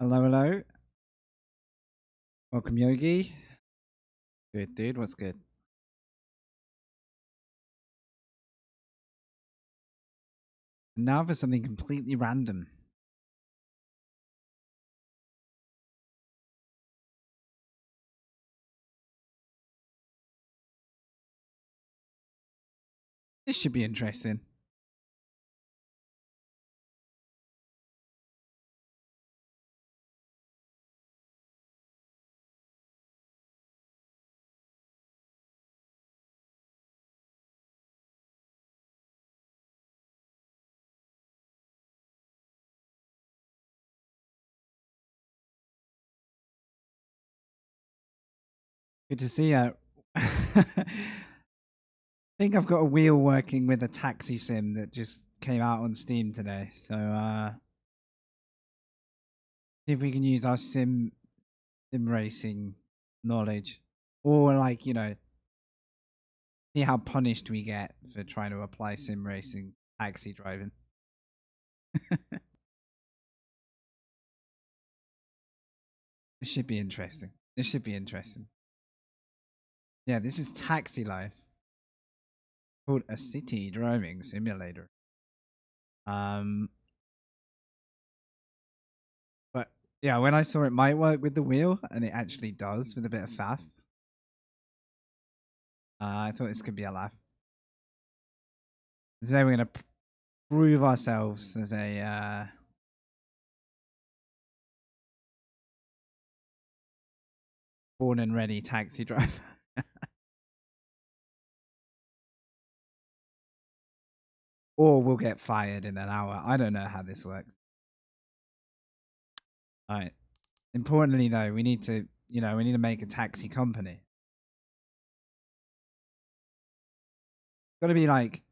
Hello, hello. Welcome, Yogi. Good, dude. What's good? And now for something completely random. This should be interesting. Good to see you. I think I've got a wheel working with a taxi sim that just came out on Steam today. So, see if we can use our sim racing knowledge, or like see how punished we get for trying to apply sim racing taxi driving. It should be interesting. This should be interesting. Yeah, this is Taxi Life, called a city driving simulator. Um, but yeah, when I saw it might work with the wheel, and it actually does with a bit of faff, I thought this could be a laugh. So we're gonna prove ourselves as a born and ready taxi driver. Or we'll get fired in an hour. I don't know how this works. All right. Importantly, though, we need to, we need to make a taxi company. Got to be like,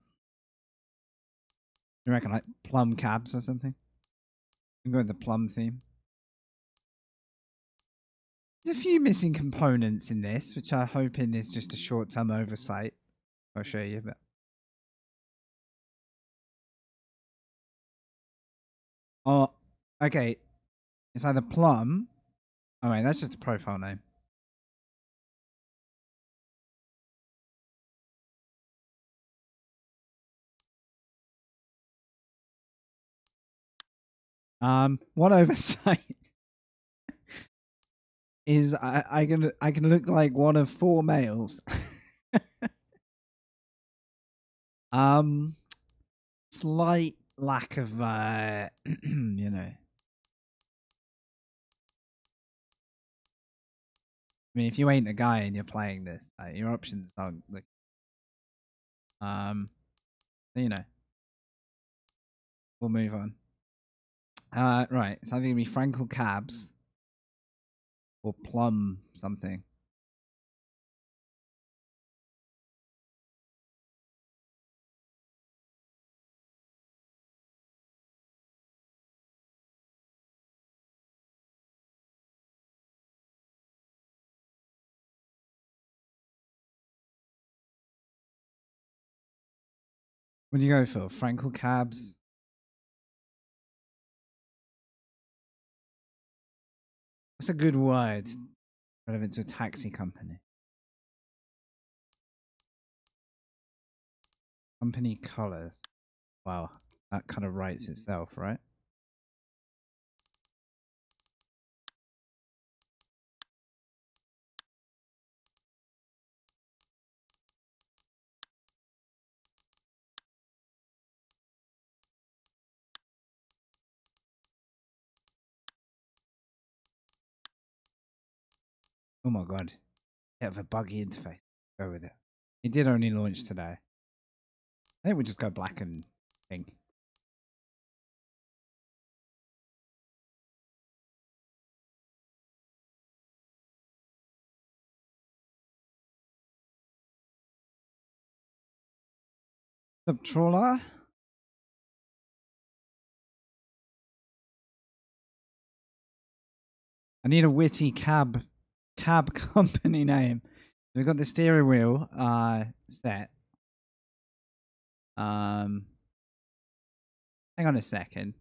you reckon, like Plum Cabs or something? We can go with the Plum theme. There's a few missing components in this, which I'm hoping is just a short-term oversight. I'll show you, but oh, okay. It's either Plum. Oh wait, that's just a profile name. One oversight is I can look like one of four males. um, slight lack of I mean, if you ain't a guy and you're playing this, your options aren't like, um, you know, we'll move on. Right. It's either gonna be Frankel Cabs or Plum something. What do you go for? Frankel Cabs? What's a good word relevant to a taxi company? Company colors. Wow, that kind of writes itself, right? Oh my god. Bit of a buggy interface. Go with it. It did only launch today. I think we'll just go black and pink. Subtrawler? I need a witty cab company name. We've got the steering wheel set. Hang on a second.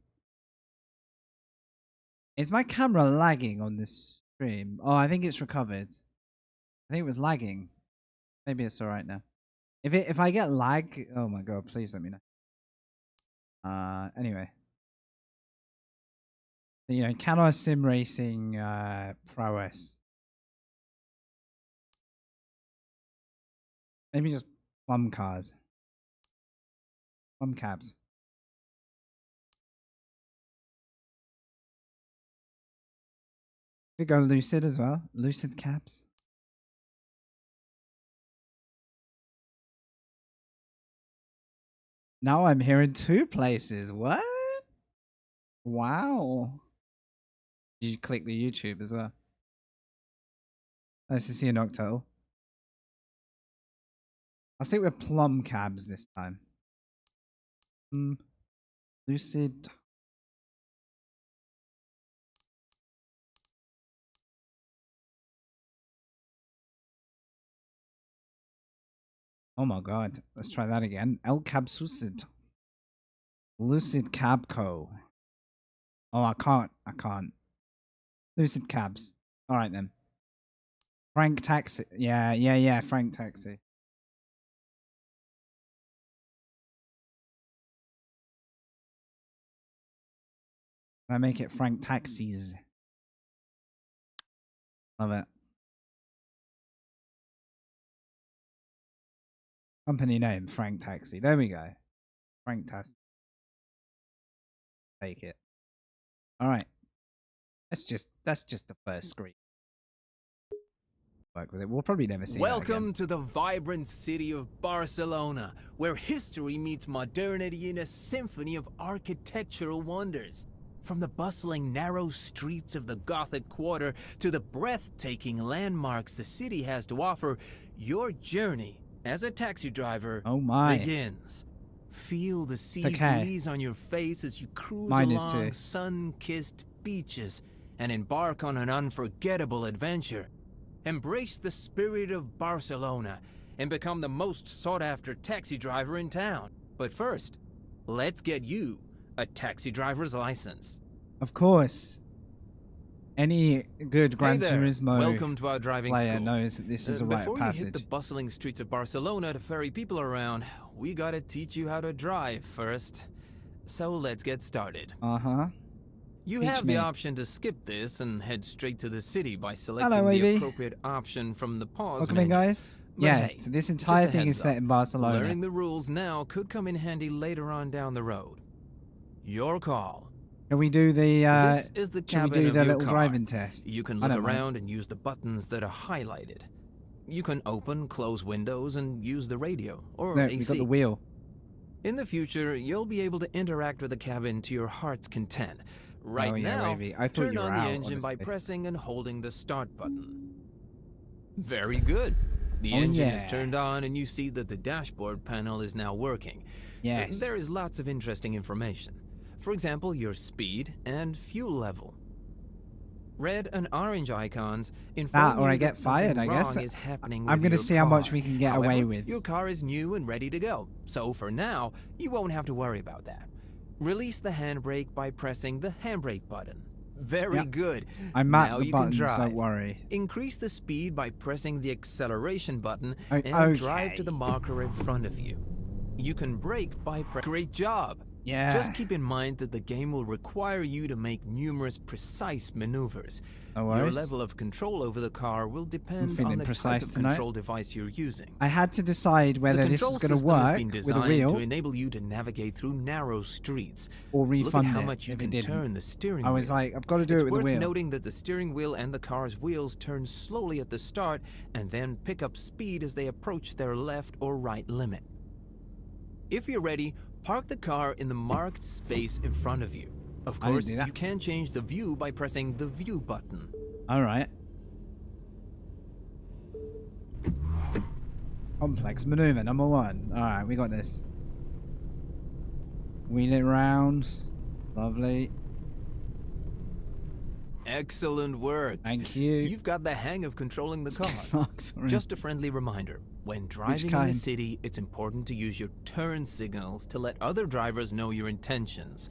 Is my camera lagging on this stream? Oh, I think it's recovered. I think it was lagging. Maybe it's alright now. If I get lag, oh my god, please let me know. Anyway. You know, Canor Sim Racing prowess. Maybe just plum cars. Plum cabs. We go Lucid as well. Lucid cabs. Now I'm here in 2 places. What? Wow. Did you click the YouTube as well? Nice to see you, Noctowl. I'll stick with plum cabs this time. Lucid. Oh my god. Let's try that again. El Cab Lucid. Lucid Cabco. Oh, I can't. Lucid cabs. Alright then. Frank Taxi. Yeah. Frank Taxi. I make it Frank Taxis. Love it. Company name, Frank Taxi. There we go. Frank Taxi. Take it. Alright. That's just the first screen. Work with it. We'll probably never see Welcome to the vibrant city of Barcelona, where history meets modernity in a symphony of architectural wonders. From the bustling, narrow streets of the Gothic Quarter to the breathtaking landmarks the city has to offer, your journey as a taxi driver begins. Feel the sea breeze on your face as you cruise along sun-kissed beaches and embark on an unforgettable adventure. Embrace the spirit of Barcelona and become the most sought-after taxi driver in town. But first, let's get you a taxi driver's license. Of course. Any good Gran Turismo welcome to our driving player school. knows that this is a rite of passage. Before you hit the bustling streets of Barcelona to ferry people around, we gotta teach you how to drive first. So let's get started. You have the option to skip this and head straight to the city by selecting the appropriate option from the pause Welcome menu. in, guys. Hey, so this entire thing is set in Barcelona. Learning the rules now could come in handy later on down the road. Your call. Can we do the This is the should we cabin do of the your little car. driving test? You can look around and use the buttons that are highlighted. You can open, close windows, and use the radio or AC. We got the wheel. In the future, you'll be able to interact with the cabin to your heart's content. Right now, Wavy. I thought turn you were on out, the engine by honestly. pressing and holding the start button. Very good. The engine is turned on and you see that the dashboard panel is now working. Yes. There is lots of interesting information. For example, your speed and fuel level. Red and orange icons inform or you I get that fired, something I guess. wrong is happening I'm with gonna your see how much car. we can get However, away with. Your car is new and ready to go, so for now, you won't have to worry about that. Release the handbrake by pressing the handbrake button. Very good. I'm now at the you buttons, can drive. don't worry. Increase the speed by pressing the acceleration button Okay. and drive to the marker in front of you. You can brake by pressing. Great job. Yeah. Just keep in mind that the game will require you to make numerous precise maneuvers. No Your worries. level of control over the car will depend feeling on the precise type of tonight. control device you're using. I had to decide whether The this control was going to system has work been with a designed wheel to enable you to navigate through narrow streets. or Look at refund how it much you if can it didn't. turn the steering I wheel. was like, I've got to do It's it with worth the wheel. noting that the steering wheel and the car's wheels turn slowly at the start and then pick up speed as they approach their left or right limit. If you're ready, park the car in the marked space in front of you. Of I didn't course, do that. you can change the view by pressing the view button. All right. Complex maneuver number 1. All right, we got this. Wheel it round. Lovely. Excellent work. Thank you. You've got the hang of controlling the car. Oh, sorry. Just a friendly reminder, when driving in kind? the city, it's important to use your turn signals to let other drivers know your intentions.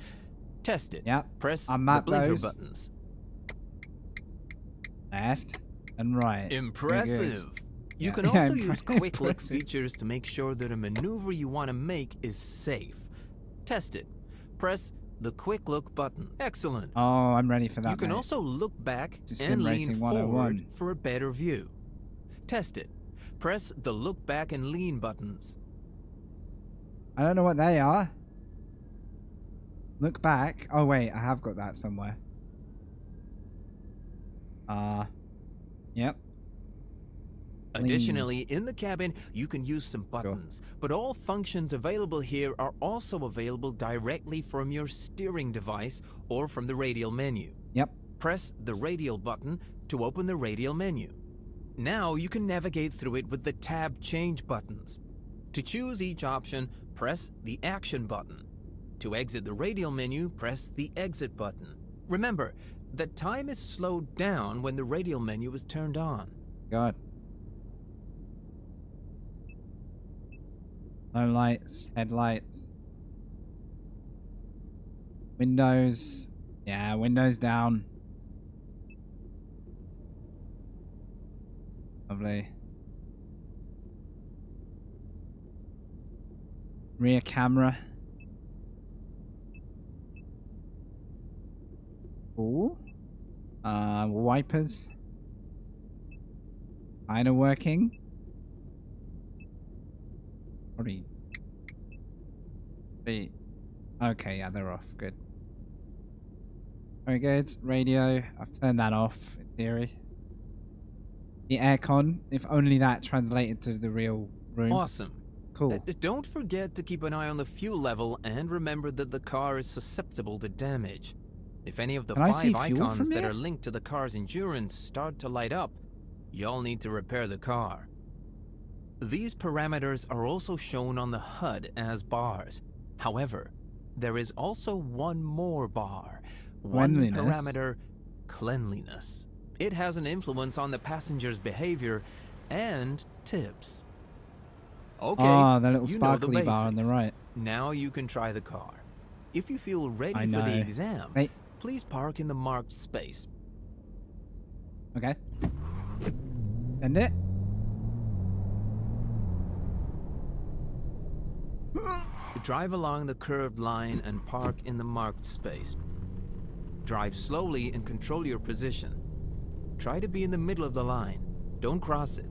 Test it. Yep, Press I'm the at blinker those. buttons. Left and right. Impressive. You Yeah. can Yeah, also use quick look impressive. features to make sure that a maneuver you want to make is safe. Test it. Press the quick look button. Excellent. Oh, I'm ready for that. You can mate. also look back It's and Sim lean Racing forward 101. for a better view. Test it. Press the look back and lean buttons. I don't know what they are. Look back. Oh wait, I have got that somewhere. Yep. Lean. Additionally, in the cabin, you can use some buttons, but all functions available here are also available directly from your steering device or from the radial menu. Yep. Press the radial button to open the radial menu. Now you can navigate through it with the tab change buttons. To choose each option, press the action button. To exit the radial menu, press the exit button. Remember, the time is slowed down when the radial menu is turned on. God. No lights, headlights. Windows. Yeah, windows down. Lovely. Rear camera. Ooh. Wipers. Kinda working. Three. Okay, yeah, they're off. Good. Very good. Radio. I've turned that off, in theory. The aircon. If only that translated to the real room. Awesome. Cool. Don't forget to keep an eye on the fuel level and remember that the car is susceptible to damage. If any of the Can I see 5 fuel icons from that here? are linked to the car's endurance start to light up, you'll need to repair the car. These parameters are also shown on the HUD as bars. However, there is also one more bar. One Cleanliness. parameter, cleanliness. It has an influence on the passenger's behavior and tips. Okay, Ah, that little you know the sparkly bar on the basics. right. Now you can try the car. If you feel ready I for know. the exam, Hey. please park in the marked space. Okay. Send it. Drive along the curved line and park in the marked space. Drive slowly and control your position. Try to be in the middle of the line. Don't cross it.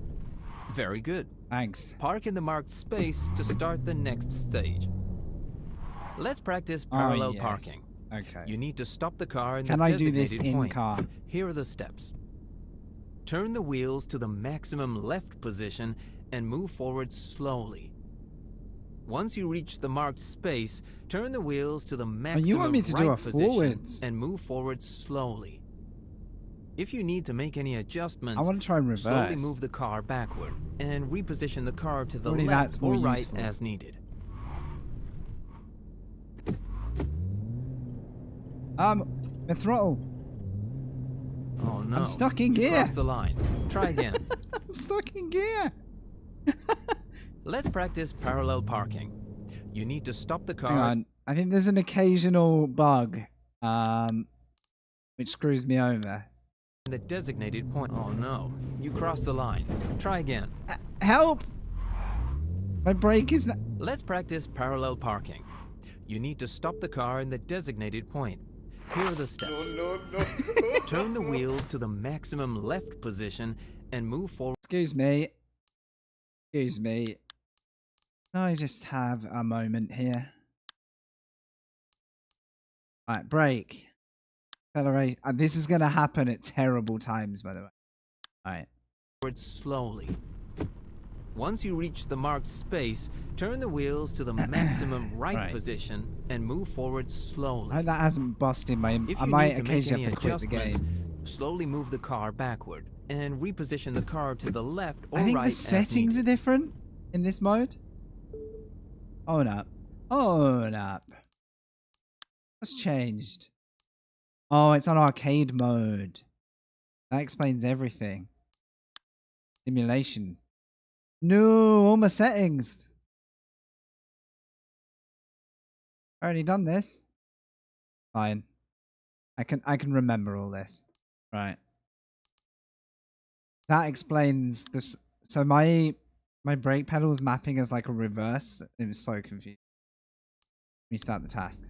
Very good. Thanks. Park in the marked space to start the next stage. Let's practice parallel yes. parking. Okay. You need to stop the car in Can the I do designated this in point. car? Here are the steps. Turn the wheels to the maximum left position and move forward slowly. Once you reach the marked space, turn the wheels to the maximum want me to right do a position forwards? and move forward slowly. If you need to make any adjustments, I want to try and reverse. slowly move the car backward and reposition the car to the Surely left that's more or right useful. as needed. The throttle. Oh no. I'm stuck in You gear. crossed the line. Try again. I'm stuck in gear. Let's practice parallel parking. You need to stop the car. Hang on. I think there's an occasional bug, which screws me over. In the designated point. Oh no. You crossed the line. Try again. Help! My brake is not. Let's practice parallel parking. You need to stop the car in the designated point. Here are the steps. Turn the wheels to the maximum left position and move forward. Excuse me. Excuse me. Can I just have a moment here? Right, brake. Accelerate. This is going to happen at terrible times, by the way. Alright. Forward slowly. Once you reach the marked space, turn the wheels to the maximum right position and move forward slowly. I hope that hasn't busted my... If I you might need to make occasionally any have to quit the adjustments, game. slowly move the car backward and reposition the car to the left or I think right the as settings are needed. different in this mode. Own up. Own up. What's changed? Oh, it's on arcade mode. That explains everything. Simulation. No, all my settings. Already done this. Fine. I can remember all this. Right. That explains this. So my brake pedal was mapping as like a reverse. It was so confusing. Restart the task.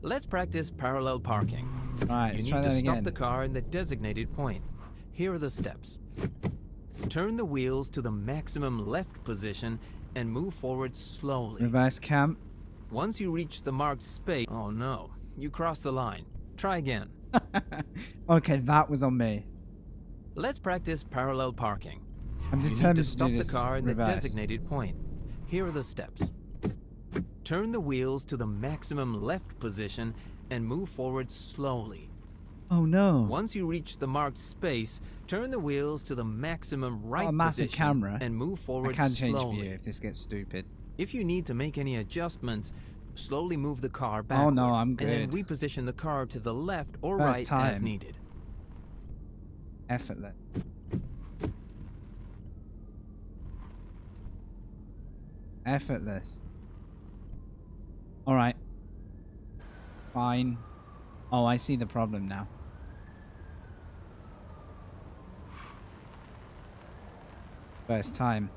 Let's practice parallel parking. Right, You let's need try to that stop again. the car in the designated point. Here are the steps. Turn the wheels to the maximum left position and move forward slowly. Reverse cam. Once you reach the marked space... Oh no, you crossed the line. Try again. Okay, that was on me. Let's practice parallel parking. I'm You need determined to to stop do the this car in the reverse. designated point. Here are the steps. Turn the wheels to the maximum left position and move forward slowly. Oh no. Once you reach the marked space, turn the wheels to the maximum right a massive position camera. and move I forward can change slowly. view if this gets stupid. If you need to make any adjustments, slowly move the car Oh backward. no, I'm And then good. reposition the car to the left or First right as time. needed. Effortless. Effortless. Alright. Fine. Oh, I see the problem now. First time.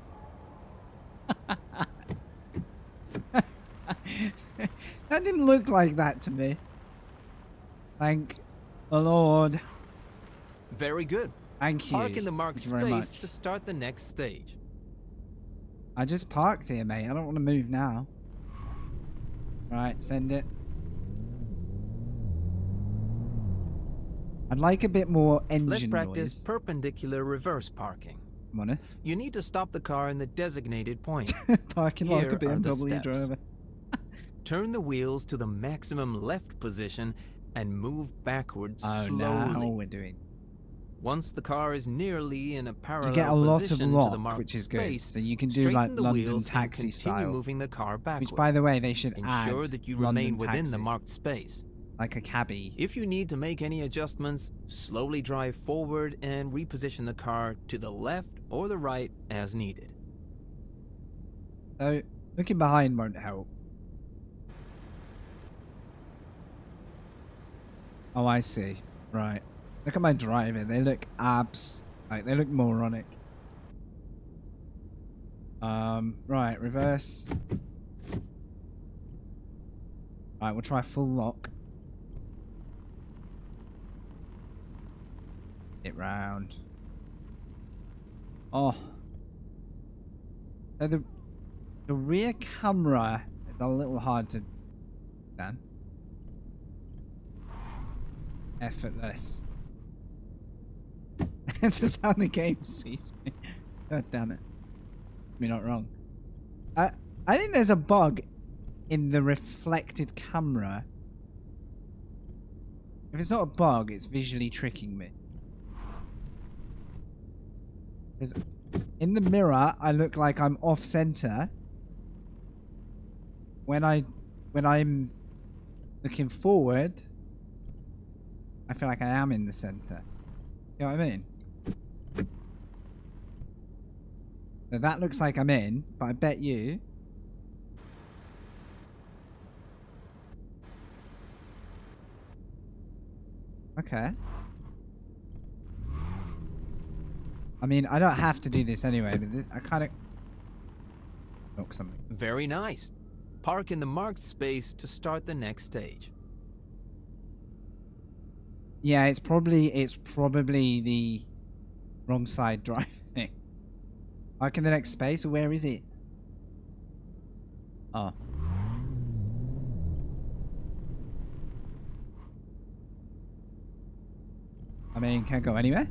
That didn't look like that to me. Thank the Lord. Very good. Thank you. Park in the marked Thank you very space much. to start the next stage. I just parked here, mate. I don't want to move now. Right, send it. I'd like a bit more engine Let's practice noise. perpendicular reverse parking. I'm honest. You need to stop the car in the designated point. Parking like Here a are the BMW steps. driver. Turn the wheels to the maximum left position and move backwards Oh, slowly. now we're doing. Once the car is nearly in a parallel You get a lot of position to the lock, marked which is good. space, So you can do straighten like the London wheels taxi and continue style. moving the car backward. Which, by the way, they should Ensure add that you London remain within taxi, the marked space. like a cabbie. If you need to make any adjustments, slowly drive forward and reposition the car to the left or the right as needed. So looking behind won't help. Oh, I see. Right. Look at my driving. They look like they look moronic. Right, reverse. Right, we'll try full lock. It round. Oh. So the rear camera is a little hard to stand. Effortless. That's how the game sees me. God damn it. You're not wrong. I think there's a bug in the reflected camera. If it's not a bug, it's visually tricking me. Because in the mirror, I look like I'm off center. When I'm looking forward, I feel like I am in the center. You know what I mean? So that looks like I'm in, but I bet you... Okay. I mean, I don't have to do this anyway, but this, I kind of... Look, something. Very nice. Park in the marked space to start the next stage. Yeah, it's probably the wrong side driving. Park in the next space, or where is it? Oh. I mean, can't go anywhere?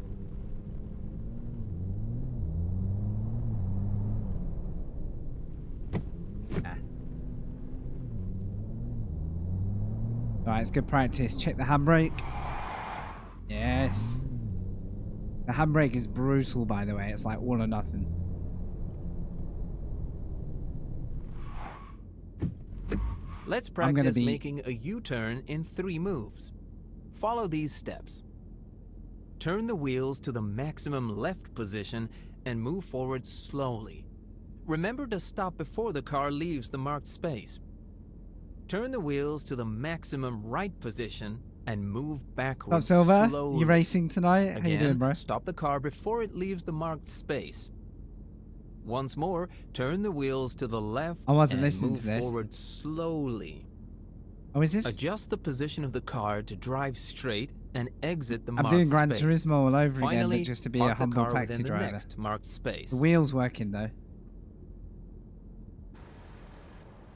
Nah. Alright, it's good practice. Check the handbrake. Yes. The handbrake is brutal, by the way. It's like all or nothing. Let's practice making a U-turn in 3 moves. Follow these steps. Turn the wheels to the maximum left position and move forward slowly. Remember to stop before the car leaves the marked space. Turn the wheels to the maximum right position and move What's up, backwards Silver? slowly. You racing tonight? How you doing, Again, bro? stop the car before it leaves the marked space. Once more, turn the wheels to the left I wasn't and listening move to this. forward slowly. Oh, is this? Adjust the position of the car to drive straight and exit the I'm marked doing Gran space. Turismo all over again, Finally, but just to be park a the humble car taxi within the driver. next marked space. The wheel's working though.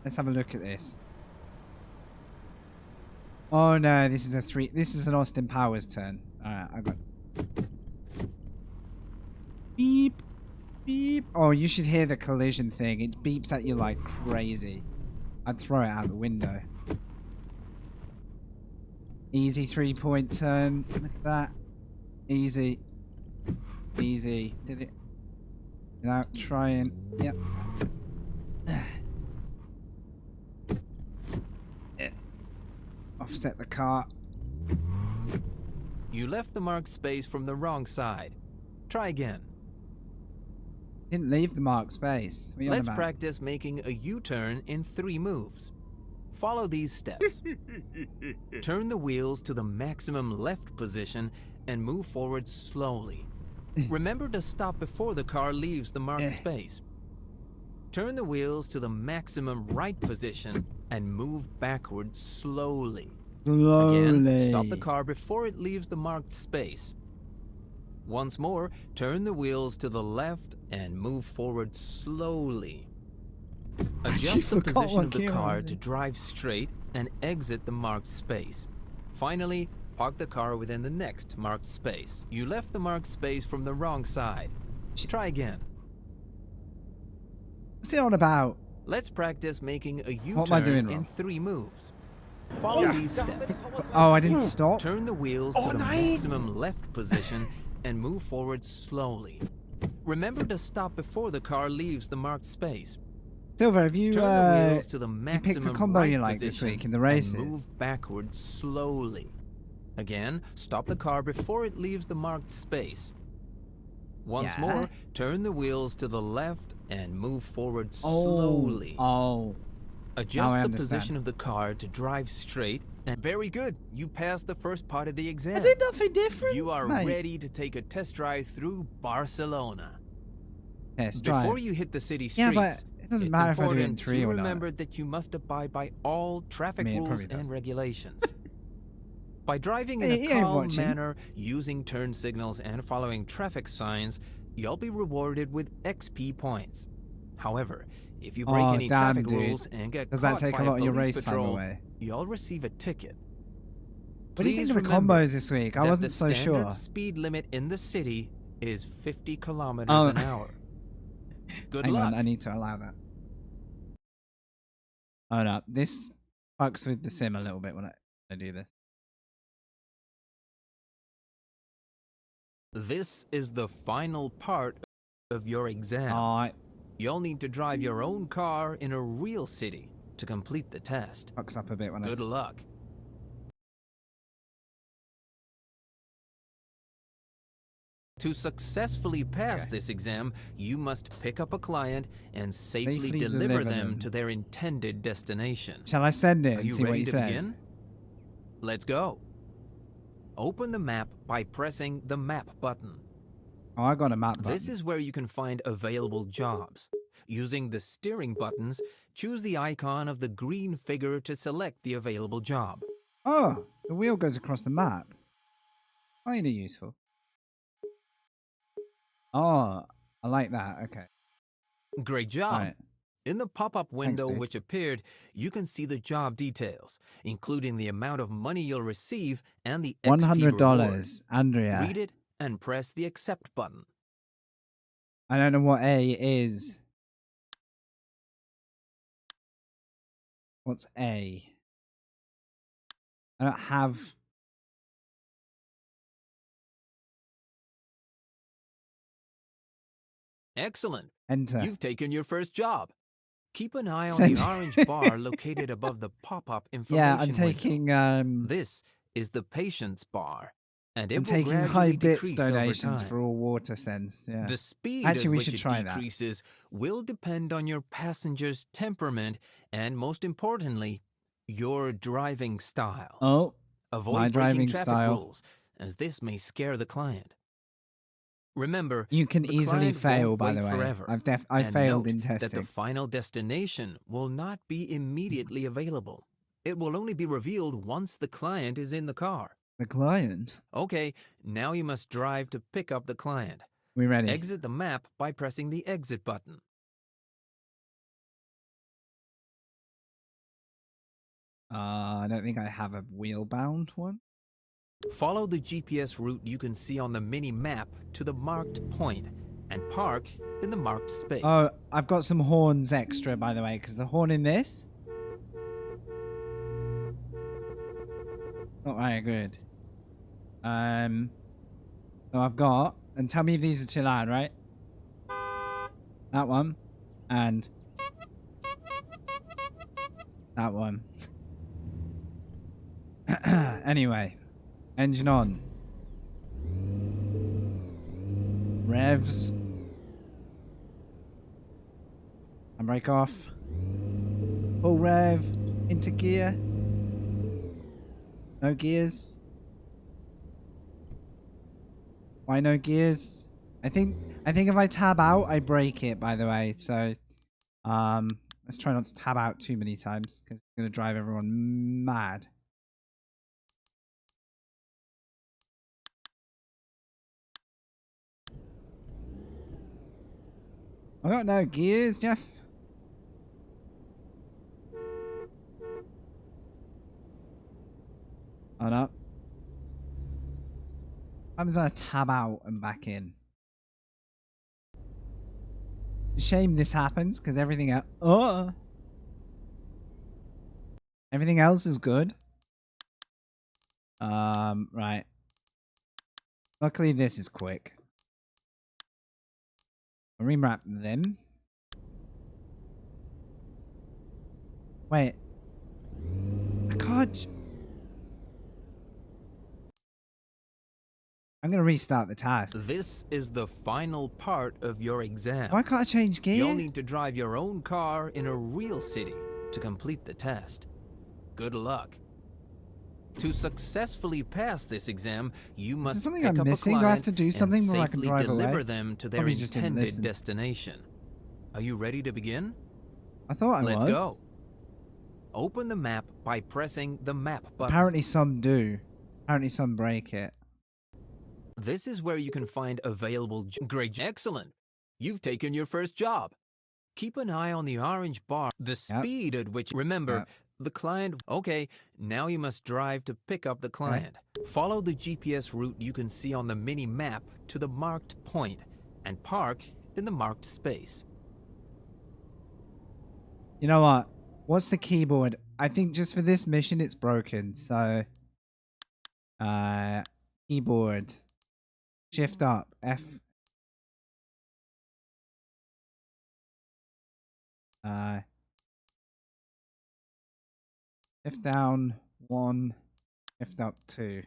Let's have a look at this. Oh no, this is a 3. This is an Austin Powers turn. Alright, I got. Beep. Beep. Oh, you should hear the collision thing. It beeps at you like crazy. I'd throw it out the window. Easy 3-point turn. Look at that. Easy. Easy. Did it without trying. Yep. Offset the car. You left the marked space from the wrong side. Try again. Didn't leave the marked space. What are you on Let's about? practice making a U-turn in 3 moves. Follow these steps. Turn the wheels to the maximum left position and move forward slowly. Remember to stop before the car leaves the marked space. Turn the wheels to the maximum right position and move backward slowly. Again, stop the car before it leaves the marked space. Once more, turn the wheels to the left and move forward slowly. Adjust the position of the car to drive straight and exit the marked space. Finally, park the car within the next marked space. You left the marked space from the wrong side. Try again. What's it on about? Let's practice making a What am I doing U-turn in wrong? 3 moves. Follow these steps. Oh, I didn't stop. Turn the wheels to the maximum left position and move forward slowly. Remember to stop before the car leaves the marked space. Silver, have you Turn the wheels to the you maximum picked a combo right you like this position week in the and races? move backward slowly. Again, stop the car before it leaves the marked space. Once Yeah. more, turn the wheels to the left and move forward slowly. Oh. Adjust I the understand. position of the car to drive straight. And very good. You passed the first part of the exam. I did nothing different. You are mate. ready to take a test drive through Barcelona. Test Before drive. you hit the city streets, Yeah, but it doesn't it's matter if I do it in important 3 to or not. remember that you must abide by all traffic I mean, it rules probably and does. regulations. By driving in Hey, a he ain't calm watching. manner, using turn signals, and following traffic signs, you'll be rewarded with XP points. However, if you break Oh, any damn, traffic dude. rules and get Does that caught take by a lot of your police race time patrol, away? you'll receive a ticket. What do you think of Please the remember combos this week? I that wasn't the so standard sure. speed limit in the city is 50 kilometers Oh. an hour. Good Hang luck. on, I need to allow that. Oh no, this fucks with the sim a little bit when I do this. This is the final part of your exam. Oh, it You'll need to drive your own car in a real city to complete the test. fucks up a bit when Good luck. To successfully pass this exam, you must pick up a client and safely Safely deliver deliver them them. to their intended destination. Shall I send it Are and you see what ready he to says? begin? Let's go. Open the map by pressing the map button. Oh, I got a map button. This is where you can find available jobs. Using the steering buttons, choose the icon of the green figure to select the available job. Oh, the wheel goes across the map. Kinda useful. Oh, I like that. Okay. Great job! Alright. In the pop-up window dude. which appeared, you can see the job details, including the amount of money you'll receive and the XP reward. $100, Andrea. Read it and press the accept button. I don't know what A is. What's A? I don't have. Excellent! Enter. You've taken your first job. Keep an eye on Send- the orange bar located above the pop-up information Yeah, I'm window. taking This is the patience bar, and it I'm will taking gradually high bits decrease donations over time. for all water sends. Yeah. The speed Actually, at we which should it try that. decreases will depend on your passenger's temperament and, most importantly, your driving style. Oh, Avoid My breaking driving traffic style. rules, as this may scare the client. Remember, You can the easily client fail, won't by wait the way. forever. I And failed note in that the testing. final destination will not be immediately available. It will only be revealed once the client is in the car. The client. Okay, now you must drive to pick up the client. We ready? Exit the map by pressing the exit button. I don't think I have a wheel-bound one. Follow the GPS route you can see on the mini-map to the marked point and park in the marked space. Oh, I've got some horns extra, by the way, because the horn in this... not very good. So I've got... and tell me if these are too loud, right? That one. And... that one. Anyway. Engine on. Revs. Handbrake off. Full rev. Into gear. No gears. Why no gears? I think if I tab out, I break it, by the way. So let's try not to tab out too many times because it's gonna drive everyone mad. I got no gears, Jeff. Oh no. I'm just gonna tab out and back in. It's a shame this happens because everything else. Everything else is good. Right. Luckily, this is quick. I'll remap them. Wait. I can't. I'm gonna restart the task. This is the final part of your exam. Why can't I change gear? You'll need to drive your own car in a real city to complete the test. Good luck. To successfully pass this exam, you must something pick I'm up missing? a Do I have client to do and something where I can safely drive deliver away? them to their Probably just didn't intended listen. destination. Are you ready to begin? I thought I was. Let's go. Open the map by pressing the map button. Apparently some do. Apparently some break it. This is where you can find available. Great. Excellent. You've taken your first job. Keep an eye on the orange bar. The speed at which. Remember, the client. Okay, now you must drive to pick up the client. Follow the GPS route you can see on the mini map to the marked point and park in the marked space. You know what? What's the keyboard? I think just for this mission it's broken. So keyboard. Shift up. F. Shift down 1. Shift up 2.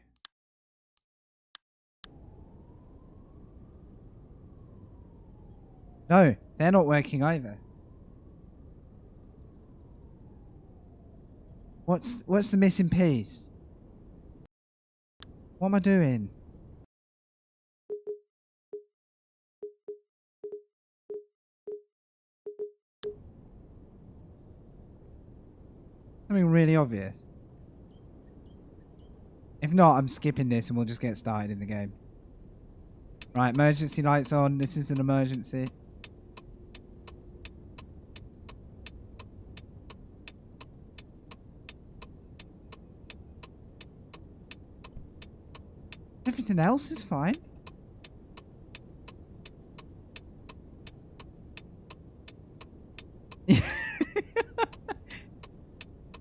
No, they're not working either. What's the missing piece? What am I doing? Something really obvious. If not, I'm skipping this and we'll just get started in the game. Right, emergency lights on. This is an emergency. Everything else is fine.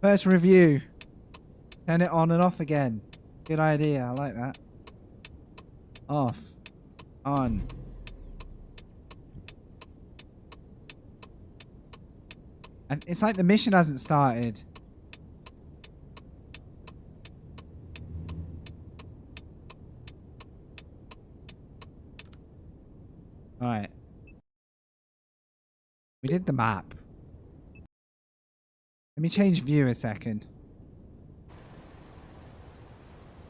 First review. Turn it on and off again. Good idea. I like that. Off. On. And it's like the mission hasn't started. Alright. We did the map. Let me change view a second.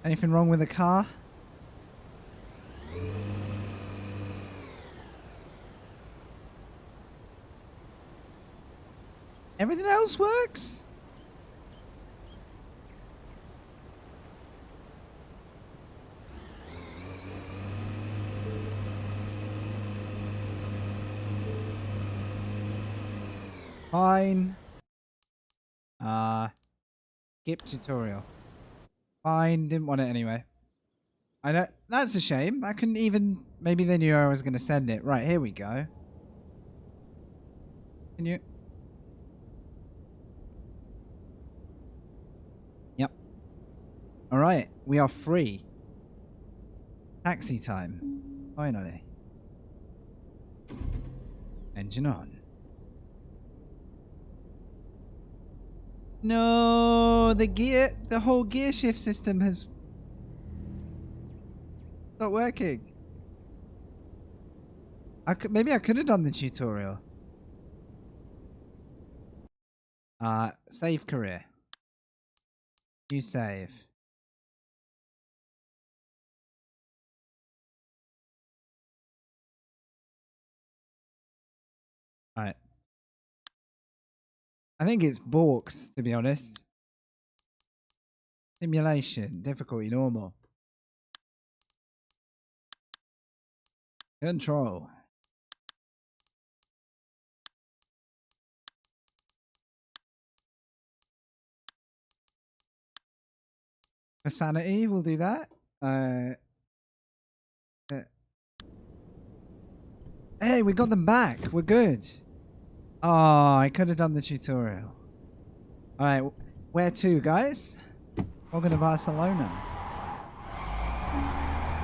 Anything wrong with the car? Everything else works? Fine. Skip tutorial. Fine, didn't want it anyway. I don't. That's a shame. I couldn't even. Maybe they knew I was going to send it. Right, here we go. Can you? Yep. All right, we are free. Taxi time. Finally. Engine on. No, the whole gear shift system has not working. Maybe I could have done the tutorial. Save career. New save. Alright. I think it's balked, to be honest. Simulation. Difficulty normal. Control. For sanity, we'll do that. Hey, we got them back. We're good. Oh, I could have done the tutorial. Alright, where to, guys? Welcome to Barcelona.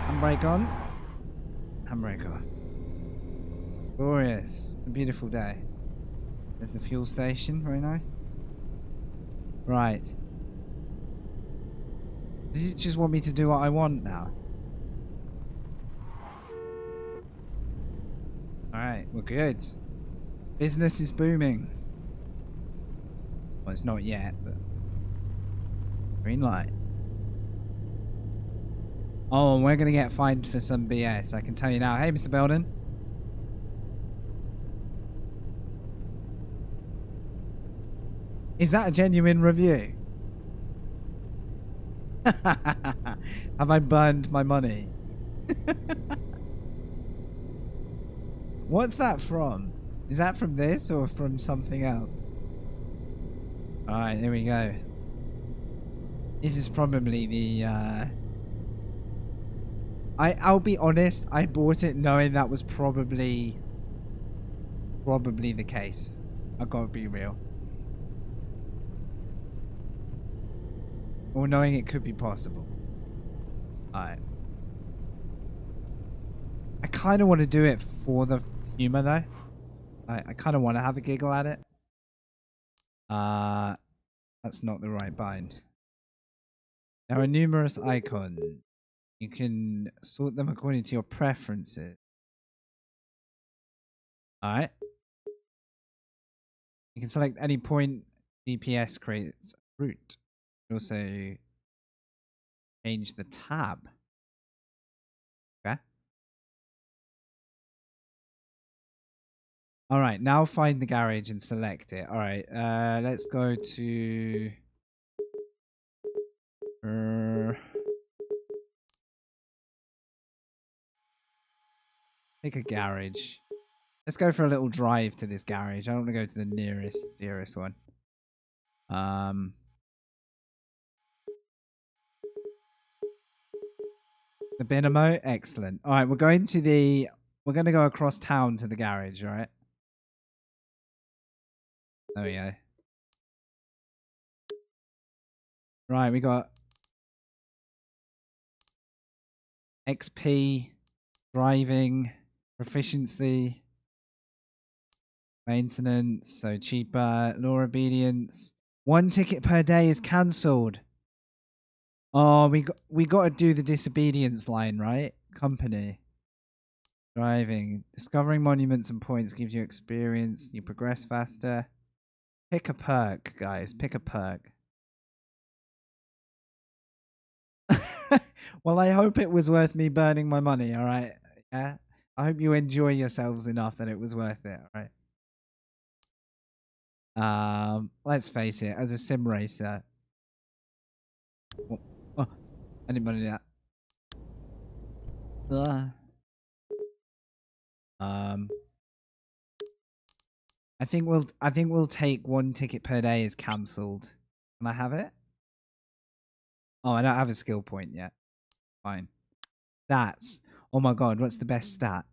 Handbrake on. Handbrake on. Glorious. A beautiful day. There's the fuel station. Very nice. Right. Does it just want me to do what I want now? Alright, we're good. Business is booming. Well, it's not yet, but... Green light. Oh, and we're going to get fined for some BS, I can tell you now. Hey, Mr. Belden. Is that a genuine review? Have I burned my money? What's that from? Is that from this or from something else? Alright, here we go. This is probably the I'll be honest, I bought it knowing that was probably the case. I gotta be real. Or knowing it could be possible. Alright. I kinda wanna do it for the humor though. I kinda wanna have a giggle at it. That's not the right bind. There are numerous icons. You can sort them according to your preferences. Alright. You can select any point GPS creates a route. You can also change the tab. Okay. Alright, now find the garage and select it. Alright, let's go to... pick a garage. Let's go for a little drive to this garage. I don't want to go to the dearest one. The Binamo, excellent. All right, we're going to go across town to the garage. All right. There we go. Right, we got XP, driving, proficiency, maintenance, so cheaper, law obedience. 1 ticket per day is cancelled. Oh, we got to do the disobedience line, right? Company. Driving. Discovering monuments and points gives you experience. You progress faster. Pick a perk, guys. Pick a perk. Well, I hope it was worth me burning my money, alright? Yeah? I hope you enjoy yourselves enough that it was worth it, alright? Let's face it, as a sim racer... Oh, I didn't want to do that. I think we'll take 1 ticket per day as cancelled. Can I have it? Oh, I don't have a skill point yet. Fine. Stats. Oh my god, what's the best stat?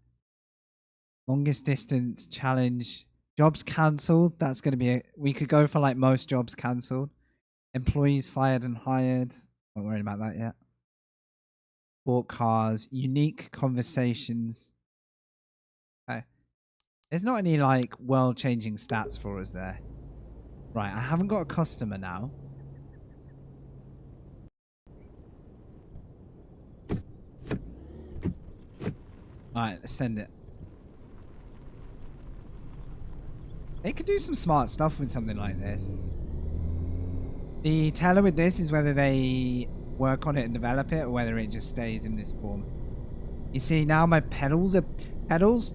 Longest distance challenge. Jobs cancelled. That's going to be we could go for like most jobs cancelled. Employees fired and hired. Not worried about that yet. Bought cars. Unique conversations. Okay. There's not any like world-changing stats for us there. Right, I haven't got a customer now. Alright, let's send it. They could do some smart stuff with something like this. The teller with this is whether they work on it and develop it or whether it just stays in this form. You see, now my pedals are... Pedals?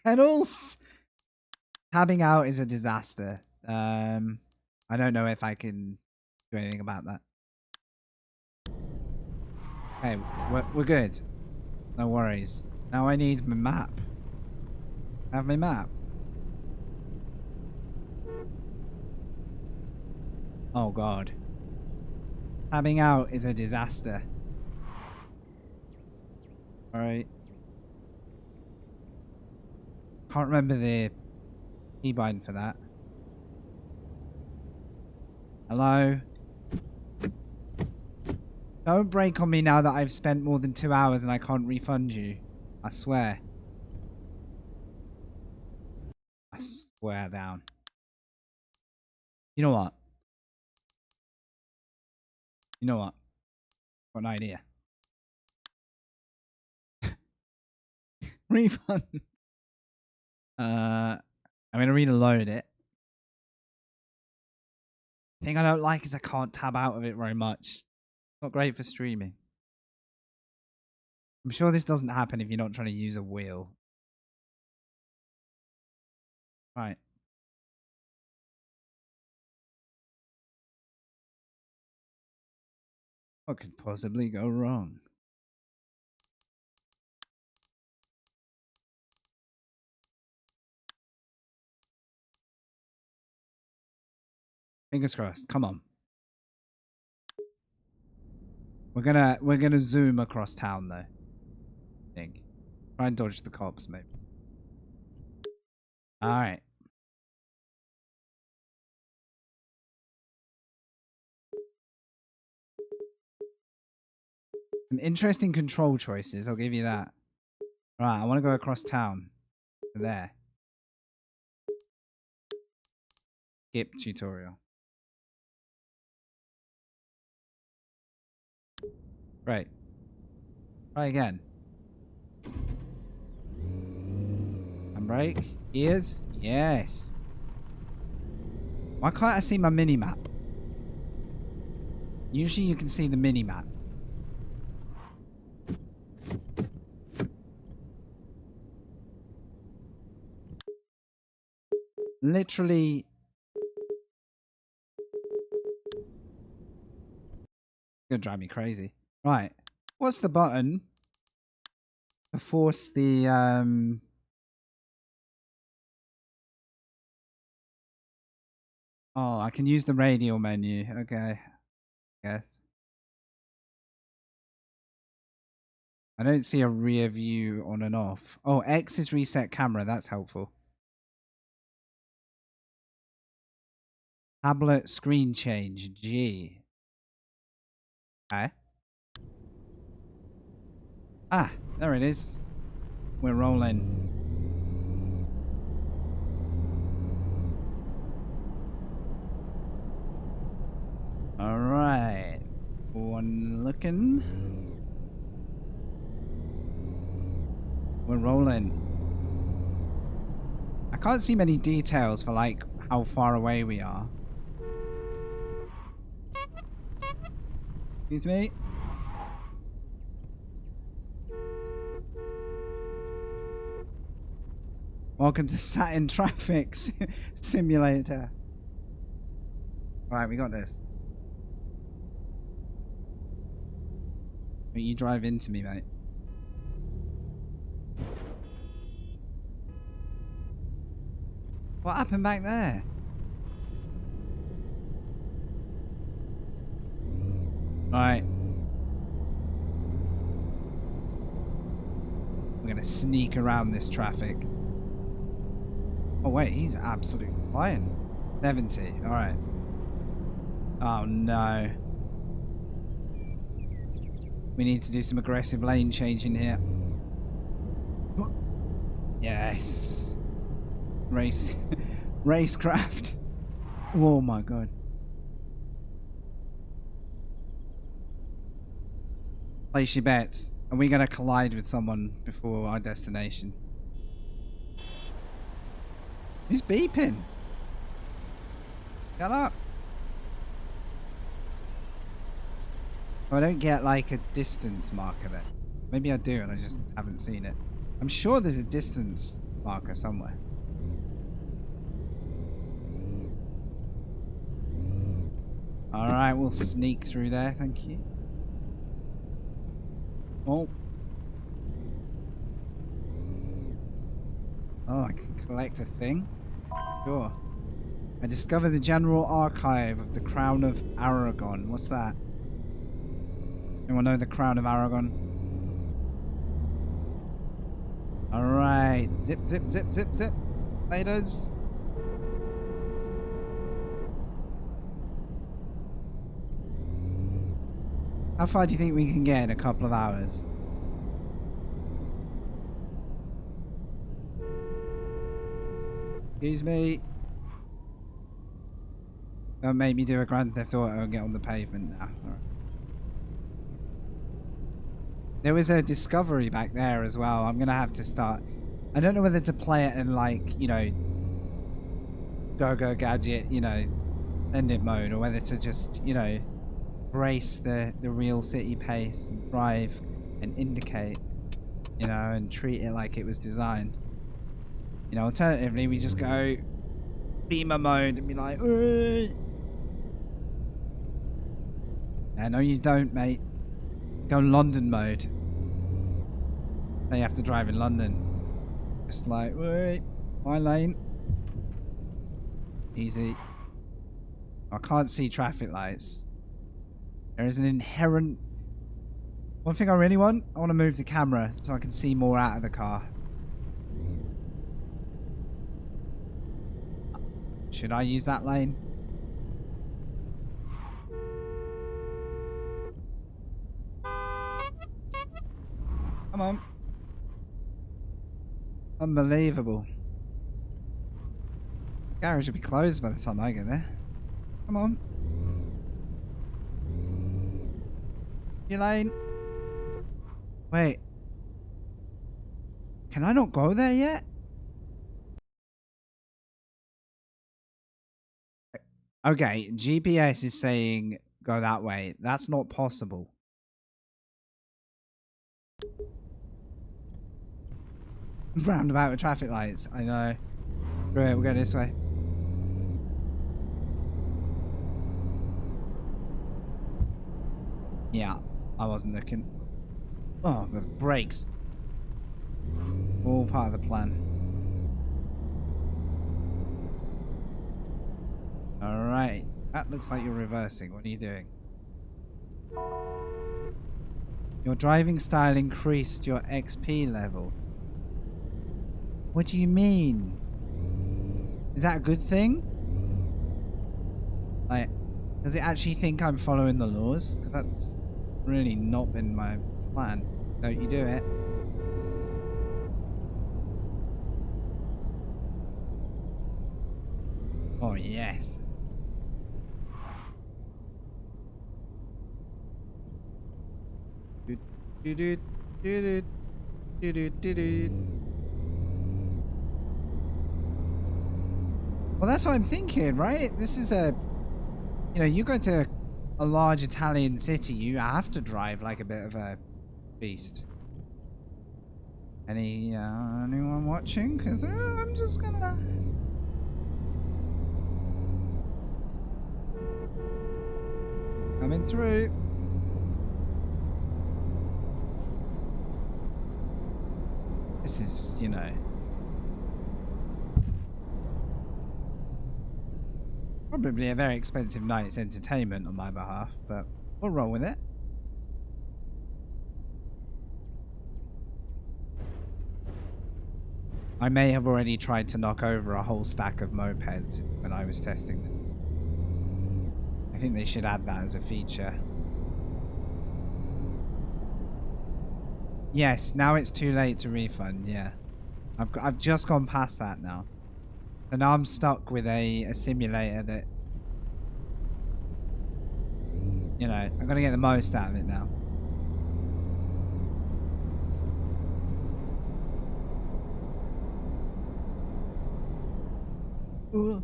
Pedals? Tabbing out is a disaster. I don't know if I can do anything about that. Okay, we're good. No worries. Now I need my map. Have my map. Oh god. Tabbing out is a disaster. Alright. Can't remember the keybind for that. Hello? Don't break on me now that I've spent more than 2 hours and I can't refund you. I swear. I swear down. You know what? You know what? Got an idea. Refund. I'm gonna reload it. The thing I don't like is I can't tab out of it very much. Not great for streaming. I'm sure this doesn't happen if you're not trying to use a wheel. Right. What could possibly go wrong? Fingers crossed. Come on. We're gonna zoom across town though. I think. Try and dodge the cops, maybe. Alright. Some interesting control choices, I'll give you that. Right, I want to go across town. There. Skip tutorial. Right. Try again. And brake. Ears? Yes. Why can't I see my mini-map? Usually you can see the mini-map. Literally... It's gonna drive me crazy. Right. What's the button to force the Oh, I can use the radial menu. Okay. Yes. I don't see a rear view on and off. Oh, X is reset camera. That's helpful. Tablet screen change. G. Okay. Ah, there it is. We're rolling. Alright. One looking. We're rolling. I can't see many details for like how far away we are. Excuse me? Welcome to Satin Traffic Simulator. Alright, we got this. You drive into me, mate. What happened back there? Alright. We're gonna sneak around this traffic. Oh wait, he's absolutely flying. 70, alright. Oh no. We need to do some aggressive lane changing here. Yes. Racecraft. Oh my god. Place your bets. Are we going to collide with someone before our destination? Who's beeping? Shut up. Oh, I don't get like a distance marker there. Maybe I do and I just haven't seen it. I'm sure there's a distance marker somewhere. Alright, we'll sneak through there, thank you. Oh. Oh, I can collect a thing? Sure. I discovered the General Archive of the Crown of Aragon. What's that? Anyone know the Crown of Aragon? Alright. Zip, zip, zip, zip, zip. Laters. How far do you think we can get in a couple of hours? Excuse me. Don't make me do a Grand Theft Auto and get on the pavement now. Right. There was a discovery back there as well. I'm going to have to start... I don't know whether to play it in like, you know, Go-Go Gadget, you know, Endit mode, or whether to just, you know, brace the real city pace and drive and indicate, you know, and treat it like it was designed. You know, alternatively, we just go beamer mode and be like, "Oi!" No, you don't, mate. Go London mode. Then you have to drive in London. Just like, wait, my lane. Easy. I can't see traffic lights. There is an inherent... One thing I really want, I want to move the camera so I can see more out of the car. Should I use that lane? Come on. Unbelievable. Garage will be closed by the time I get there. Come on. Your lane. Wait. Can I not go there yet? Okay, GPS is saying go that way. That's not possible. Roundabout with traffic lights. I know. Great, we'll go this way. Yeah, I wasn't looking. Oh, the brakes. All part of the plan. Alright. That looks like you're reversing. What are you doing? Your driving style increased your XP level. What do you mean? Is that a good thing? Like, does it actually think I'm following the laws? Because that's really not been my plan. Don't you do it. Oh, yes. Well, that's what I'm thinking, right? This is a... You know, you go to a large Italian city, you have to drive like a bit of a beast. Anyone watching? Because I'm just gonna... Coming through. This is, you know... Probably a very expensive night's entertainment on my behalf, but we'll roll with it. I may have already tried to knock over a whole stack of mopeds when I was testing them. I think they should add that as a feature. Yes, now it's too late to refund, yeah. I've just gone past that now. So now I'm stuck with a simulator that, you know, I'm gonna get the most out of it now. Ooh.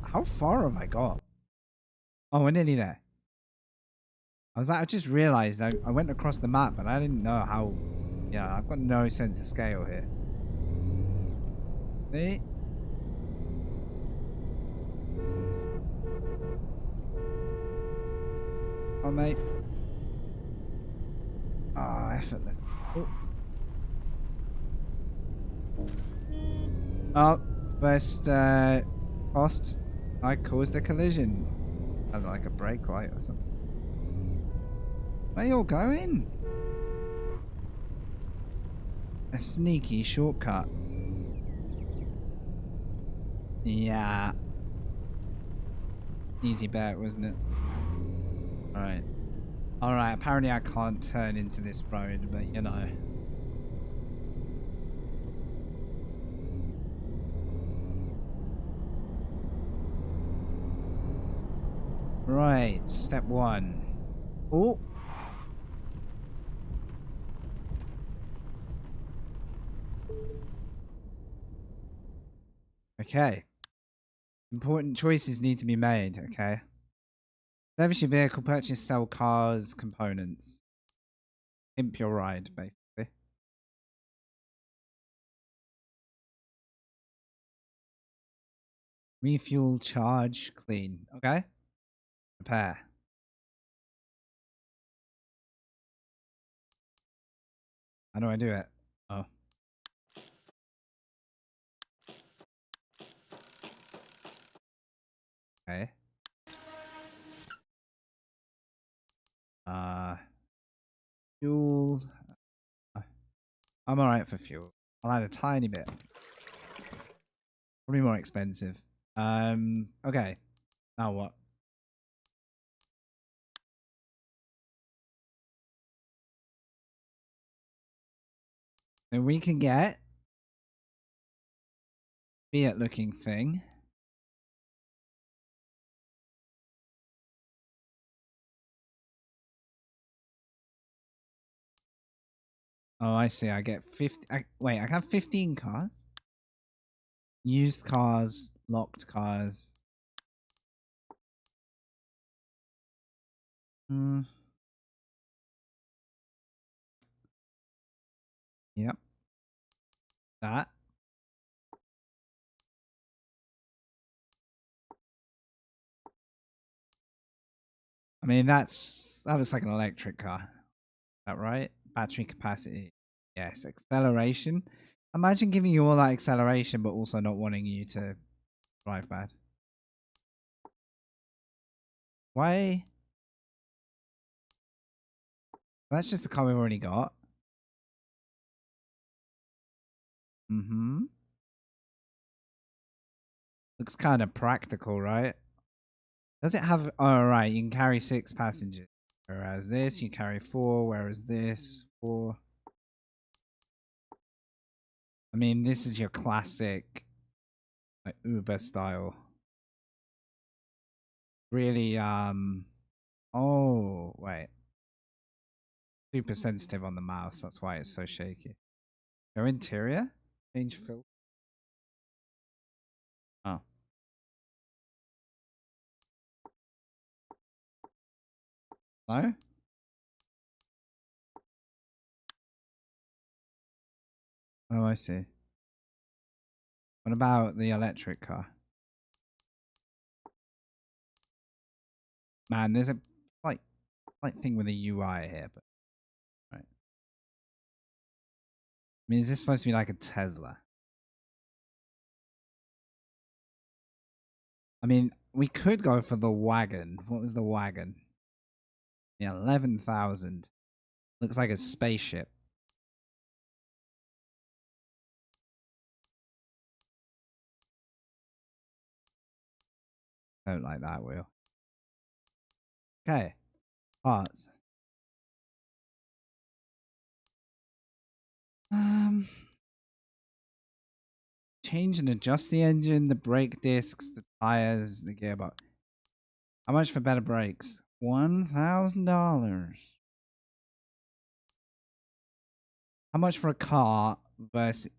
How far have I got? Oh, we're nearly there. I just realized I went across the map, but I didn't know how. Yeah, I've got no sense of scale here. See? Oh, mate. Oh, effortless. Oh, first cost. I caused a collision. Sounded like a brake light or something. Where you all going? A sneaky shortcut. Yeah. Easy bet, wasn't it? Alright. Alright, apparently I can't turn into this road, but you know. Right, step one. Oh! Okay. Important choices need to be made, okay? Service your vehicle, purchase, sell cars, components. Imp your ride, basically. Refuel, charge, clean. Okay. Repair. How do I do it? Oh. Okay. Fuel. I'm alright for fuel. I'll add a tiny bit. Probably more expensive. Okay. Now what? Then we can get Fiat looking thing. Oh, I see. I get 50. Wait, I can have 15 cars? Used cars, locked cars. Hmm. Yep. That. I mean, that looks like an electric car. Is that right? Battery capacity. Yes. Acceleration. Imagine giving you all that acceleration, but also not wanting you to drive bad. Why? That's just the car we've already got. Mm-hmm. Looks kind of practical, right? Does it have... Oh, right. You can carry 6 passengers. Whereas this, you carry 4. Whereas this, 4. I mean, this is your classic like Uber style. Really, oh, wait. Super sensitive on the mouse. That's why it's so shaky. Go interior? Change filter. Oh. No? Oh, I see. What about the electric car? Man, there's a slight thing with the UI here, but right. I mean, is this supposed to be like a Tesla? I mean, we could go for the wagon. What was the wagon? Yeah, 11,000. Looks like a spaceship. Don't like that wheel. Okay. Parts. Change and adjust the engine, the brake discs, the tires, the gearbox. How much for better brakes? $1,000. How much for a car versus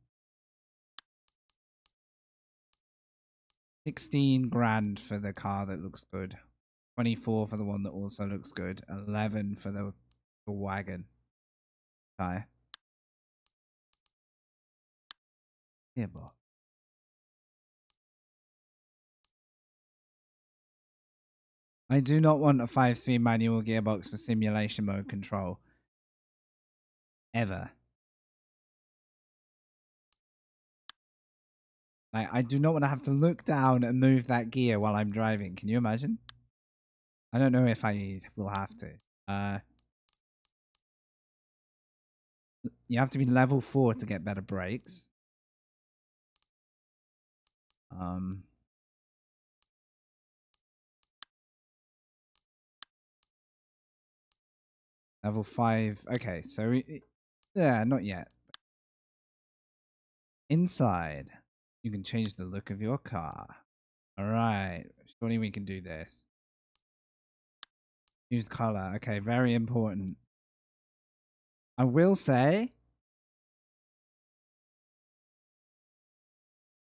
16 grand for the car that looks good? 24 for the one that also looks good. 11 for the wagon. Okay. Gearbox. I do not want a 5-speed manual gearbox for simulation mode control. Ever. Like, I do not want to have to look down and move that gear while I'm driving. Can you imagine? I don't know if I will have to. You have to be level 4 to get better brakes. Level 5. Okay, so yeah, not yet. Inside, you can change the look of your car. All right, surely we can do this. Use color. Okay, very important. I will say,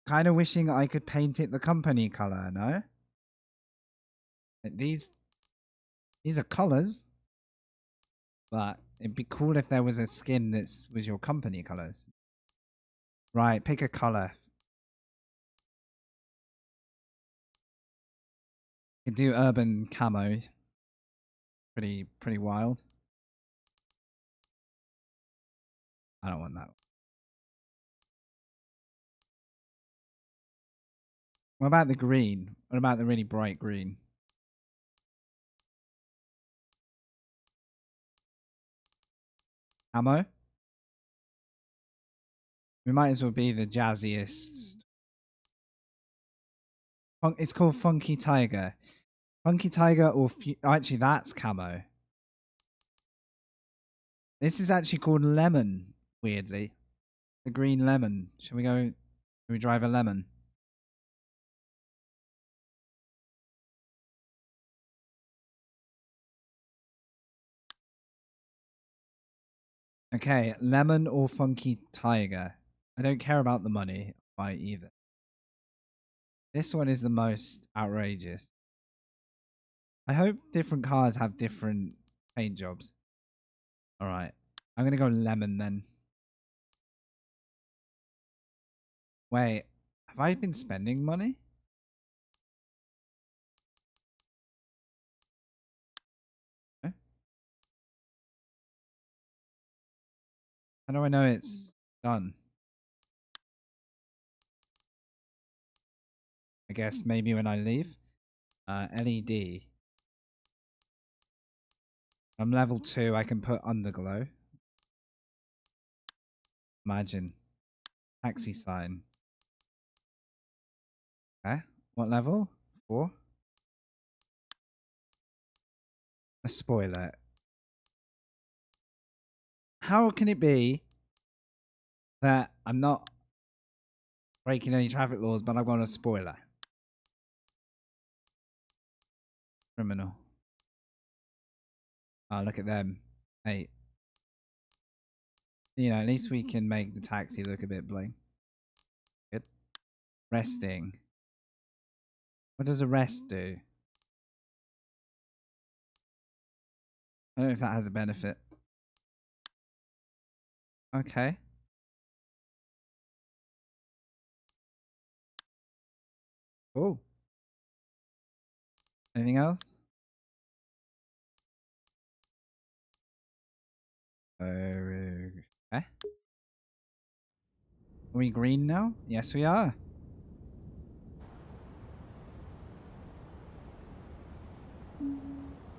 kind of wishing I could paint it the company color. No, these are colors, but it'd be cool if there was a skin that was your company colors. Right, pick a color. You can do urban camo. Pretty wild. I don't want that. What about the green? What about the really bright green? Camo? We might as well be the jazziest. It's called Funky Tiger. Funky Tiger or... actually, that's camo. This is actually called Lemon, weirdly. The green lemon. Shall we go... Shall we drive a lemon? Okay, lemon or Funky Tiger. I don't care about the money by either. This one is the most outrageous. I hope different cars have different paint jobs. Alright. I'm going to go lemon then. Wait. Have I been spending money? Huh? How do I know it's done? I guess maybe when I leave. LED. I'm level 2. I can put underglow. Imagine. Taxi sign. Okay. What level? 4. A spoiler. How can it be that I'm not breaking any traffic laws, but I've got a spoiler? Criminal. Oh, look at them. Hey. You know, at least we can make the taxi look a bit bling. Good. Resting. What does a rest do? I don't know if that has a benefit. Okay. Oh. Anything else? Okay. Are we green now? Yes, we are.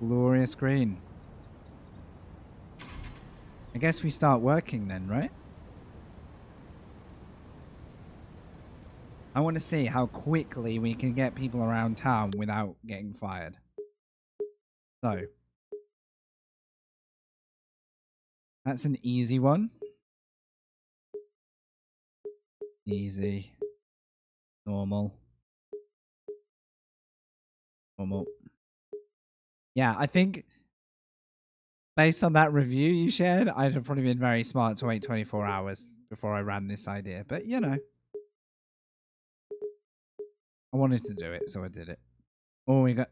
Glorious green. I guess we start working then, right? I want to see how quickly we can get people around town without getting fired. So. That's an easy one. Easy. Normal. Normal. Yeah, I think based on that review you shared, I'd have probably been very smart to wait 24 hours before I ran this idea. But, you know. I wanted to do it, so I did it. Oh, we got...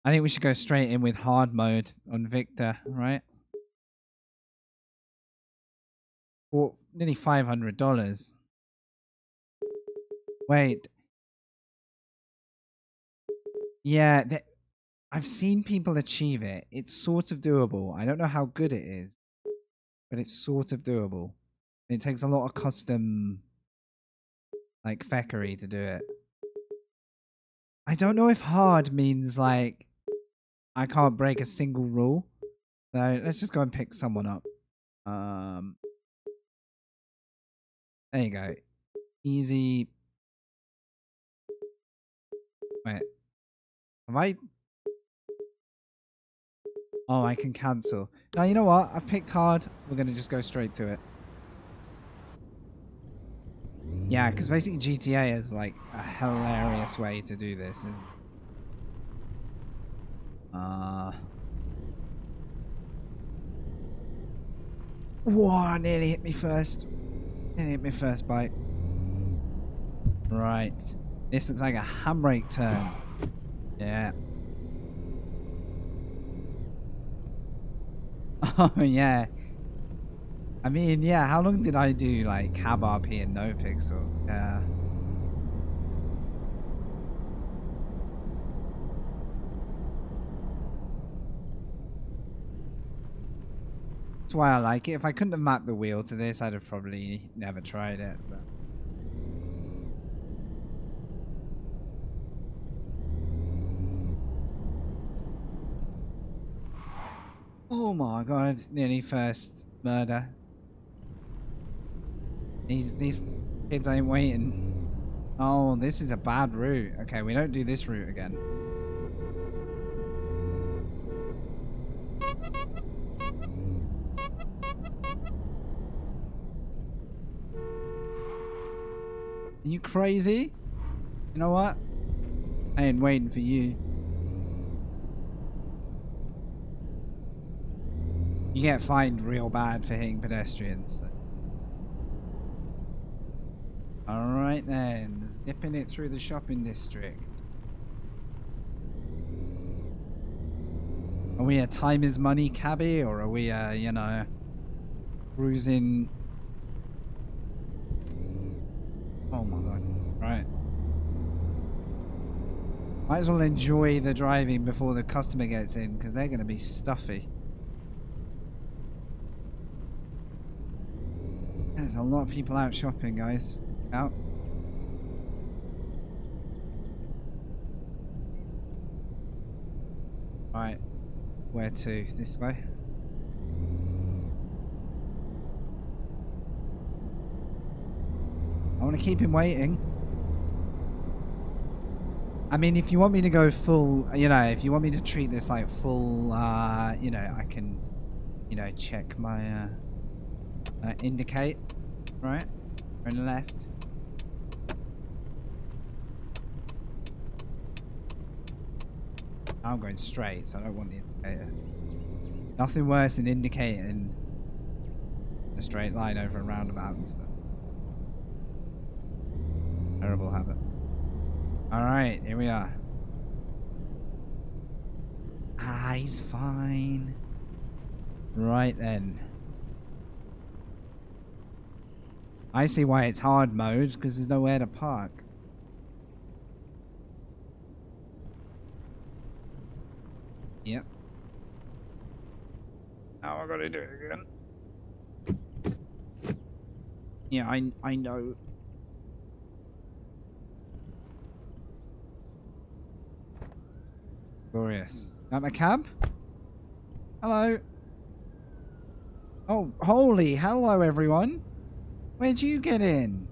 I think we should go straight in with hard mode on Victor, right? For nearly $500. Wait. Yeah, I've seen people achieve it. It's sort of doable. I don't know how good it is, but it's sort of doable. It takes a lot of custom, like, feckery to do it. I don't know if hard means, like, I can't break a single rule. So let's just go and pick someone up. There you go. Easy. Wait. Have I... Oh, I can cancel. Now, you know what? I've picked hard. We're going to just go straight to it. Yeah, because basically GTA is like a hilarious way to do this, isn't it? Whoa, nearly hit me first. Nearly hit me first bite. Right. This looks like a handbrake turn. Yeah. Oh, yeah. I mean, yeah, how long did I do, like, cab RP and no pixel? Yeah. That's why I like it. If I couldn't have mapped the wheel to this, I'd have probably never tried it. But... Oh my god, nearly first murder. These kids ain't waiting. Oh, this is a bad route. Okay, we don't do this route again. Are you crazy? You know what? I ain't waiting for you. You get fined real bad for hitting pedestrians. So. Alright then, zipping it through the shopping district. Are we a time is money cabbie, or are we a, you know, cruising? Oh my god. Right. Might as well enjoy the driving before the customer gets in, because they're going to be stuffy. There's a lot of people out shopping, guys. Out. Right. Where to? This way? I want to keep him waiting. I mean, if you want me to go full, you know, if you want me to treat this like full, you know, I can, you know, check my, indicate, right? Turn left. I'm going straight, so I don't want the indicator. Nothing worse than indicating a straight line over a roundabout and stuff. Terrible habit. Alright, here we are. Ah, he's fine. Right then. I see why it's hard mode, because there's nowhere to park. Yep. Now I gotta do it again. Yeah, I know. Glorious. At my cab? Hello. Oh, holy hello everyone. Where'd you get in?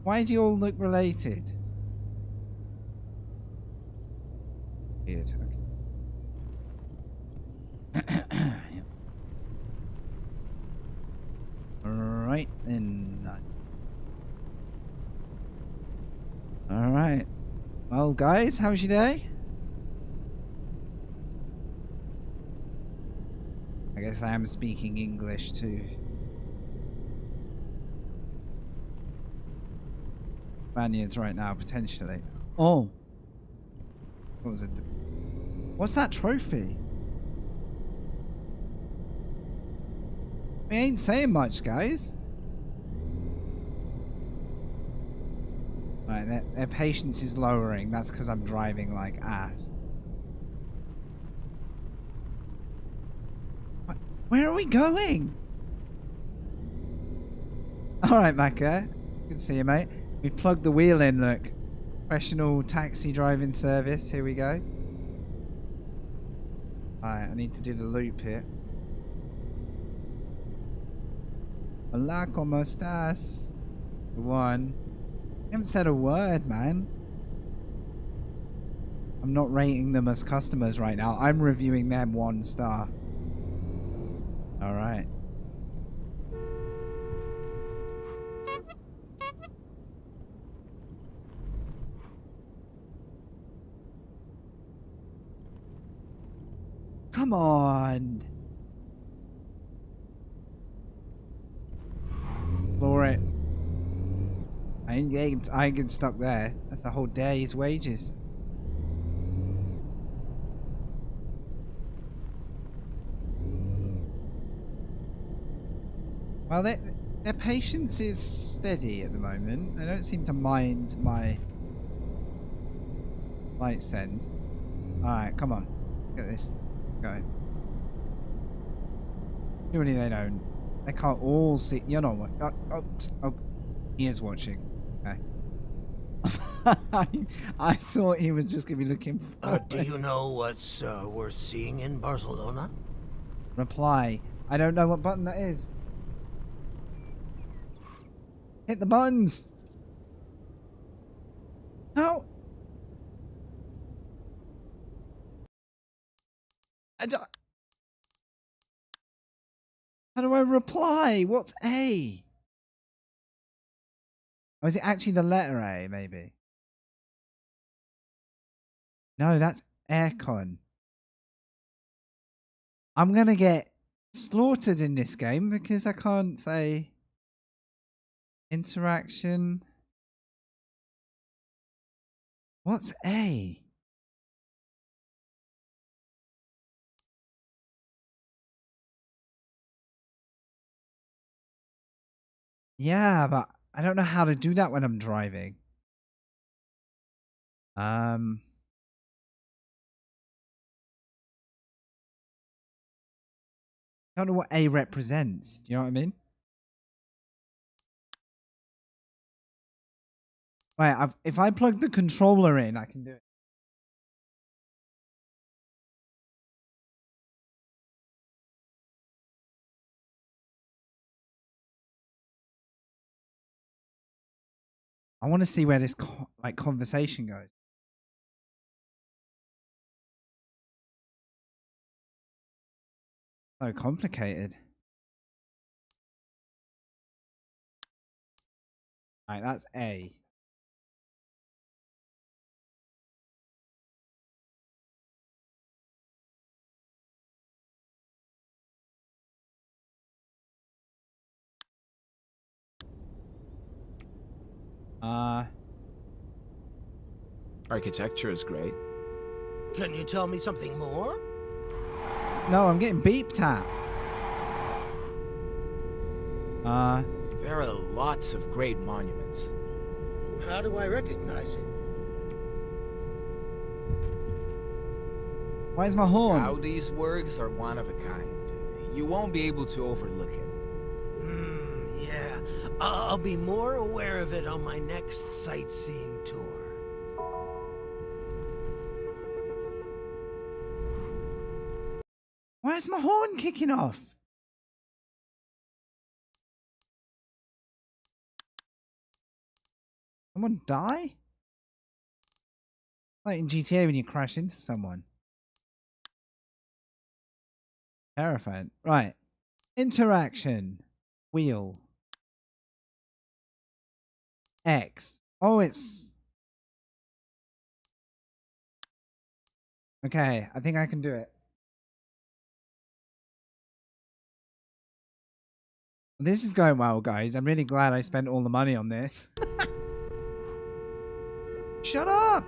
Why do you all look related? Weird. Okay. Yep. Alright then. Alright. Well guys, how's your day? I guess I am speaking English too. Spaniards right now, potentially. Oh. What was it? What's that trophy? We ain't saying much, guys. Right, their patience is lowering. That's because I'm driving like ass. What? Where are we going? Alright, Macca. Good to see you, mate. We've plugged the wheel in, look. Professional taxi driving service. Here we go. Alright, I need to do the loop here. Hola, ¿cómo estás? One. You haven't said a word, man. I'm not rating them as customers right now. I'm reviewing them 1 star. Alright. Come on. Floor it. I ain't getting stuck there. That's a whole day's wages. Well, their patience is steady at the moment. They don't seem to mind my light send. Alright, come on. Get this going. Surely they don't. They can't all see. You know what? Oh, he is watching. Okay. I thought he was just going to be looking for Do you know what's worth seeing in Barcelona? reply. I don't know what button that is. Hit the buttons. No. I don't. How do I reply? What's A? Oh, is it actually the letter A, maybe? No, that's aircon. I'm going to get slaughtered in this game because I can't say interaction. What's A? Yeah, but I don't know how to do that when I'm driving. I don't know what A represents. Do you know what I mean? Wait, if I plug the controller in, I can do it. I want to see where this conversation goes. So complicated. Right, that's A. Architecture is great. Can you tell me something more? No, I'm getting beeped at. There are lots of great monuments. How do I recognize it? Where's my horn? Gaudi's works are one of a kind. You won't be able to overlook it. Yeah. I'll be more aware of it on my next sightseeing tour. Where's my horn kicking off? Someone die? Like in GTA when you crash into someone. Terrifying. Right. Interaction. Wheel. X. Oh, it's... Okay, I think I can do it. This is going well, guys. I'm really glad I spent all the money on this. Shut up!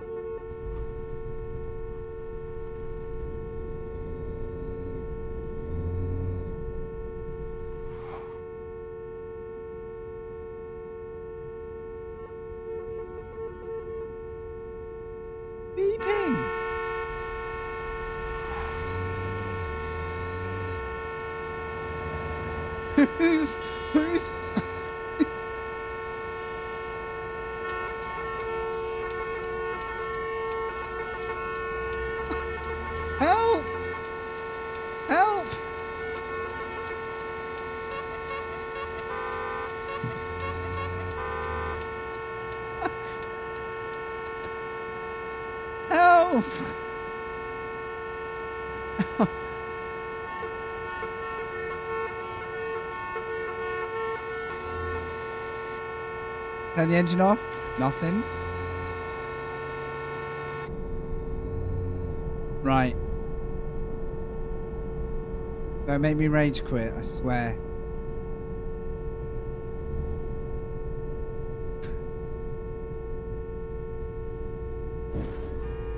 Beeping! Who's... Help! Help! Help! Turn the engine off. Nothing. Right. Don't make me rage quit, I swear.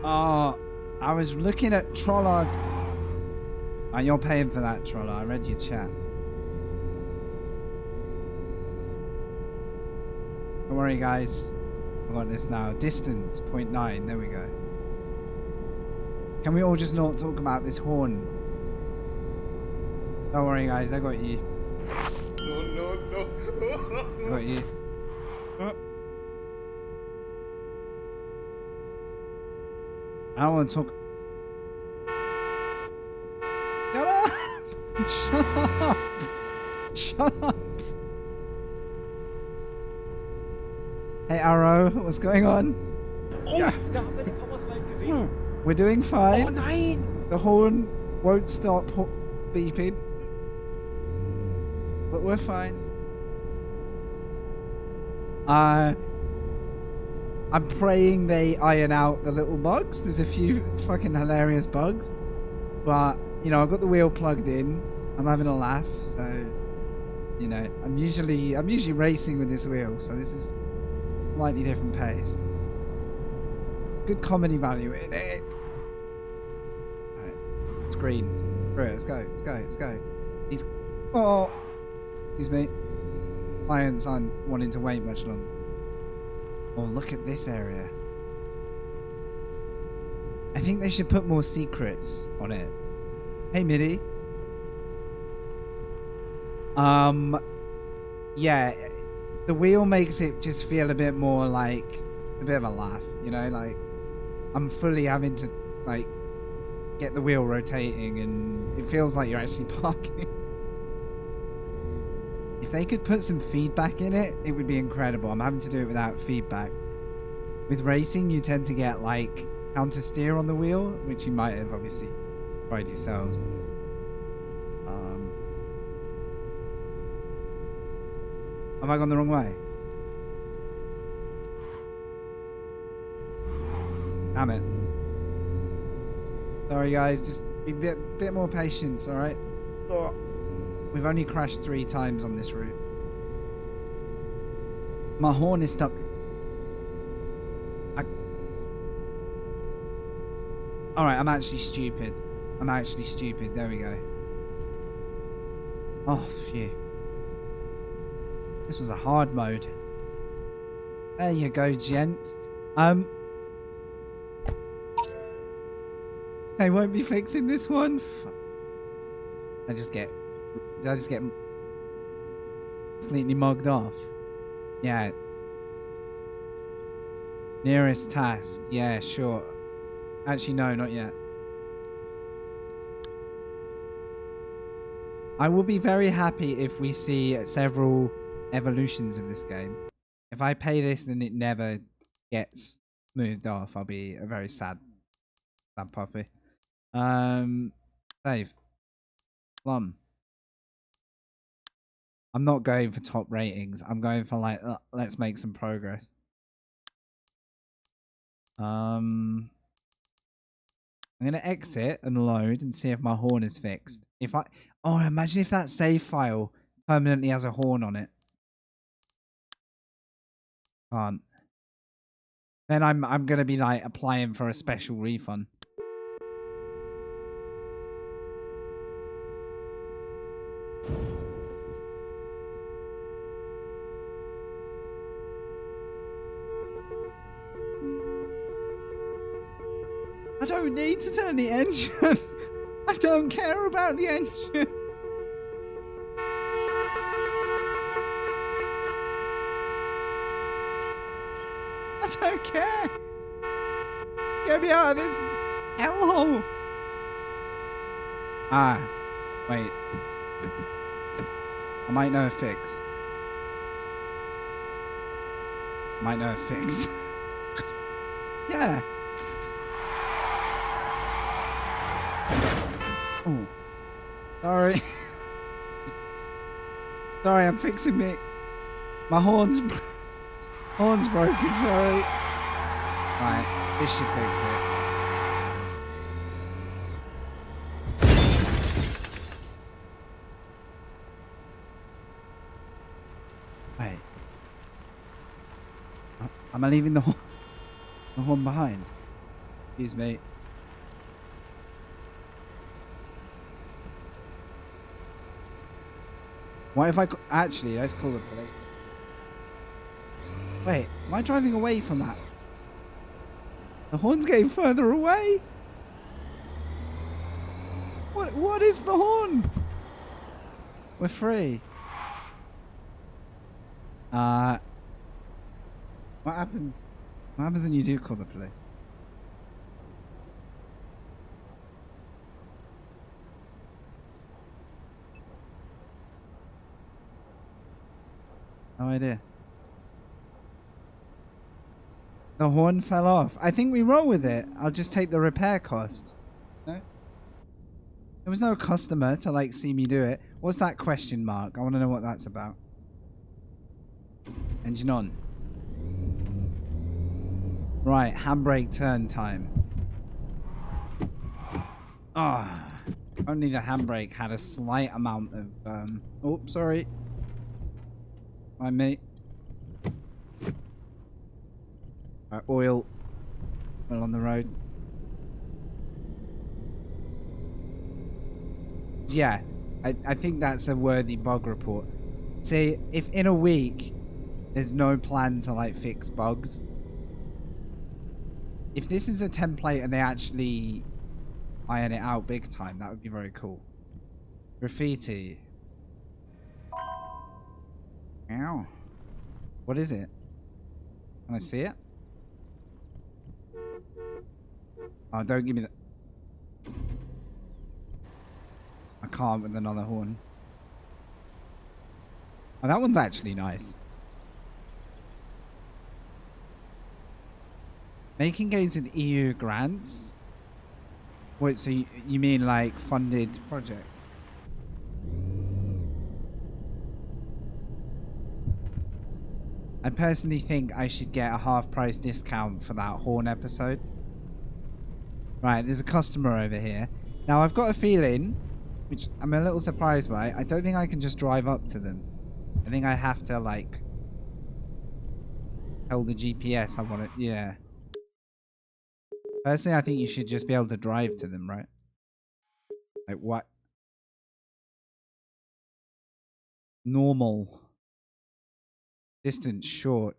Oh, I was looking at Trollar's... Oh, you're paying for that, Troller. I read your chat. Don't worry, guys. I got this now. Distance, 0.9. There we go. Can we all just not talk about this horn? Don't worry, guys. I got you. No. I got you. I don't want to talk. Shut up! Shut up! Shut up! Hey Arrow, what's going on? We're doing fine. Oh nein! The horn won't stop beeping. But we're fine. I'm praying they iron out the little bugs. There's a few fucking hilarious bugs. But, you know, I've got the wheel plugged in. I'm having a laugh, so you know, I'm usually racing with this wheel, so this is slightly different pace. Good comedy value in it. Alright. It's green. Screw it, let's go, let's go, let's go. He's excuse me. Clients aren't wanting to wait much longer. Oh, look at this area. I think they should put more secrets on it. Hey, Midi. Yeah, the wheel makes it just feel a bit more like a bit of a laugh, you know, like I'm fully having to like get the wheel rotating and it feels like you're actually parking. If they could put some feedback in it, it would be incredible. I'm having to do it without feedback. With racing, you tend to get like counter steer on the wheel, which you might have obviously tried yourselves. Have I gone the wrong way? Damn it. Sorry guys, just be a bit more patience, alright? We've only crashed 3 times on this route. My horn is stuck. Alright, I'm actually stupid. I'm actually stupid. There we go. Oh, phew. This was a hard mode. There you go, gents. They won't be fixing this one. Did I just get completely mugged off? Yeah. Nearest task. Yeah, sure. Actually, no, not yet. I will be very happy if we see several evolutions of this game. If I pay this and it never gets smoothed off, I'll be a very sad puppy. Save. Plum. I'm not going for top ratings. I'm going for like, let's make some progress. I'm gonna exit and load and see if my horn is fixed. Imagine if that save file permanently has a horn on it. Can't. Then I'm gonna be like applying for a special refund. I don't need to turn the engine. I don't care about the engine. I don't care. Get me out of this hellhole. Wait. I might know a fix. Yeah. Oh. Sorry. Sorry, I'm fixing me. My horn's broken, sorry. Right, this should fix it. Wait. Am I leaving the horn behind? Excuse me. What if actually, let's call the police. Wait, am I driving away from that? The horn's getting further away. What is the horn? We're free. What happens? What happens when you do call the police? No idea. The horn fell off. I think we roll with it. I'll just take the repair cost. No? There was no customer to like see me do it. What's that question mark? I want to know what that's about. Engine on. Right, handbrake turn time. Only the handbrake had a slight amount of oh, sorry. My mate. Oil on the road. Yeah, I think that's a worthy bug report. See, if in a week there's no plan to like fix bugs, if this is a template and they actually iron it out big time, that would be very cool. Graffiti. Ow. What is it? Can I see it? Oh, don't give me that. I can't with another horn. Oh, that one's actually nice. Making games with EU grants? Wait, so you mean like funded projects? I personally think I should get a half-price discount for that horn episode. Right, there's a customer over here. Now, I've got a feeling, which I'm a little surprised by, I don't think I can just drive up to them. I think I have to, like, tell the GPS I want it. Yeah. Personally, I think you should just be able to drive to them, right? Like, what? Normal. Distance short.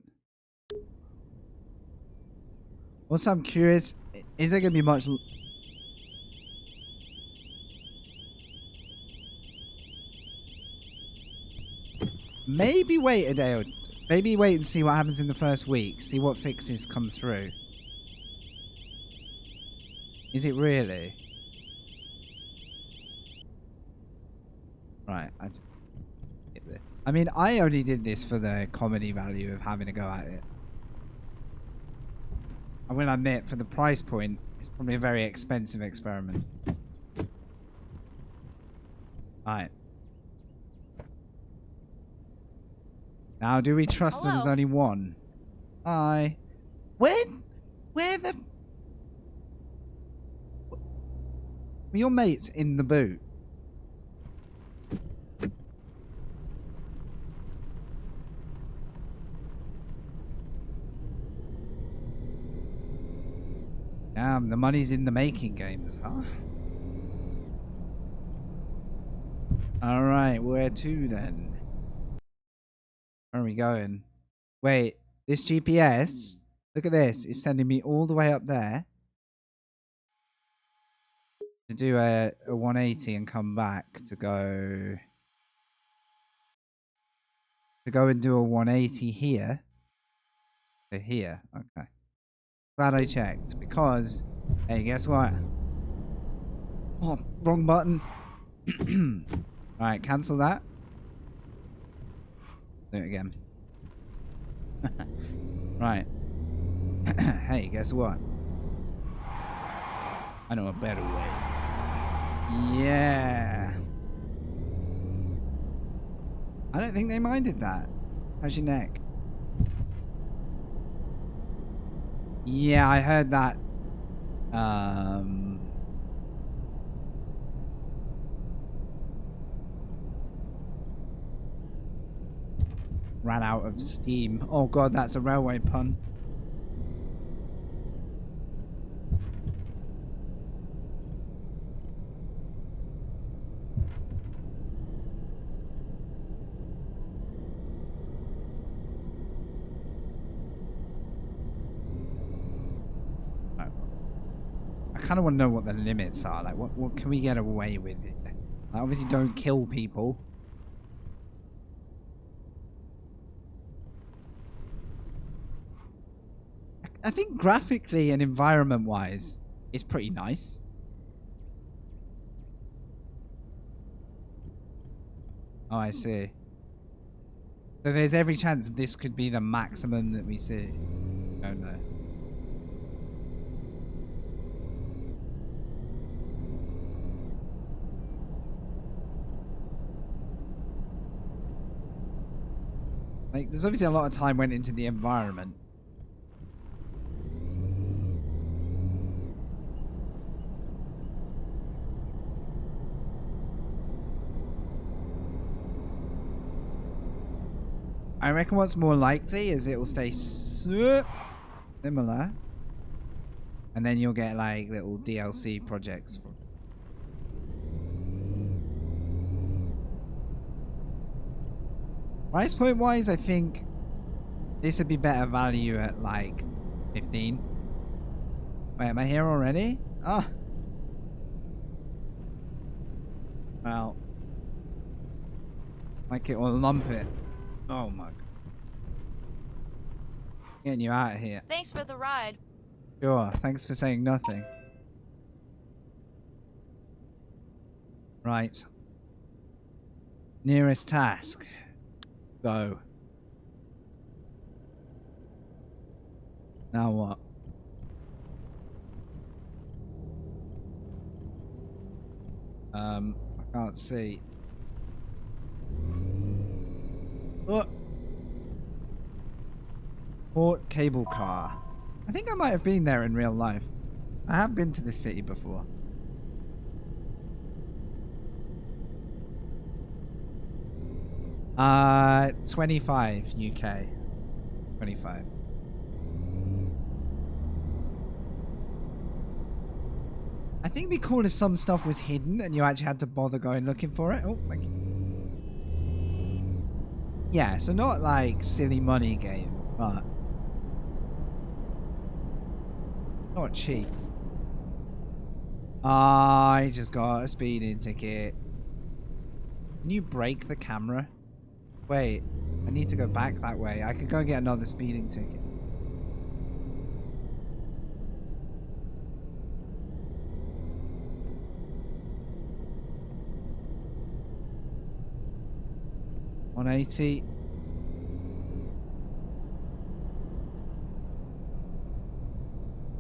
Also, I'm curious, is there going to be much... Maybe wait a day or... Maybe wait and see what happens in the first week. See what fixes come through. Is it really? Right. I mean, I only did this for the comedy value of having to go at it. I will admit, for the price point, it's probably a very expensive experiment. Right. Now, do we trust that there's only one? Hi. When? Where the... Were your mates in the boot? Damn, the money's in the making games, huh? Alright, where to then? Where are we going? Wait, this GPS, look at this, it's sending me all the way up there to do a 180 and come back to go and do a 180 here. To here, okay. Glad I checked, because, hey, guess what? Oh, wrong button. Alright, cancel that. Do it again. Right. Hey, guess what? I know a better way. Yeah. I don't think they minded that. How's your neck? Yeah, I heard that. Ran out of steam. Oh god, that's a railway pun. I kind of want to know what the limits are. Like, what can we get away with it? I obviously don't kill people. I think graphically and environment-wise, it's pretty nice. Oh, I see. So there's every chance this could be the maximum that we see. Don't know. Like, there's obviously a lot of time went into the environment. I reckon what's more likely is it will stay similar, and then you'll get like little DLC projects from. Price point wise, I think this would be better value at like 15. Wait, am I here already? Ah. Well, like it or lump it. Oh my god. Getting you out of here. Thanks for the ride. Sure, thanks for saying nothing. Right. Nearest task. Go. Now what? I can't see. Oh. Port cable car. I think I might have been there in real life. I have been to this city before. Uh, 25 UK. 25. I think it'd be cool if some stuff was hidden and you actually had to bother going looking for it. Oh, thank you. Yeah, so not like silly money game, but not cheap. I just got a speeding ticket. Can you break the camera? Wait, I need to go back that way. I could go get another speeding ticket. $180.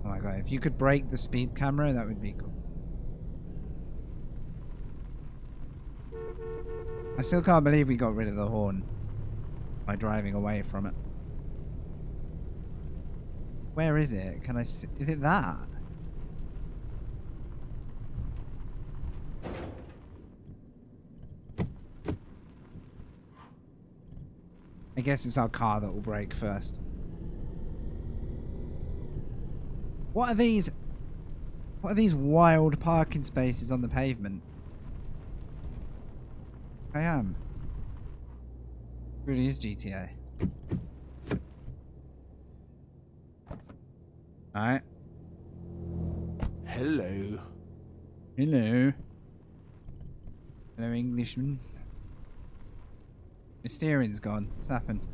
Oh my god, if you could break the speed camera, that would be cool. I still can't believe we got rid of the horn by driving away from it. Where is it? Can I see? Is it that? I guess it's our car that will break first. What are these? What are these wild parking spaces on the pavement? I am. It really is GTA. Alright. Hello. Hello. Hello, Englishman. The steering's gone. What's happened?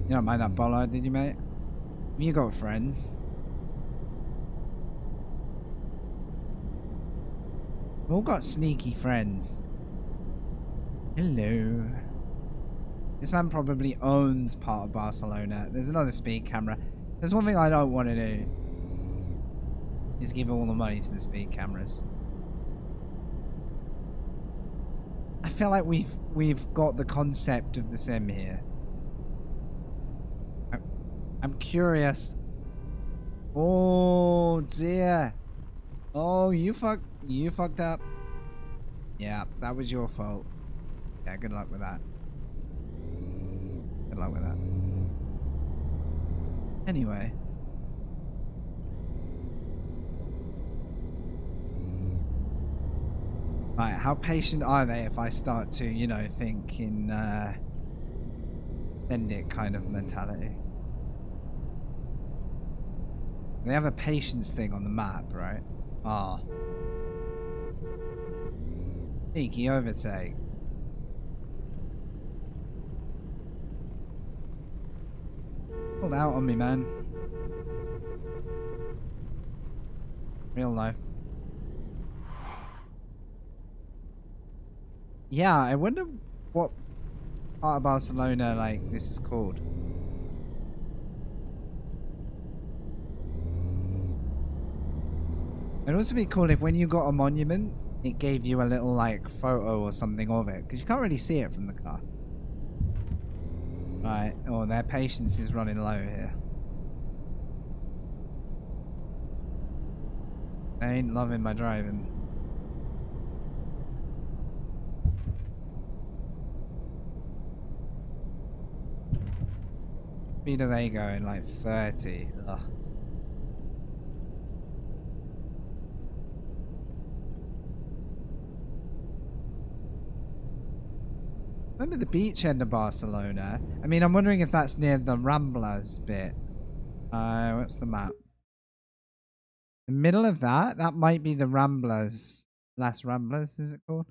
You don't mind that bollard, did you, mate? You got friends. We've all got sneaky friends. Hello. This man probably owns part of Barcelona. There's another speed camera. There's one thing I don't want to do. Is give all the money to the speed cameras. I feel like we've got the concept of the sim here. I'm curious. Oh dear. Oh, you fucked up. Yeah, that was your fault. Yeah, good luck with that. Good luck with that. Anyway. Right, how patient are they if I start to, you know, think in Bendit kind of mentality? They have a patience thing on the map, right? Ah. Sneaky overtake. Pulled out on me, man. Real life. Yeah, I wonder what part of Barcelona like this is called. It'd also be cool if when you got a monument, it gave you a little like photo or something of it, because you can't really see it from the car. Right, oh, their patience is running low here. They ain't loving my driving. Speed are they going? Like 30. Ugh. Remember the beach end of Barcelona? I mean, I'm wondering if that's near the Ramblas bit. What's the map? The middle of that? That might be the Ramblas. Las Ramblas, is it called?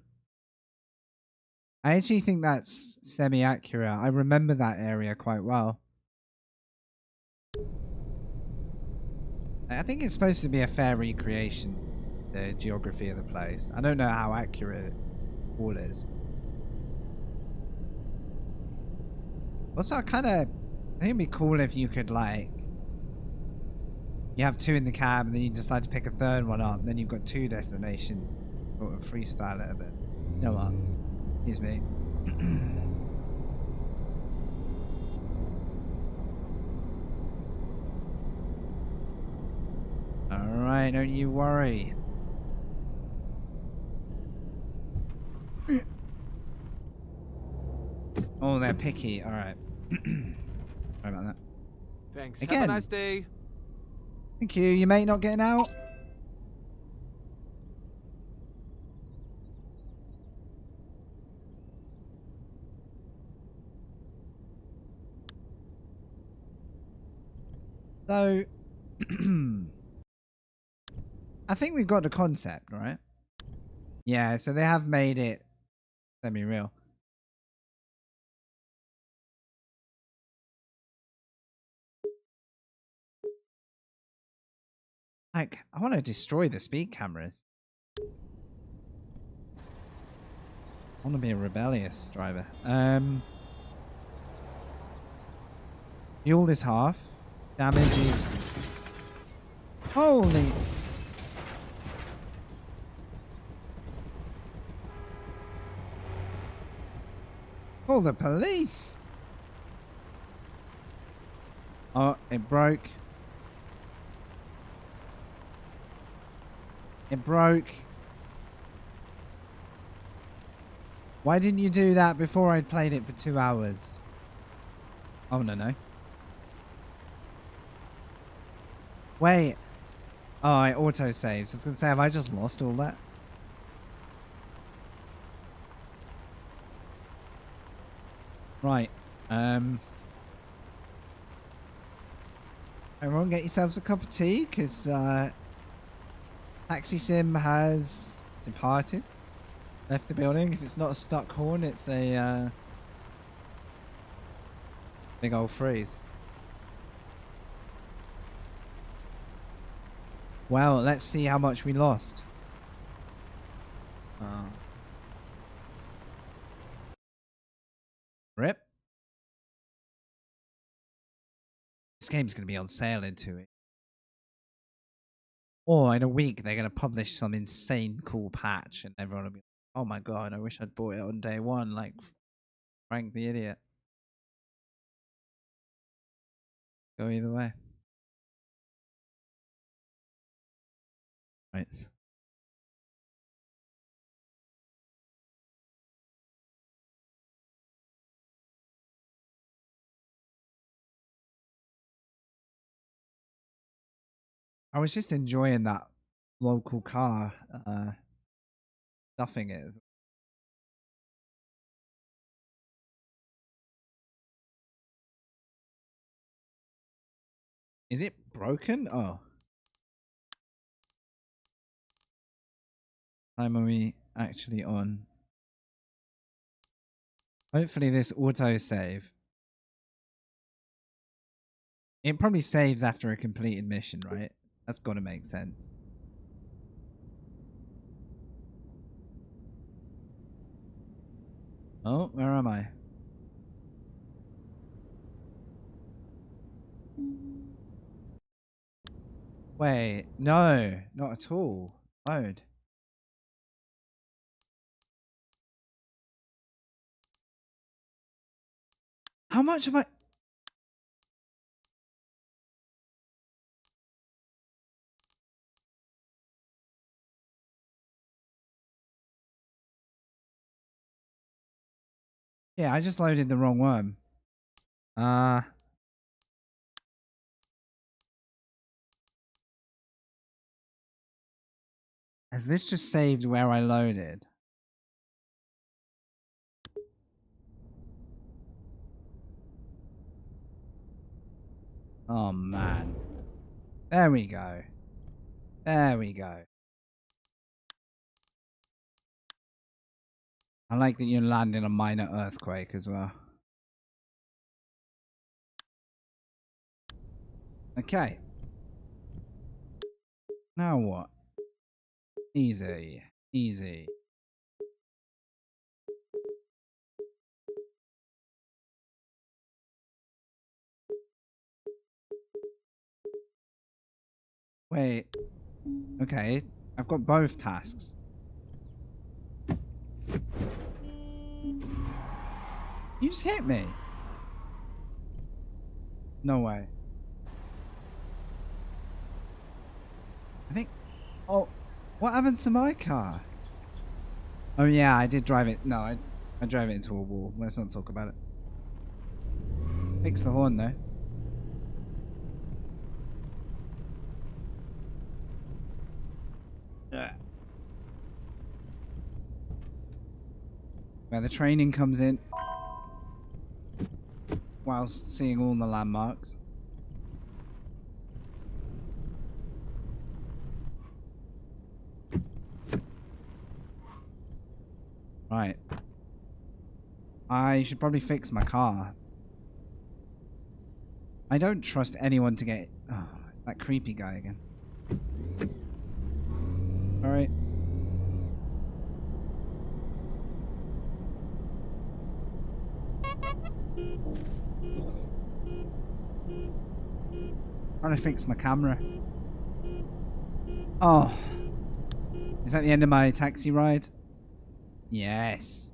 I actually think that's semi-accurate. I remember that area quite well. I think it's supposed to be a fair recreation, the geography of the place. I don't know how accurate it all is. Also, I think it'd be cool if you could, like, you have two in the cab and then you decide to pick a third one up, and then you've got two destinations. Sort of freestyle it a bit. You know what? Excuse me. Alright, don't you worry. Oh, they're picky. Alright. Sorry about that. Thanks. Again. Have a nice day. Thank you. You mate not getting out? So, I think we've got the concept, right? Yeah, so they have made it semi-real. Like, I want to destroy the speed cameras. I want to be a rebellious driver. Fuel is half. Damage is... Holy... Call the police! Oh, it broke. It broke. Why didn't you do that before I'd played it for 2 hours? Oh, no. Wait. Oh, it auto-saves. I was going to say, have I just lost all that? Right. Everyone get yourselves a cup of tea, because Taxi Sim has departed. Left the building. If it's not a stuck horn, it's a big old freeze. Well, let's see how much we lost. Rip. This game's going to be on sale in 2 weeks. Or in a week, they're going to publish some insane cool patch and everyone will be like, oh my god, I wish I'd bought it on day one, like Frank the Idiot. Go either way. Right. I was just enjoying that local car stuffing it. Is it broken? Oh. Time are we actually on? Hopefully this auto-save. It probably saves after a completed mission, right? That's got to make sense. Oh, where am I? Wait, no, not at all. Mode. How much have I... Yeah, I just loaded the wrong one. Has this just saved where I loaded? Oh, man. There we go. There we go. I like that you land in a minor earthquake as well. Okay. Now what? Easy. Easy. Wait. Okay. I've got both tasks. You just hit me. No way. I think... Oh, what happened to my car? Oh yeah, I did drive it. No, I drove it into a wall. Let's not talk about it. Fix the horn though. Where the training comes in. Whilst seeing all the landmarks. Right. I should probably fix my car. I don't trust anyone to get... Oh, that creepy guy again. Alright. Trying to fix my camera. Oh. Is that the end of my taxi ride? Yes.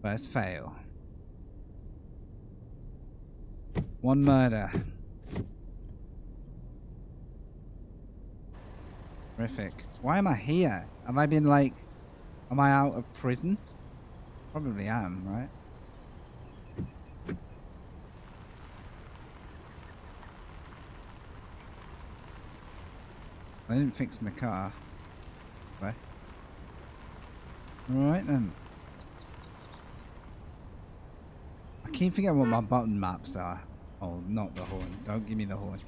First fail. One murder. Terrific. Why am I here? Have I been like... Am I out of prison? Probably am, right? I didn't fix my car. Right. Alright then. I keep forgetting what my button maps are. Oh, not the horn. Don't give me the horn.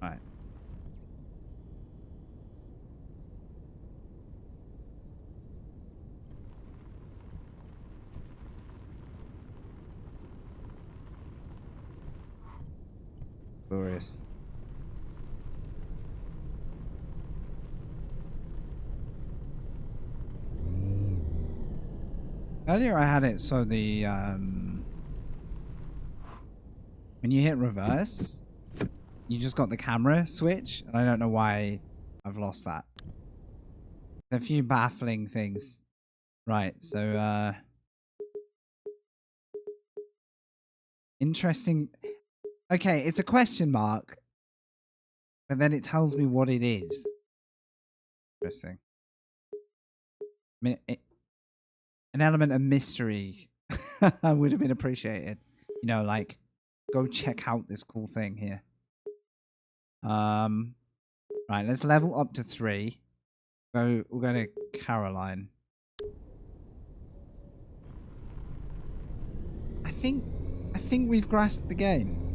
Alright. Glorious. Earlier I had it so the when you hit reverse, you just got the camera switch, and I don't know why I've lost that. A few baffling things. Right, so interesting. Okay, it's a question mark, but then it tells me what it is. Interesting. I mean, an element of mystery would have been appreciated. You know, like, go check out this cool thing here. Right, let's level up to 3. We'll go to Caroline. I think we've grasped the game.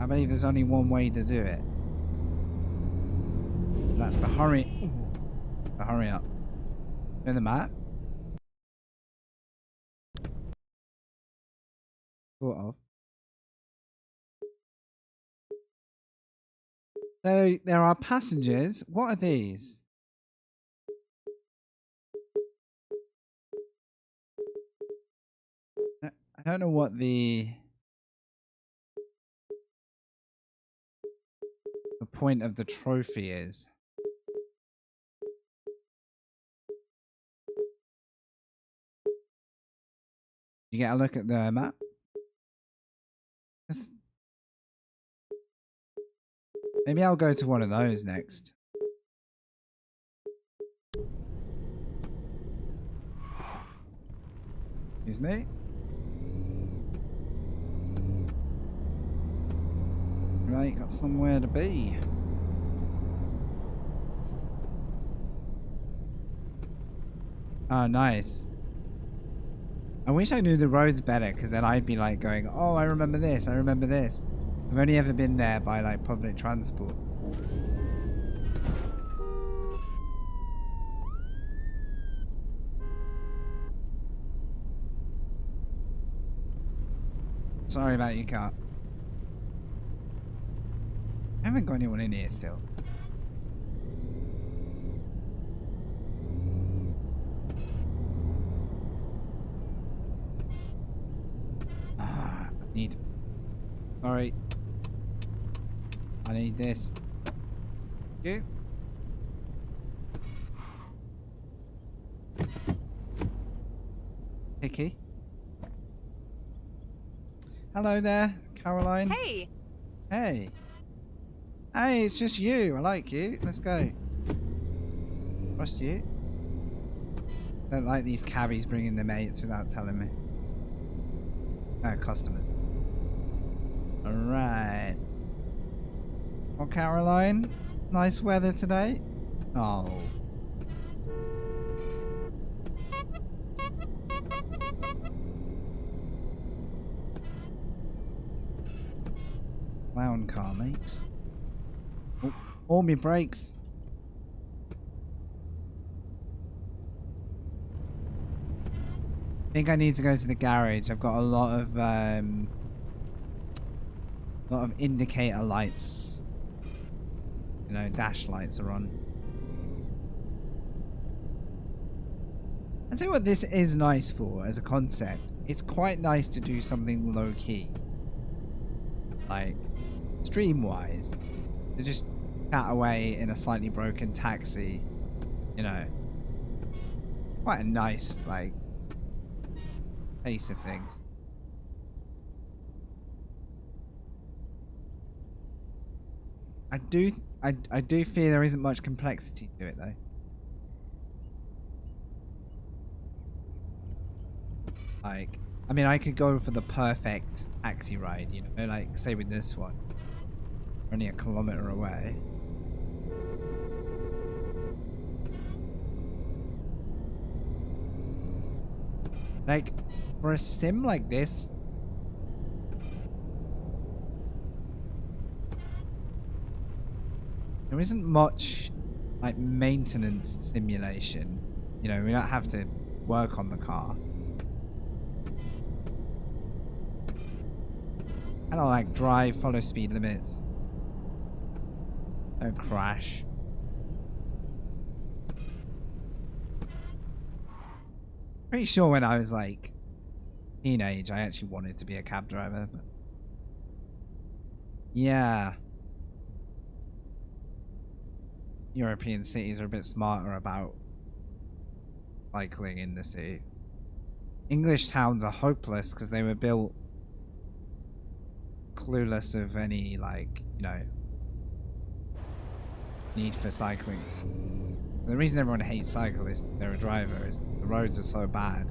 I believe there's only one way to do it. That's the hurry. The hurry up. In the map. Sort of. So there are passengers. What are these? I don't know what the point of the trophy is. You get a look at the map. Maybe I'll go to one of those next. Excuse me. Right, got somewhere to be. Oh, nice. I wish I knew the roads better, because then I'd be like going, oh, I remember this, I remember this. I've only ever been there by like public transport. Sorry about your car. I haven't got anyone in here still. Ah, I need... Sorry. I need this. You. Hickey. Hello there, Caroline. Hey. Hey. Hey, it's just you. I like you. Let's go. Trust you. Don't like these cabbies bringing their mates without telling me. No, customers. Alright. Well, Caroline, nice weather today. Oh. one car, mate. Oh, all my brakes. I think I need to go to the garage. I've got a lot of indicator lights. You know, dash lights are on. I'll tell you what this is nice for as a concept. It's quite nice to do something low key. Like, stream wise. To just chat away in a slightly broken taxi. You know. Quite a nice, like, pace of things. I do feel there isn't much complexity to it though. Like, I mean, I could go for the perfect taxi ride, you know, like say with this one, only a kilometer away. Like, for a sim like this, there isn't much like maintenance simulation. You know, we don't have to work on the car. Kind of like drive, follow speed limits. Don't crash. Pretty sure when I was like teenage, I actually wanted to be a cab driver. But yeah. European cities are a bit smarter about cycling in the city. English towns are hopeless because they were built clueless of any, like, you know, need for cycling. The reason everyone hates cyclists, they're a driver, is the roads are so bad.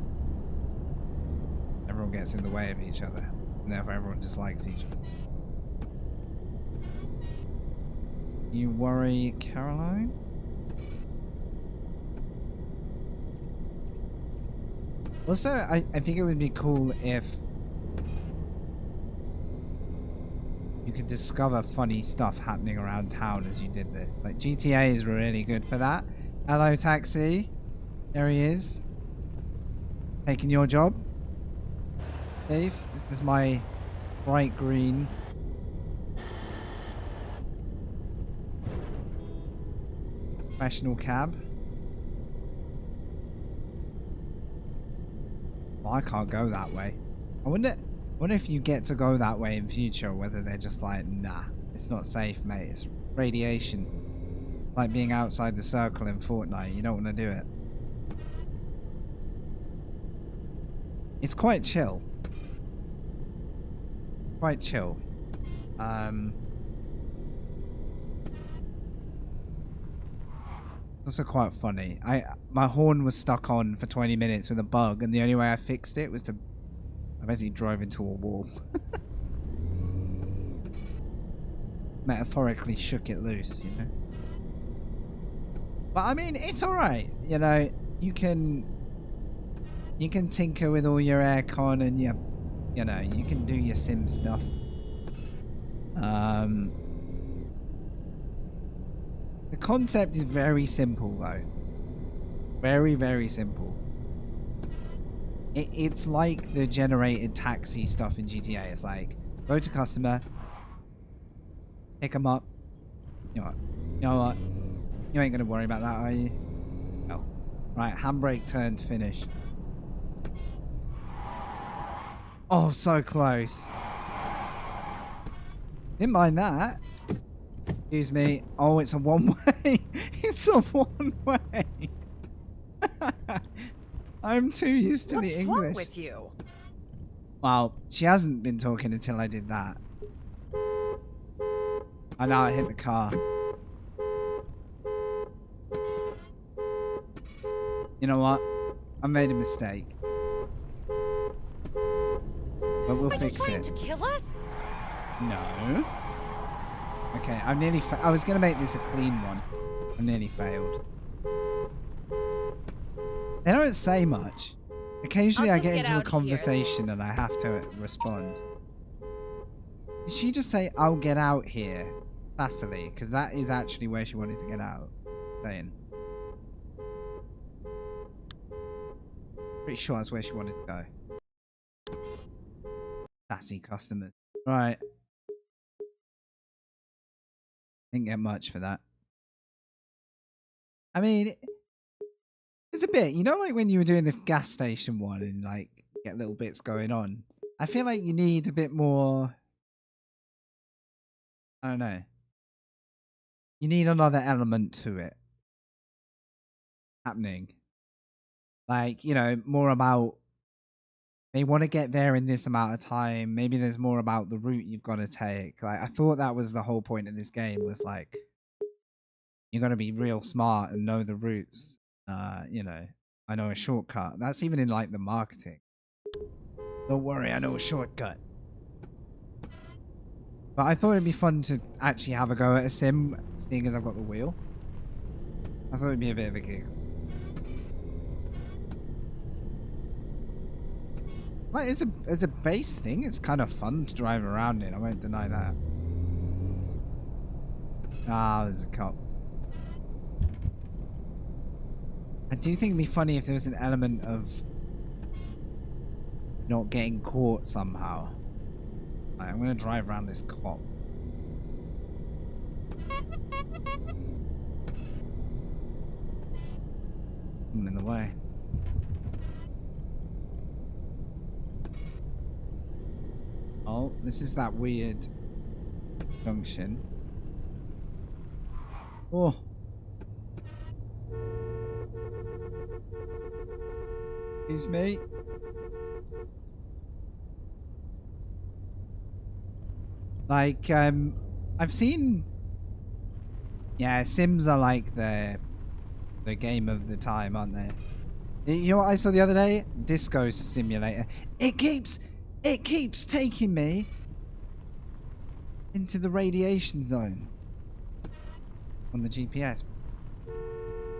Everyone gets in the way of each other, and therefore everyone dislikes each other. You worry, Caroline? Also, I think it would be cool if you could discover funny stuff happening around town as you did this. Like, GTA is really good for that. Hello, taxi. There he is. Taking your job. Dave, this is my bright green professional cab. Well, I can't go that way. I wonder if you get to go that way in future, or whether they're just like, nah, it's not safe, mate. It's radiation. Like being outside the circle in Fortnite. You don't want to do it. It's quite chill. Quite chill. Also quite funny. My horn was stuck on for 20 minutes with a bug, and the only way I fixed it was to I basically drove into a wall. Metaphorically shook it loose, you know. But I mean, it's alright, you know. You can tinker with all your aircon and you know, you can do your sim stuff. The concept is very simple though. Very, very simple. It's like the generated taxi stuff in GTA. It's like, go to customer, pick them up. You know what? You ain't gonna worry about that, are you? No. Right, handbrake turn to finish. Oh, so close. Didn't mind that. Excuse me. Oh, it's a one-way. It's a one-way. I'm too used to the English. What's wrong with you? Well, she hasn't been talking until I did that. I know I hit the car. You know what? I made a mistake. But we'll fix it. Are you trying to kill us? No. Okay, I nearly I was going to make this a clean one. I nearly failed. They don't say much. Occasionally I get into a conversation and I have to respond. Did she just say, I'll get out here? Thessaly, because that is actually where she wanted to get out. Saying. Pretty sure that's where she wanted to go. Sassy customers. Right. Didn't get much for that. I mean, it's a bit, you know, like when you were doing the gas station one and like get little bits going on. I feel like you need a bit more. I don't know. You need another element to it happening. Like, you know, more about they want to get there in this amount of time. Maybe there's more about the route you've got to take. Like, I thought that was the whole point of this game was like, you're going to be real smart and know the routes. You know, I know a shortcut. That's even in like the marketing. Don't worry, I know a shortcut. But I thought it'd be fun to actually have a go at a sim, seeing as I've got the wheel. I thought it'd be a bit of a giggle. Like, as a base thing, it's kind of fun to drive around in. I won't deny that. Ah, there's a cop. I do think it'd be funny if there was an element of not getting caught somehow. Right, I'm gonna drive around this cop. I'm in the way. Oh, this is that weird junction. Oh. Excuse me. Like, I've seen... Yeah, Sims are like the game of the time, aren't they? You know what I saw the other day? Disco Simulator. It keeps taking me into the radiation zone on the GPS.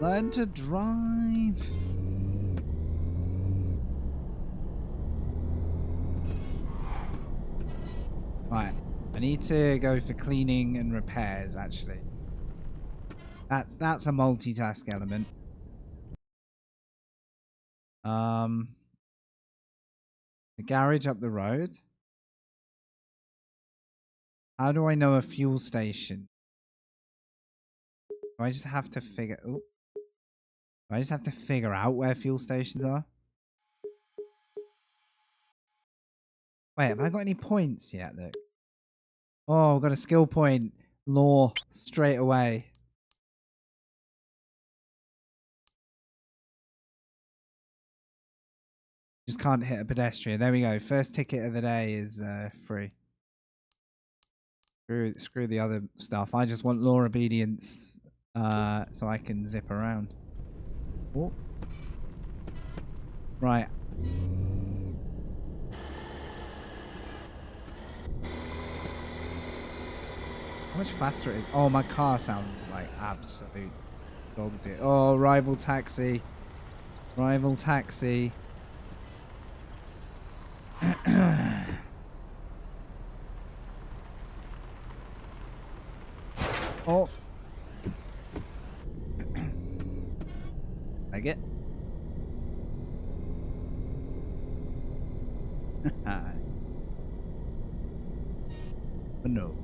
Learn to drive. Right. I need to go for cleaning and repairs, actually. That's a multitask element. The garage up the road. How do I know a fuel station? Do I just have to figure... Ooh. Do I just have to figure out where fuel stations are? Wait, have I got any points yet? Look. Oh, I've got a skill point. Law. Straight away. Just can't hit a pedestrian. There we go. First ticket of the day is free. Screw the other stuff. I just want law obedience so I can zip around. Oh. Right. How much faster it is? Oh, my car sounds like absolute dog shit. Oh, rival taxi. Rival taxi. Oh. Like it? But no.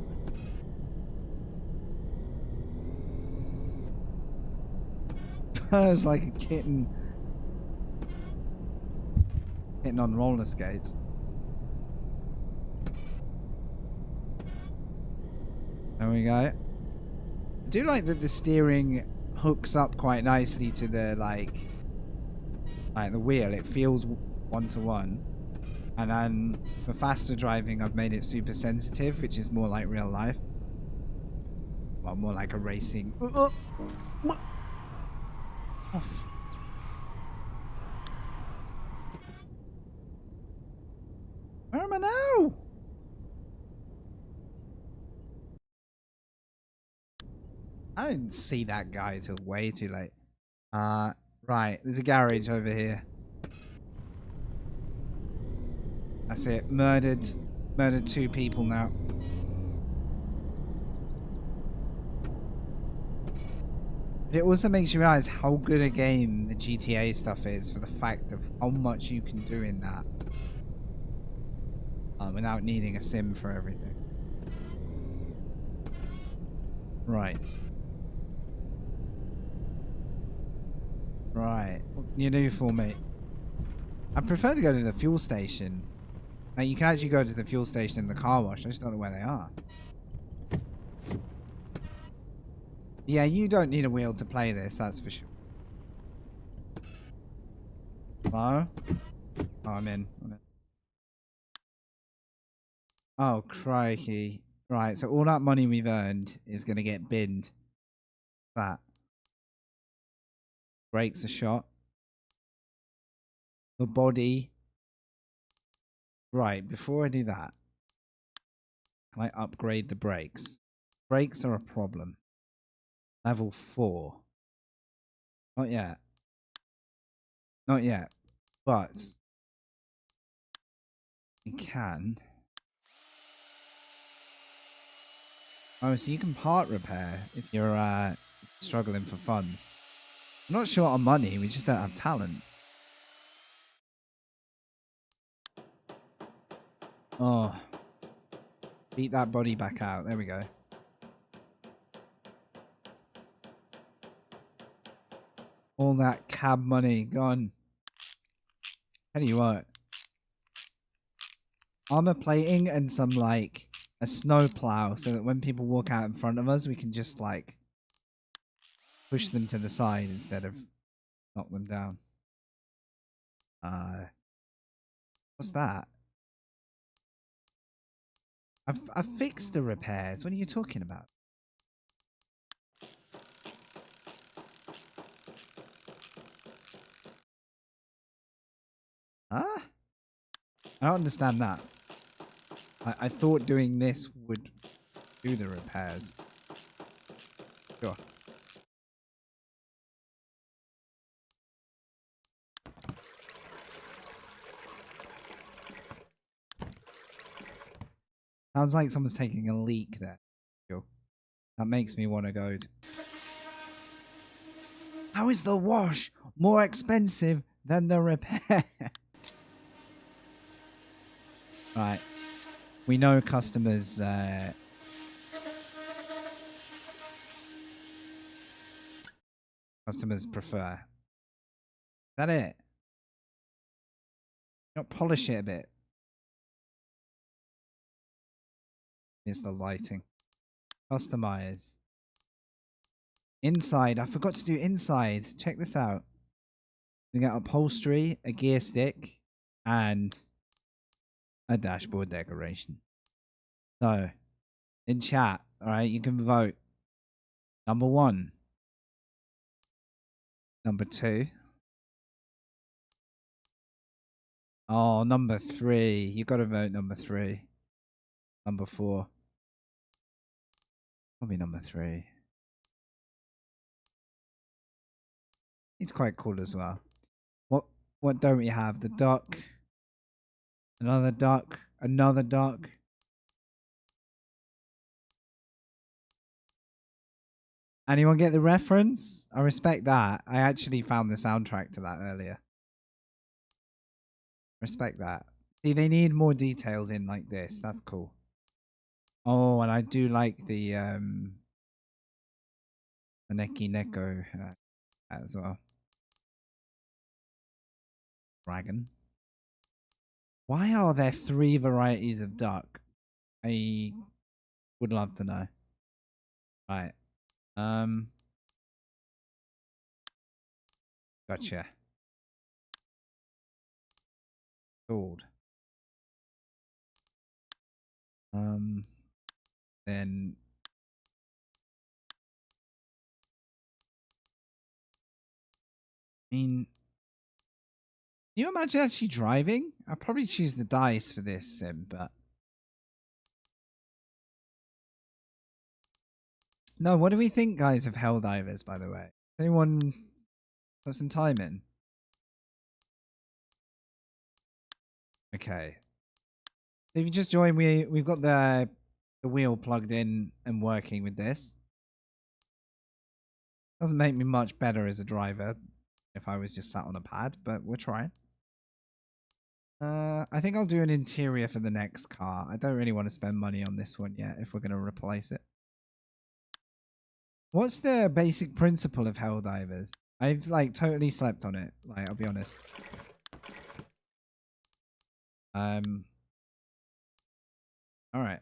It's like a kitten. Kitten on roller skates. There we go. I do like that the steering hooks up quite nicely to the like the wheel. It feels one-to-one. And then for faster driving, I've made it super sensitive, which is more like real life. Well, more like a racing. Off. Where am I now? I didn't see that guy till way too late. Right, there's a garage over here. That's it. Murdered 2 people now. It also makes you realize how good a game the GTA stuff is for the fact of how much you can do in that without needing a sim for everything. Right. Right. What can you do for me? I prefer to go to the fuel station. Like, you can actually go to the fuel station in the car wash. I just don't know where they are. Yeah, you don't need a wheel to play this, that's for sure. Hello? Oh, I'm in. Oh, crikey. Right, so all that money we've earned is going to get binned. That. Brakes a shot. The body. Right, before I do that, can I upgrade the brakes? Brakes are a problem. Level 4. Not yet. Not yet. But you can. Oh, so you can part repair if you're struggling for funds. I'm not short on money, we just don't have talent. Oh. Beat that body back out. There we go. All that cab money gone. Tell you what. Armor plating and some, like, a snow plow so that when people walk out in front of us, we can just, like, push them to the side instead of knock them down. What's that? I've fixed the repairs. What are you talking about? Huh? I don't understand that. I thought doing this would do the repairs. Sure. Sounds like someone's taking a leak there. Sure. That makes me want to go. How is the wash more expensive than the repair? Right. We know customers prefer. Is that it? Not polish it a bit. It's the lighting. Customize. Inside. I forgot to do inside. Check this out. We got upholstery, a gear stick, and a dashboard decoration. So, in chat, alright, you can vote. Number 1. Number 2. Oh, number 3. You gotta vote number 3. Number 4. Probably number 3. He's quite cool as well. What don't we have? The duck. Another duck. Another duck. Anyone get the reference? I respect that. I actually found the soundtrack to that earlier. Respect that. See, they need more details in like this. That's cool. Oh, and I do like the Neki Neko as well. Dragon. Why are there 3 varieties of duck? I would love to know. Right. Gotcha. Sword. Then I mean, can you imagine actually driving? I'll probably choose the dice for this sim, but no. What do we think, guys, of Helldivers? By the way, anyone put some time in? Okay. If you just join, we've got the wheel plugged in and working with this. Doesn't make me much better as a driver if I was just sat on a pad, but we're trying. I think I'll do an interior for the next car. I don't really want to spend money on this one yet if we're going to replace it. What's the basic principle of Helldivers? I've like totally slept on it. Like, I'll be honest. All right.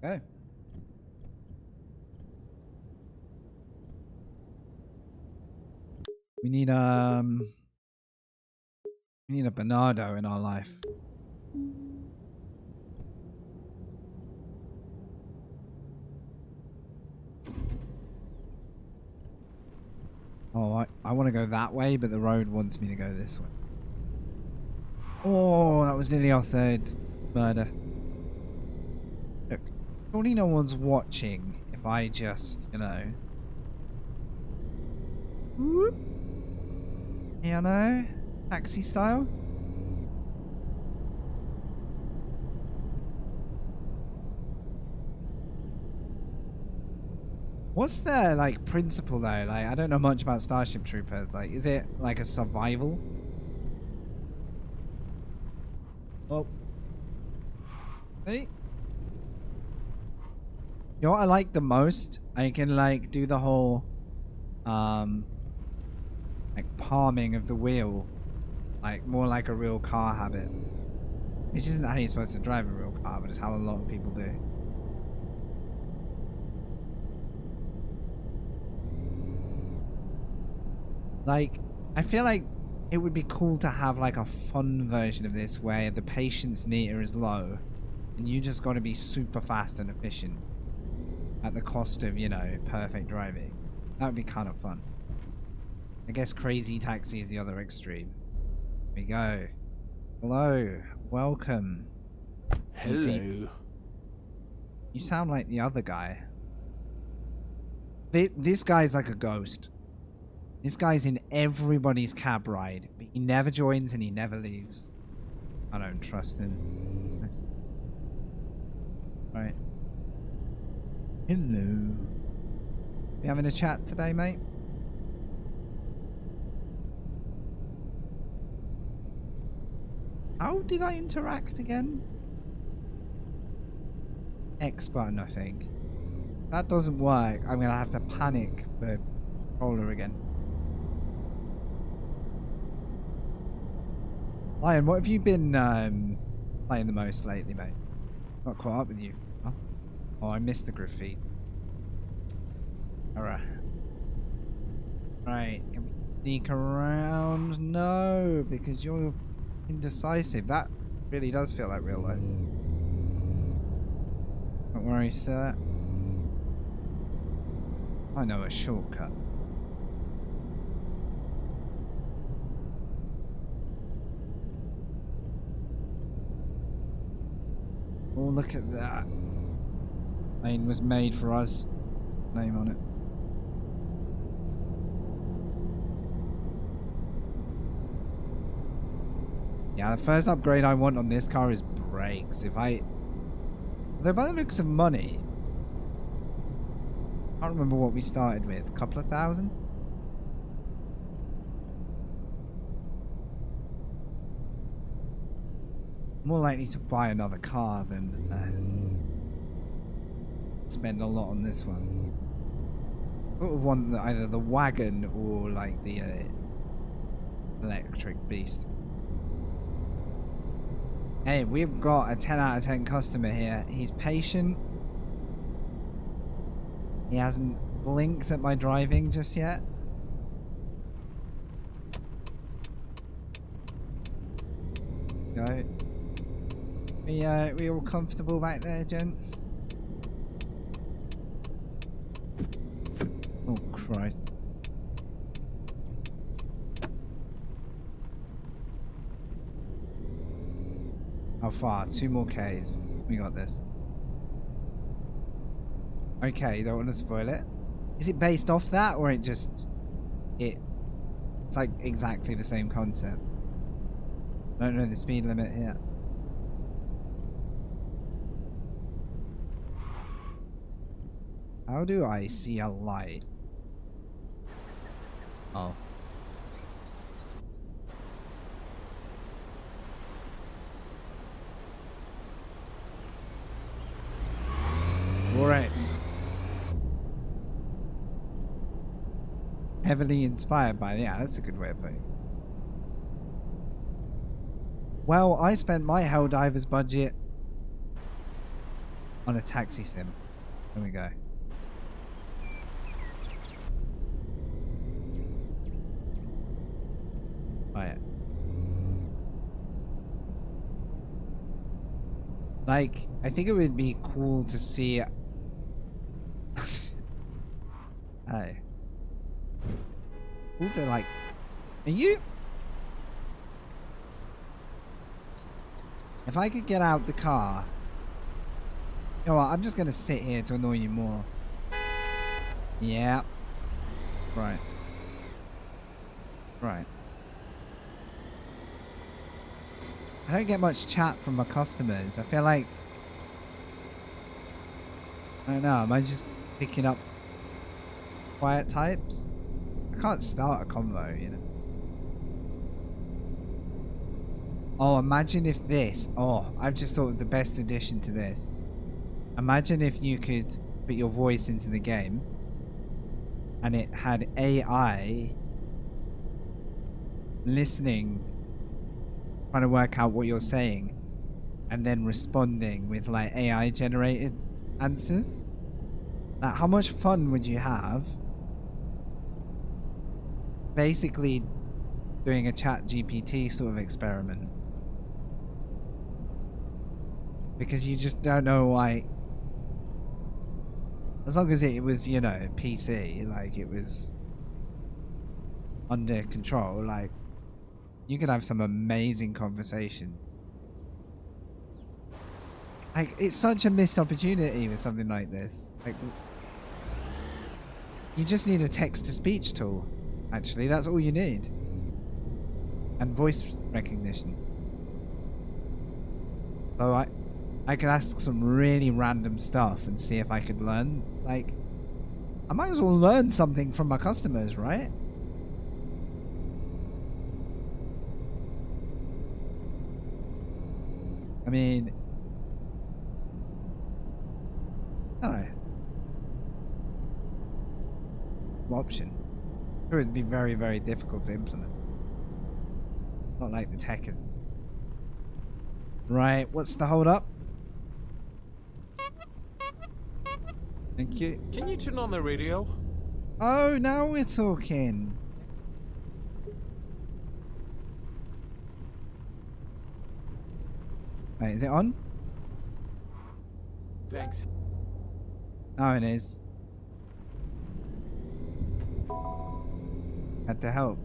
Okay. We need a Bernardo in our life. Oh, I want to go that way, but the road wants me to go this way. Oh, that was nearly our third murder. Look, surely no one's watching if I just, you know... Whoop. You know? Taxi style? What's the, like, principle, though? Like, I don't know much about Starship Troopers. Like, is it, like, a survival? Oh. Hey. You know what I like the most? I can, like, do the whole, like, palming of the wheel. Like, more like a real car habit. Which isn't how you're supposed to drive a real car, but it's how a lot of people do. Like, I feel like it would be cool to have like a fun version of this where the patience meter is low and you just got to be super fast and efficient at the cost of, you know, perfect driving. That would be kind of fun. I guess Crazy Taxi is the other extreme. Here we go. Hello. Welcome. Hello. You sound like the other guy. This guy's like a ghost. This guy's in everybody's cab ride, but he never joins and he never leaves. I don't trust him. Right. Hello. We having a chat today, mate? How did I interact again? X button, I think. That doesn't work. I'm gonna have to panic for controller again. Lion, what have you been playing the most lately, mate? Not caught up with you. Huh? Oh, I missed the graffiti. Alright. Right, can we sneak around? No, because you're indecisive. That really does feel like real life. Don't worry, sir. I know a shortcut. Oh, look at that. Lane was made for us. Name on it. Yeah, the first upgrade I want on this car is brakes. Though by the looks of money, I can't remember what we started with. A couple of thousand? More likely to buy another car than spend a lot on this one. Sort of want either the wagon or like the electric beast. Hey, we've got a 10 out of 10 customer here. He's patient. He hasn't blinked at my driving just yet. Go. We all comfortable back there, gents? Oh, Christ. How far? 2 more Ks. We got this. Okay, don't want to spoil it. Is it based off that, or it's like exactly the same concept? I don't know the speed limit here. How do I see a light? Oh. Alright. Heavily inspired by, yeah, that's a good way of putting it. Well, I spent my Helldivers budget on a taxi sim. There we go. Oh yeah. Like, I think it would be cool to see. Hey. Cool to like. Are you? If I could get out the car. You know what? I'm just gonna sit here to annoy you more. Yeah. Right. Right. I don't get much chat from my customers. I feel like, I don't know, am I just picking up quiet types? I can't start a convo, you know. Oh, imagine if this, oh, I've just thought of the best addition to this. Imagine if you could put your voice into the game and it had AI listening, trying to work out what you're saying, and then responding with like AI generated answers. Like, how much fun would you have basically doing a chat GPT sort of experiment? Because you just don't know why. As long as it was, you know, PC, like it was under control, like you could have some amazing conversations. Like, it's such a missed opportunity with something like this. Like, you just need a text-to-speech tool. Actually, that's all you need. And voice recognition. So I could ask some really random stuff and see if I could learn. Like, I might as well learn something from my customers, right? I mean, I don't know. Option. Sure, it'd be very, very difficult to implement. Not like the tech isn't. Right, what's the hold up? Thank you. Can you turn on the radio? Oh, now we're talking. Wait, is it on? Thanks. Oh, it is. Had to help.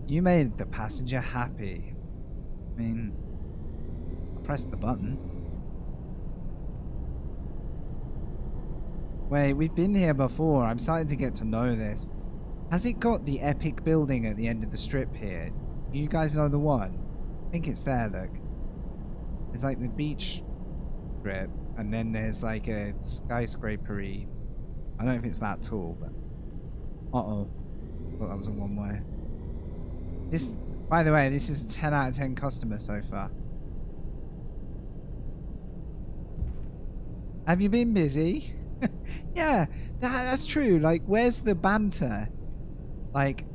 You made the passenger happy. I mean, I pressed the button. Wait, we've been here before. I'm starting to get to know this. Has it got the epic building at the end of the strip here? You guys know the one? I think it's there, look. It's like the beach strip, and then there's like a skyscraper-y. I don't know if it's that tall, but... Uh-oh. Thought that was a one-way. This, by the way, this is a 10 out of 10 customer so far. Have you been busy? Yeah, that's true. Like, where's the banter? Like,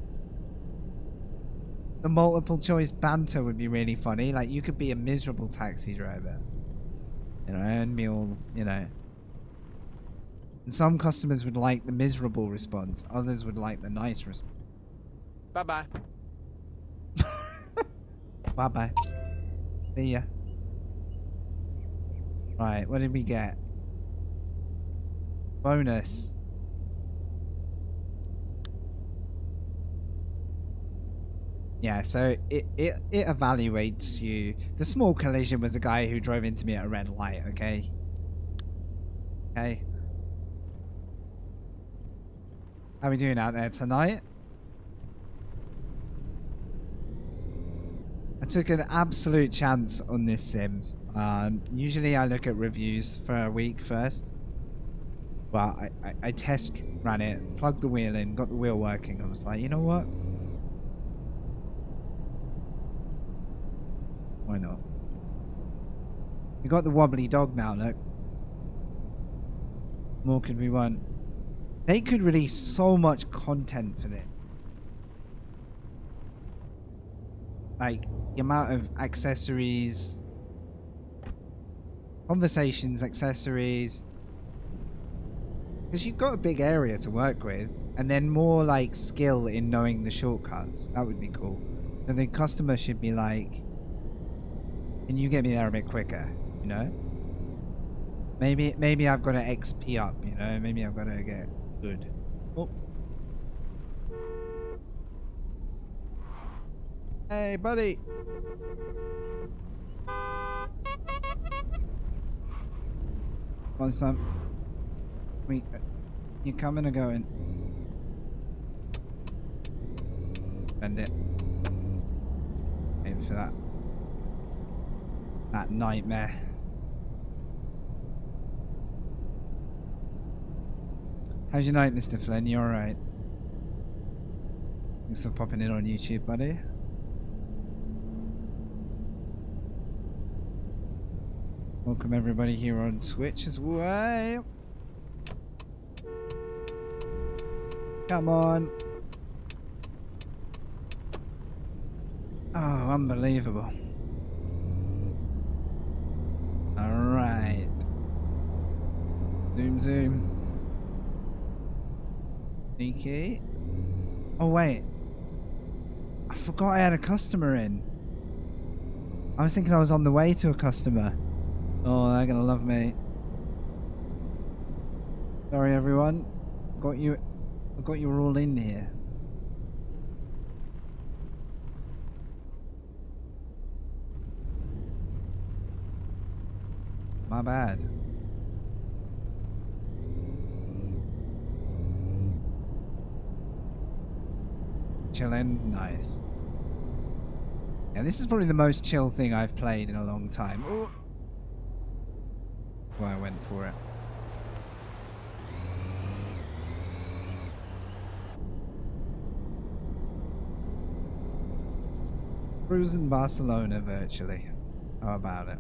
the multiple choice banter would be really funny. Like, you could be a miserable taxi driver, you know, and be all, you know. And some customers would like the miserable response. Others would like the nice response. Bye-bye. Bye-bye. See ya. Right, what did we get? Bonus. Yeah, so it evaluates you. The small collision was a guy who drove into me at a red light, okay? Okay. How are we doing out there tonight? I took an absolute chance on this sim. Usually I look at reviews for a week first. Well, I test ran it, plugged the wheel in, got the wheel working. I was like, you know what? Why not? We got the wobbly dog now, look. More could we want? They could release so much content for this. Like, the amount of accessories, conversations, accessories. Because you've got a big area to work with. And then more, like, skill in knowing the shortcuts. That would be cool. So the customer should be like, can you get me there a bit quicker? You know? Maybe I've got to XP up, you know? Maybe I've got to get good. Oh. Hey, buddy. What's up? You coming or going? Bend it. Wait for that. That nightmare. How's your night, Mr. Flynn? You alright? Thanks for popping in on YouTube, buddy. Welcome everybody here on Twitch as well. Come on. Oh, unbelievable. Alright. Zoom, zoom. Sneaky. Oh, wait. I forgot I had a customer in. I was thinking I was on the way to a customer. Oh, they're gonna love me. Sorry, everyone. I got you all in here. My bad. Chillin', nice. Yeah, this is probably the most chill thing I've played in a long time. Ooh. Well, I went for it. Cruising Barcelona virtually. How about it?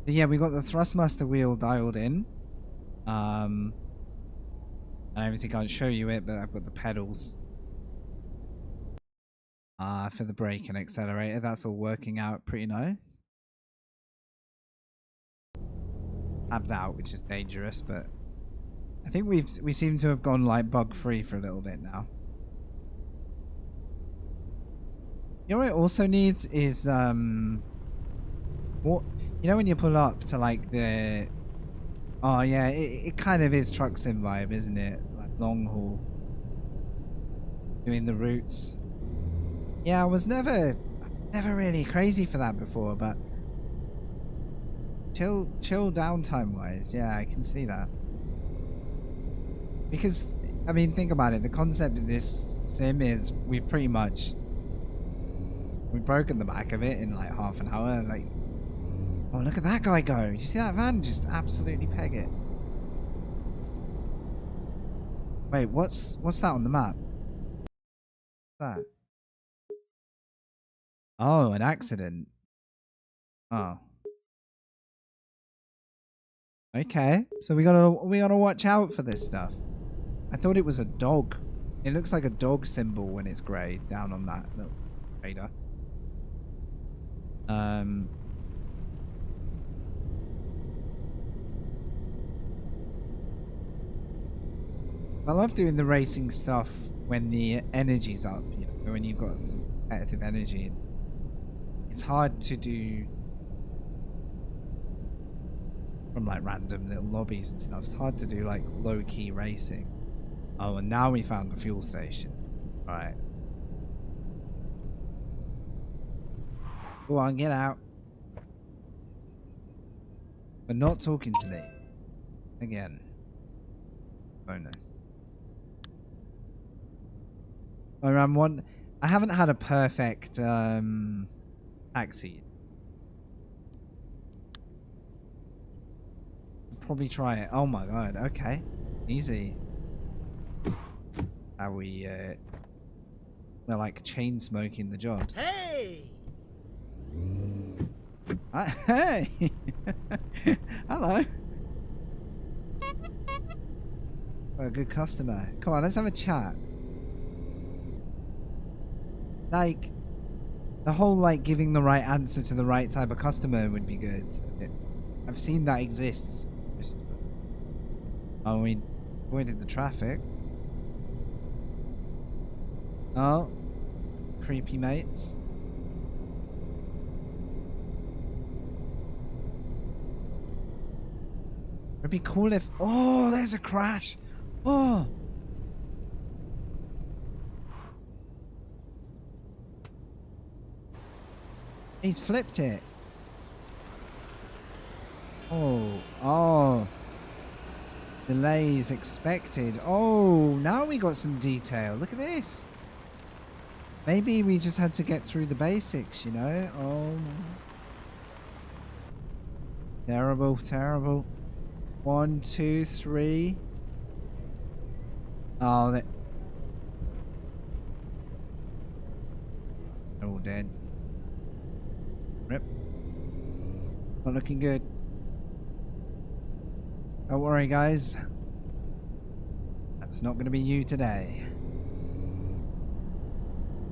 But yeah, we got the Thrustmaster wheel dialed in. I obviously can't show you it, but I've got the pedals. For the brake and accelerator. That's all working out pretty nice. Tabbed out, which is dangerous, but I think we seem to have gone like bug free for a little bit now. You know what it also needs is what, you know when you pull up to like the, oh yeah, it kind of is truck sim vibe, isn't it? Like long haul, doing the routes. Yeah, I was never really crazy for that before, but chill downtime wise, yeah, I can see that. Because I mean, think about it. The concept of this sim is we've broken the back of it in like half an hour. Like, oh, look at that guy go! Did you see that van just absolutely peg it? Wait, what's that on the map? What's that? Oh, an accident. Oh. Okay, so we gotta watch out for this stuff. I thought it was a dog. It looks like a dog symbol when it's grey down on that little radar. I love doing the racing stuff when the energy's up, you know, when you've got some competitive energy. It's hard to do from like random little lobbies and stuff. It's hard to do like low-key racing. Oh, and now we found the fuel station. Right. Go on, get out. But not talking to me. Again. Bonus. I haven't had a perfect taxi. probably try it. Oh my god, okay. Easy. How we're like chain smoking the jobs. Hey! Hey! Hello. What a good customer. Come on, let's have a chat. Like, the whole like giving the right answer to the right type of customer would be good. I've seen that exists. Oh, we avoided the traffic. Oh, creepy mates. It'd be cool if... Oh, there's a crash. Oh. He's flipped it. Oh. Delays expected. Oh, now we got some detail. Look at this. Maybe we just had to get through the basics, you know? Oh. Terrible, terrible. 1, 2, 3. Oh, they're all dead. Rip. Not looking good. Don't worry, guys. That's not going to be you today.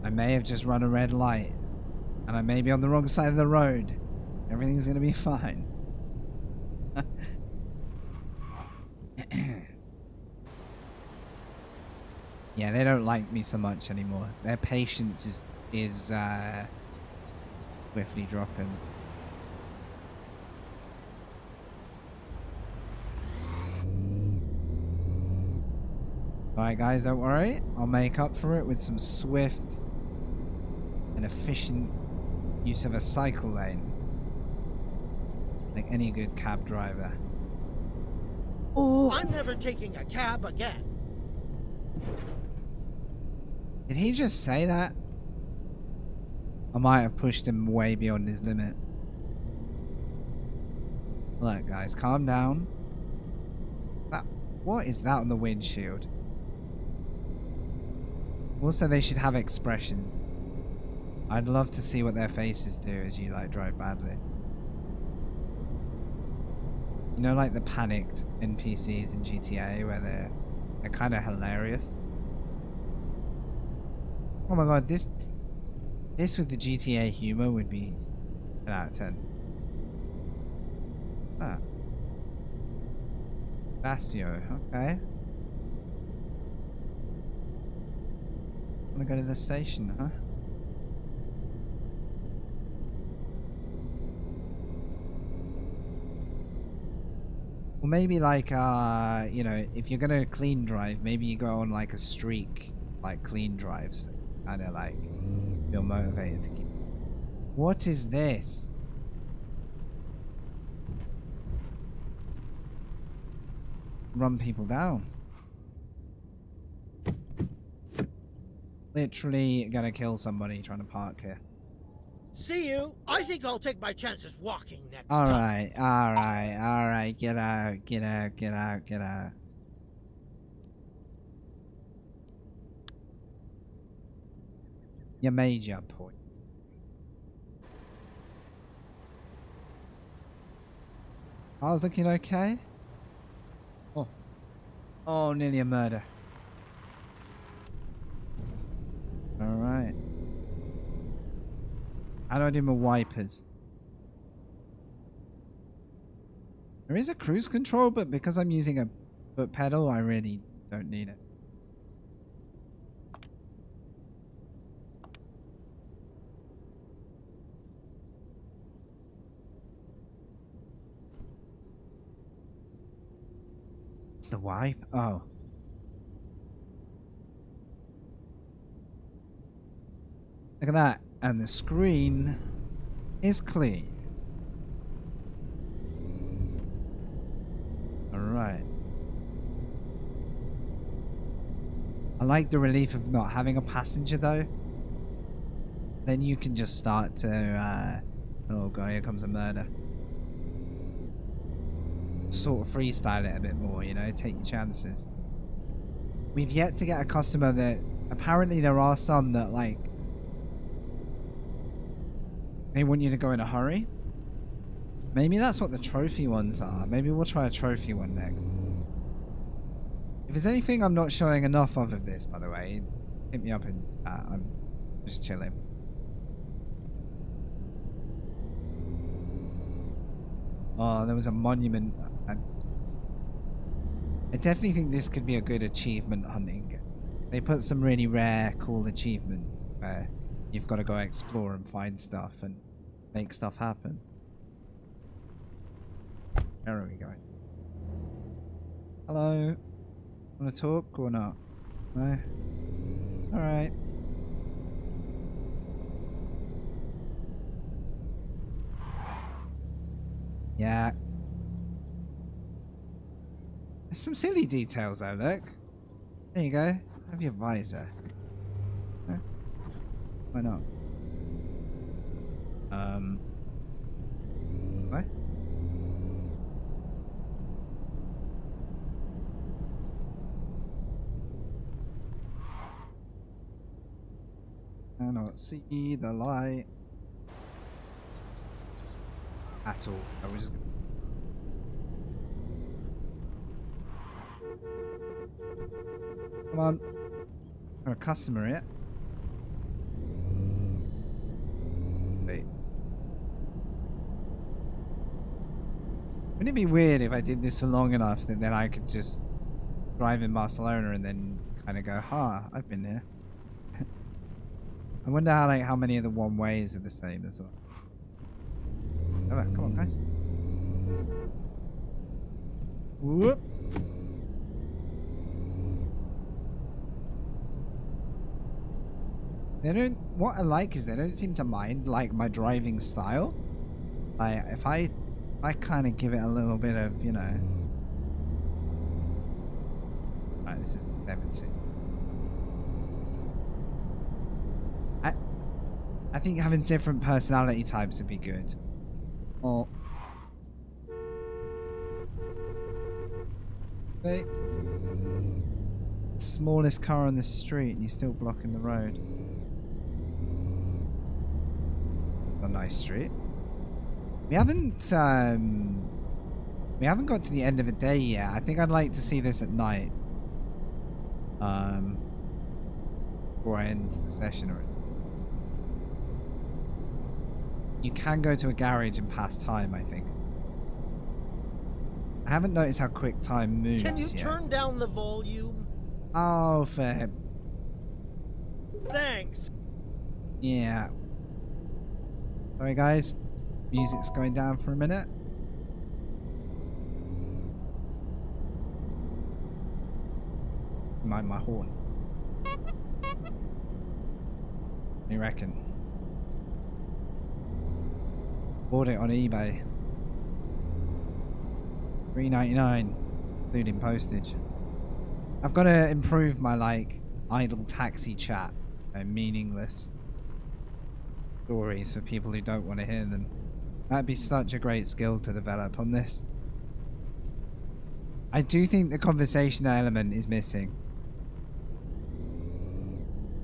I may have just run a red light, and I may be on the wrong side of the road. Everything's going to be fine. Yeah, they don't like me so much anymore. Their patience is swiftly dropping. Alright guys, don't worry. I'll make up for it with some swift and efficient use of a cycle lane. Like any good cab driver. Oh, I'm never taking a cab again. Did he just say that? I might have pushed him way beyond his limit. Look guys, calm down. What is that on the windshield? Also, they should have expression. I'd love to see what their faces do as you like drive badly. You know, like the panicked NPCs in GTA where they're kind of hilarious. Oh my god, this with the GTA humor would be 10 out of 10. Ah. Basio, okay. Wanna go to the station, huh? Well, maybe like, you know, if you're gonna clean drive, maybe you go on like a streak, like clean drives. Kinda like, feel motivated to keep... What is this? Run people down. Literally gonna kill somebody trying to park here. See you. I think I'll take my chances walking next time. Alright. Get out. You made your point. I was looking okay. Oh, nearly a murder. Alright. How do I do my wipers? There is a cruise control, but because I'm using a foot pedal, I really don't need it. It's the wipe? Oh. Look at that. And the screen is clean. Alright. I like the relief of not having a passenger though. Then you can just start to, oh god, here comes a murder. sort of freestyle it a bit more, you know, take your chances. We've yet to get a customer that, apparently there are some that like, they want you to go in a hurry. Maybe that's what the trophy ones are. Maybe we'll try a trophy one next. If there's anything I'm not showing enough of this, by the way, hit me up and I'm just chilling. Oh, there was a monument. I definitely think this could be a good achievement hunting. They put some really rare, cool achievement where you've got to go explore and find stuff and make stuff happen. Where are we going? Hello? Want to talk or not? No? Alright. Yeah. There's some silly details though, look. There you go. Have your visor. Huh? Why not? What? I cannot see the light at all. I was just... Come on. Got a customer here. Wait. Wouldn't it be weird if I did this for long enough that then I could just drive in Barcelona and then kind of go, ha, I've been here. I wonder how many of the one ways are the same as well. Come on, guys. Whoop. They don't. What I like is they don't seem to mind like my driving style. Like if I kind of give it a little bit of, you know. Right, this is 70. I think having different personality types would be good. Oh. Hey. Smallest car on the street and you're still blocking the road. A nice street. We haven't got to the end of the day yet. I think I'd like to see this at night. Before I end the session already. You can go to a garage and pass time, I think. I haven't noticed how quick time moves Can you yet. turn down the volume? Oh, fair. Thanks. Yeah. Sorry, guys. Music's going down for a minute. Mind my horn. What do you reckon? Bought it on eBay. $3.99, including postage. I've got to improve my like idle taxi chat and meaningless stories for people who don't want to hear them. That'd be such a great skill to develop on this. I do think the conversation element is missing.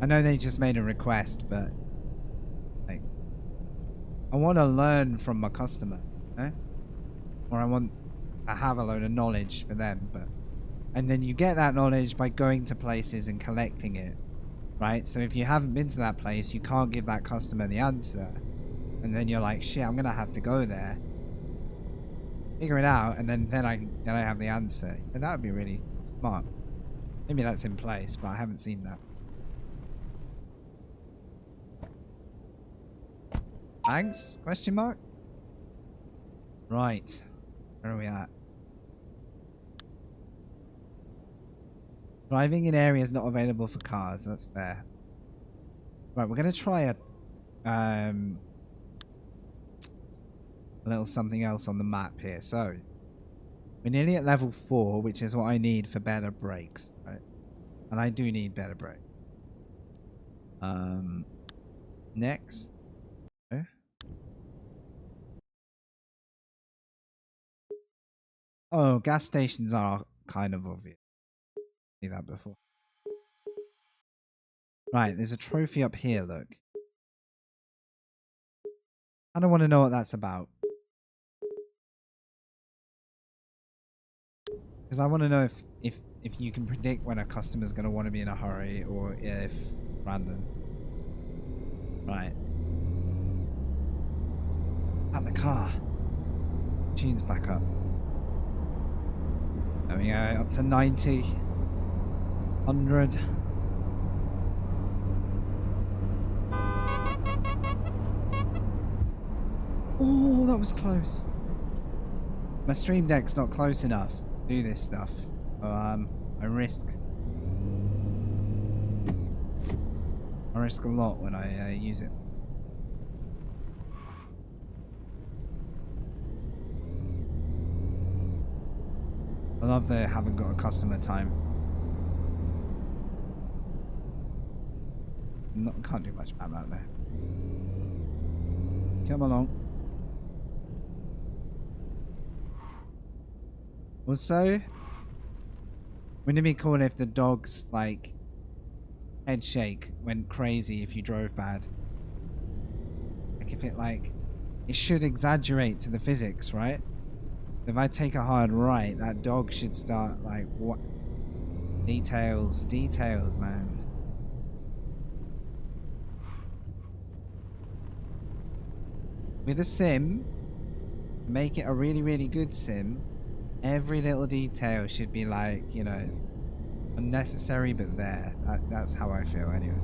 I know they just made a request, but like, I want to learn from my customer, eh? Or I want to have a load of knowledge for them, but and then you get that knowledge by going to places and collecting it, right? So if you haven't been to that place, you can't give that customer the answer, and then you're like, shit, I'm gonna have to go there, figure it out, and then I have the answer. And that would be really smart. Maybe that's in place, but I haven't seen that. Thanks? Question mark? Right. Where are we at? Driving in areas not available for cars. That's fair. Right, we're going to try a little something else on the map here. So, we're nearly at level 4, which is what I need for better brakes. Right? And I do need better brakes. Next. Okay. Oh, gas stations are kind of obvious. See that before. Right, there's a trophy up here, look. I don't want to know what that's about. Because I want to know if you can predict when a customer's going to want to be in a hurry or if random. Right. At the car. Tune's back up. There we go, up to 90. 100. Oh, that was close. My Stream Deck's not close enough to do this stuff. So, I risk a lot when I use it. I love they haven't got a customer time. Can't do much about that there. Come along. Also, wouldn't it be cool if the dog's like head shake went crazy if you drove bad? Like if it should exaggerate to the physics, right? If I take a hard right, that dog should start like what? Details, man. With a sim, make it a really, really good sim. Every little detail should be like, you know, unnecessary but there. That's how I feel anyway.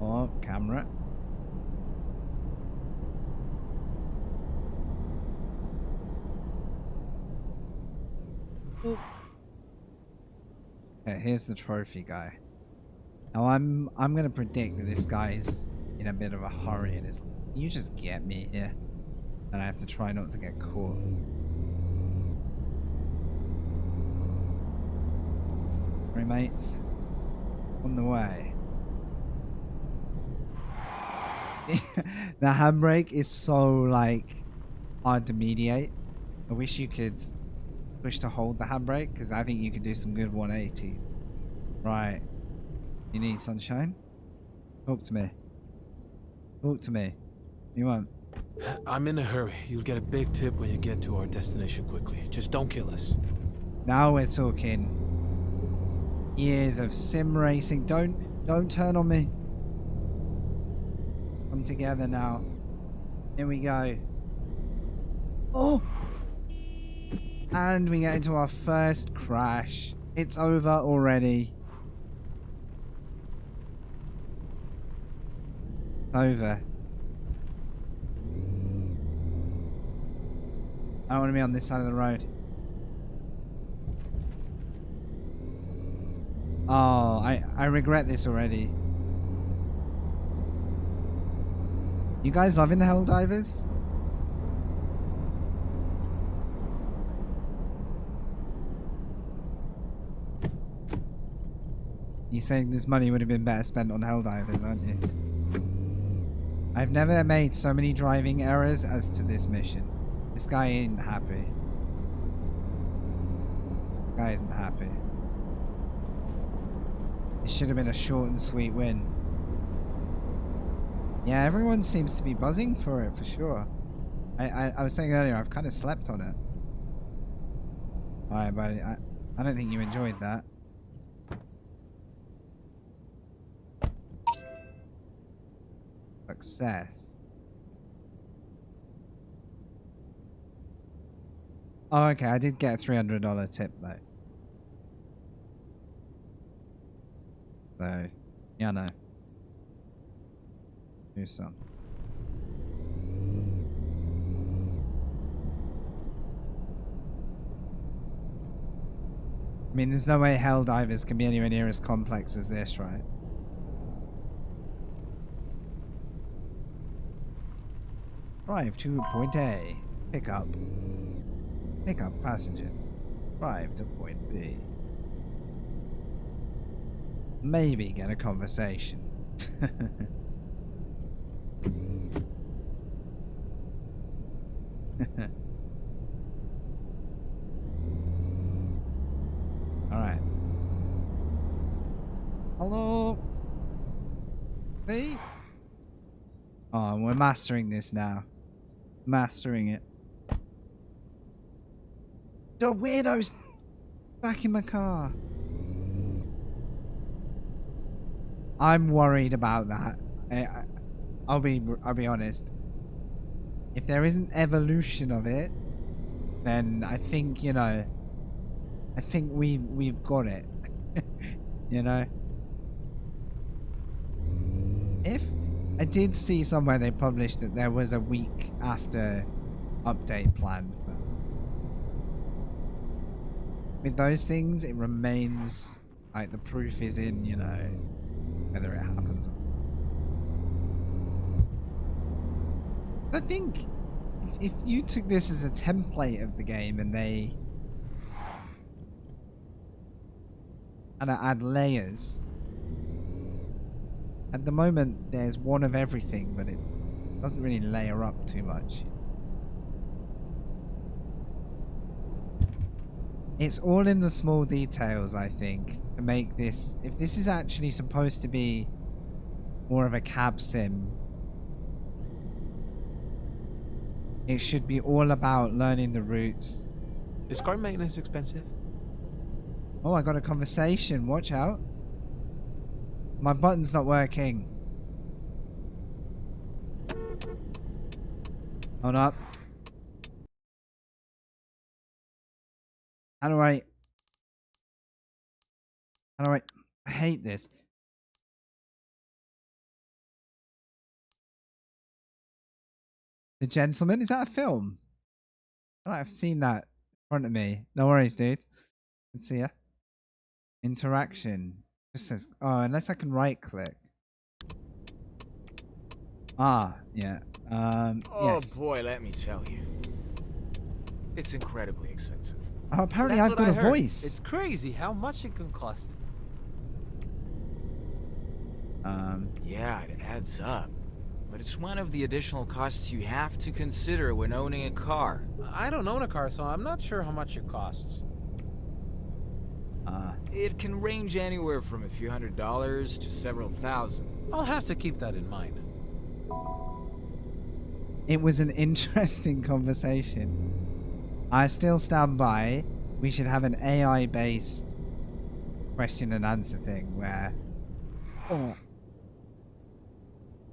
Oh, camera. Okay, here's the trophy guy. Now I'm gonna predict that this guy's in a bit of a hurry and is you just get me here. And I have to try not to get caught. Sorry mates. On the way. The handbrake is so like hard to mediate. I wish you could push to hold the handbrake because I think you could do some good 180s. Right. You need sunshine? Talk to me. Talk to me. You want? I'm in a hurry. You'll get a big tip when you get to our destination quickly. Just don't kill us. Now we're talking. Years of sim racing. Don't turn on me. Come together now. Here we go. Oh! And we get into our first crash. It's over already. Over. I don't want to be on this side of the road. Oh, I regret this already. You guys loving the Helldivers? You saying this money would have been better spent on Helldivers, aren't you? I've never made so many driving errors as to this mission. This guy ain't happy. This guy isn't happy. It should have been a short and sweet win. Yeah, everyone seems to be buzzing for it, for sure. I was saying earlier, I've kind of slept on it. Alright, buddy, I don't think you enjoyed that. Success. Oh, okay, I did get a $300 tip, though. So, yeah, no. Do some. I mean, there's no way Helldivers can be anywhere near as complex as this, right? Drive to point A. Pick up passenger. Drive to point B. Maybe get a conversation. Oh, we're mastering this now. Mastering it. The weirdo's back in my car. I'm worried about that. I'll be honest. If there isn't evolution of it, then I think, you know, I think we've got it. You know? If I did see somewhere they published that there was a week after update planned. But with those things, it remains like the proof is in, you know, whether it happens or not. I think if you took this as a template of the game and they add layers, at the moment there's one of everything, but it doesn't really layer up too much. It's all in the small details, I think, to make this, if this is actually supposed to be more of a cab sim, it should be all about learning the routes. Is car maintenance expensive? Oh, I got a conversation. Watch out. My button's not working. Hold up. How do I hate this. The Gentleman? Is that a film? I don't know, I've seen that in front of me. No worries, dude. Let's see ya. Interaction. Just says, oh, unless I can right click. Ah, yeah. Oh yes. boy, let me tell you. It's incredibly expensive. Oh, apparently That's I've what got I a heard. voice. It's crazy how much it can cost. Yeah, it adds up. But it's one of the additional costs you have to consider when owning a car. I don't own a car, so I'm not sure how much it costs. It can range anywhere from a few $100s to several thousand. I'll have to keep that in mind. It was an interesting conversation. I still stand by. We should have an AI-based question and answer thing where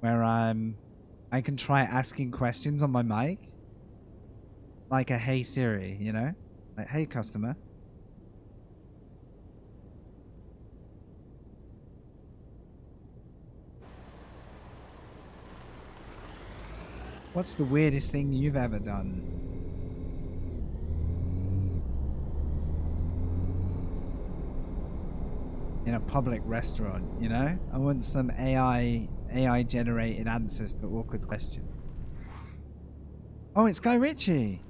I can try asking questions on my mic, like a Hey Siri, you know, like Hey customer. What's the weirdest thing you've ever done? In a public restaurant, you know? I want some AI generated answers to awkward questions. Oh, it's Guy Ritchie.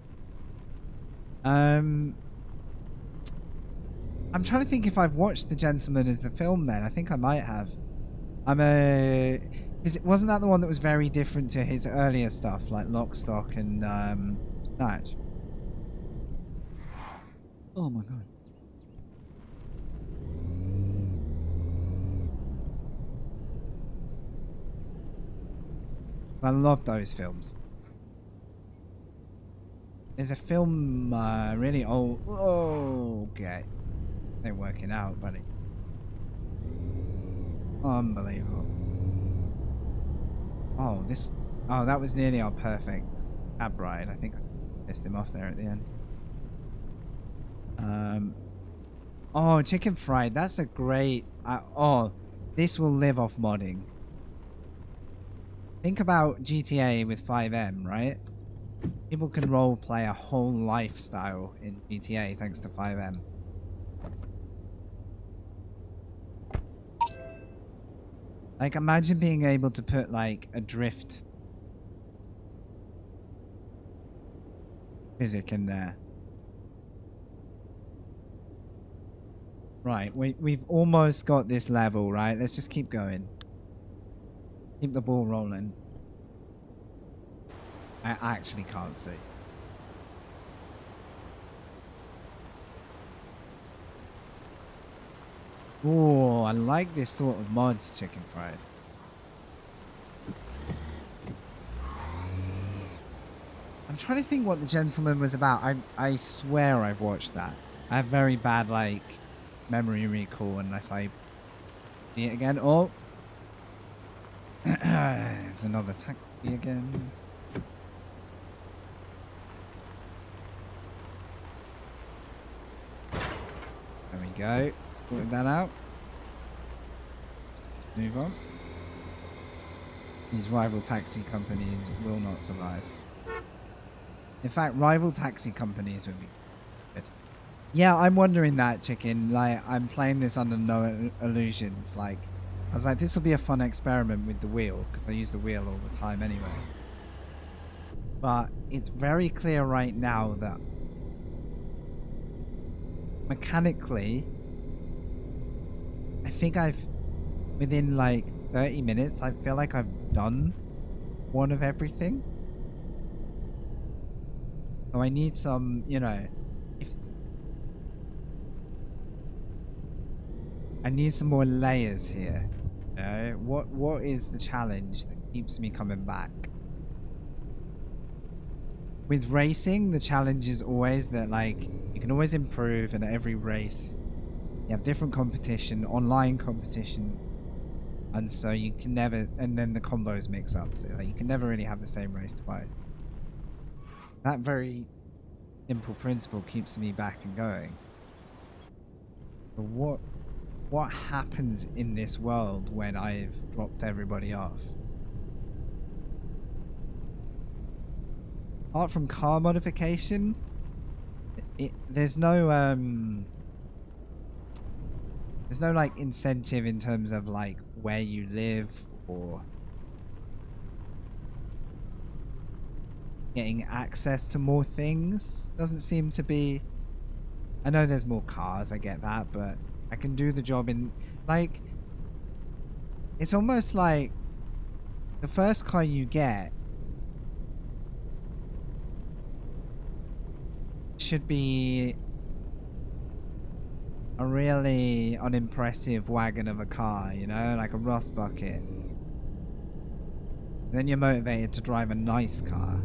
I'm trying to think if I've watched The Gentleman as the film then. I think I might have. Wasn't that the one that was very different to his earlier stuff, like Lock, Stock, and Snatch? Oh my god. I love those films. There's a film really old. Oh, okay. They're working out, buddy. Unbelievable. Oh, this... Oh, that was nearly our perfect cab ride. I think I pissed him off there at the end. Oh, chicken fried. That's a great... oh, this will live off modding. Think about GTA with 5M, right? People can roleplay a whole lifestyle in GTA thanks to 5M. Like, imagine being able to put, like, a drift physic in there. Right, we've almost got this level, right? Let's just keep going. Keep the ball rolling. I actually can't see. Oh, I like this thought of mods, chicken fried. I'm trying to think what The Gentleman was about. I swear I've watched that. I have very bad, like, memory recall unless I see it again. Oh! There's another taxi again. There we go. Sorted that out. Move on. These rival taxi companies will not survive. In fact, rival taxi companies would be good. Yeah, I'm wondering that, Chicken. Like, I'm playing this under no illusions. Like, I was like, this will be a fun experiment with the wheel, because I use the wheel all the time anyway. But it's very clear right now that mechanically, I think within like 30 minutes, I feel like I've done one of everything. So I need some, you know, I need some more layers here. You know, what is the challenge that keeps me coming back? With racing, the challenge is always that, like, you can always improve, and at every race you have different competition, online competition, and so you can never, and then the combos mix up, so like, you can never really have the same race twice. That very simple principle keeps me back and going. But what happens in this world when I've dropped everybody off? Apart from car modification, there's no like incentive in terms of like where you live or getting access to more things. Doesn't seem to be. I know there's more cars, I get that, but I can do the job in, like, it's almost like the first car you get should be a really unimpressive wagon of a car, you know, like a rust bucket. Then you're motivated to drive a nice car.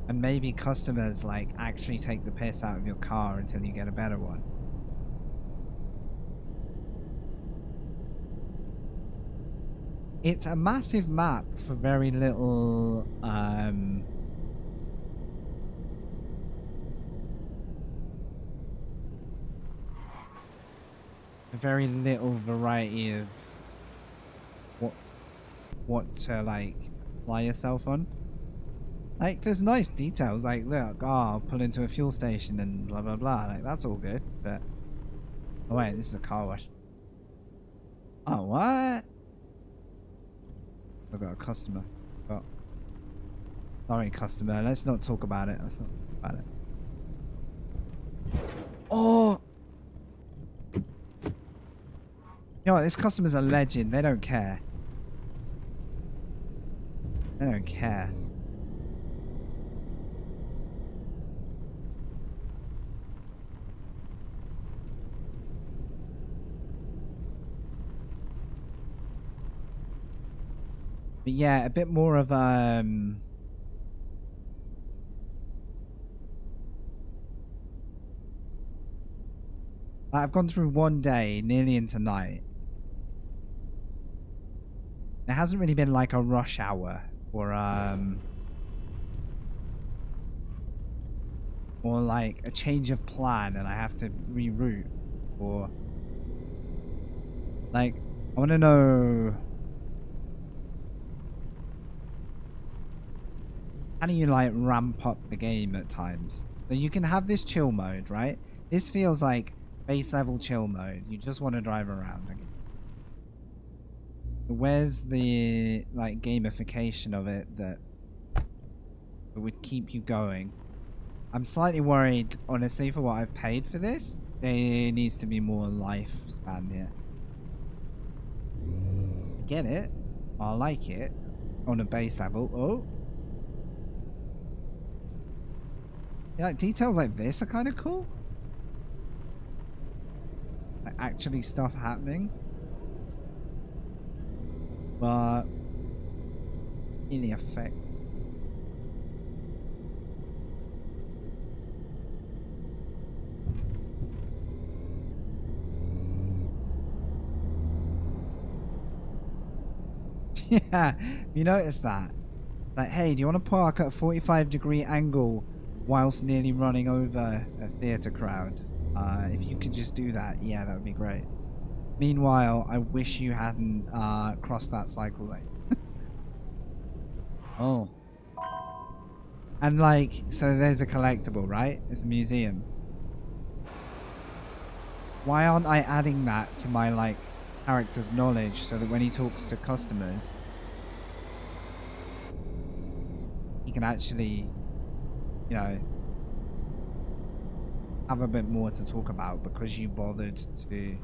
And maybe customers, like, actually take the piss out of your car until you get a better one. It's a massive map for very little, very little variety of what to, like, fly yourself on. Like, there's nice details, like, look, oh, I'll pull into a fuel station and blah blah blah, like, that's all good, but oh wait, this is a car wash. Oh, what? I've got a customer. Oh. Sorry, customer, let's not talk about it. Let's not talk about it. Oh! You know what, this customer's a legend. They don't care. They don't care. But yeah, a bit more of I've gone through one day, nearly into night. There hasn't really been like a rush hour or like a change of plan and I have to reroute, or like, I want to know, how do you like ramp up the game at times? So you can have this chill mode, right? This feels like base level chill mode. You just want to drive around. Okay. Where's the like gamification of it that would keep you going? I'm slightly worried, honestly, for what I've paid for this. There needs to be more lifespan here. Get it? I like it on a base level. Oh. Yeah, like, details like this are kind of cool. Like, actually stuff happening. But really affect. Yeah, you notice that? Like, hey, do you want to park at a 45-degree angle whilst nearly running over a theatre crowd? If you could just do that, yeah, that would be great. Meanwhile, I wish you hadn't crossed that cycle lane. Oh. And like, so there's a collectible, right? It's a museum. Why aren't I adding that to my, like, character's knowledge so that when he talks to customers, he can actually, you know, have a bit more to talk about because you bothered to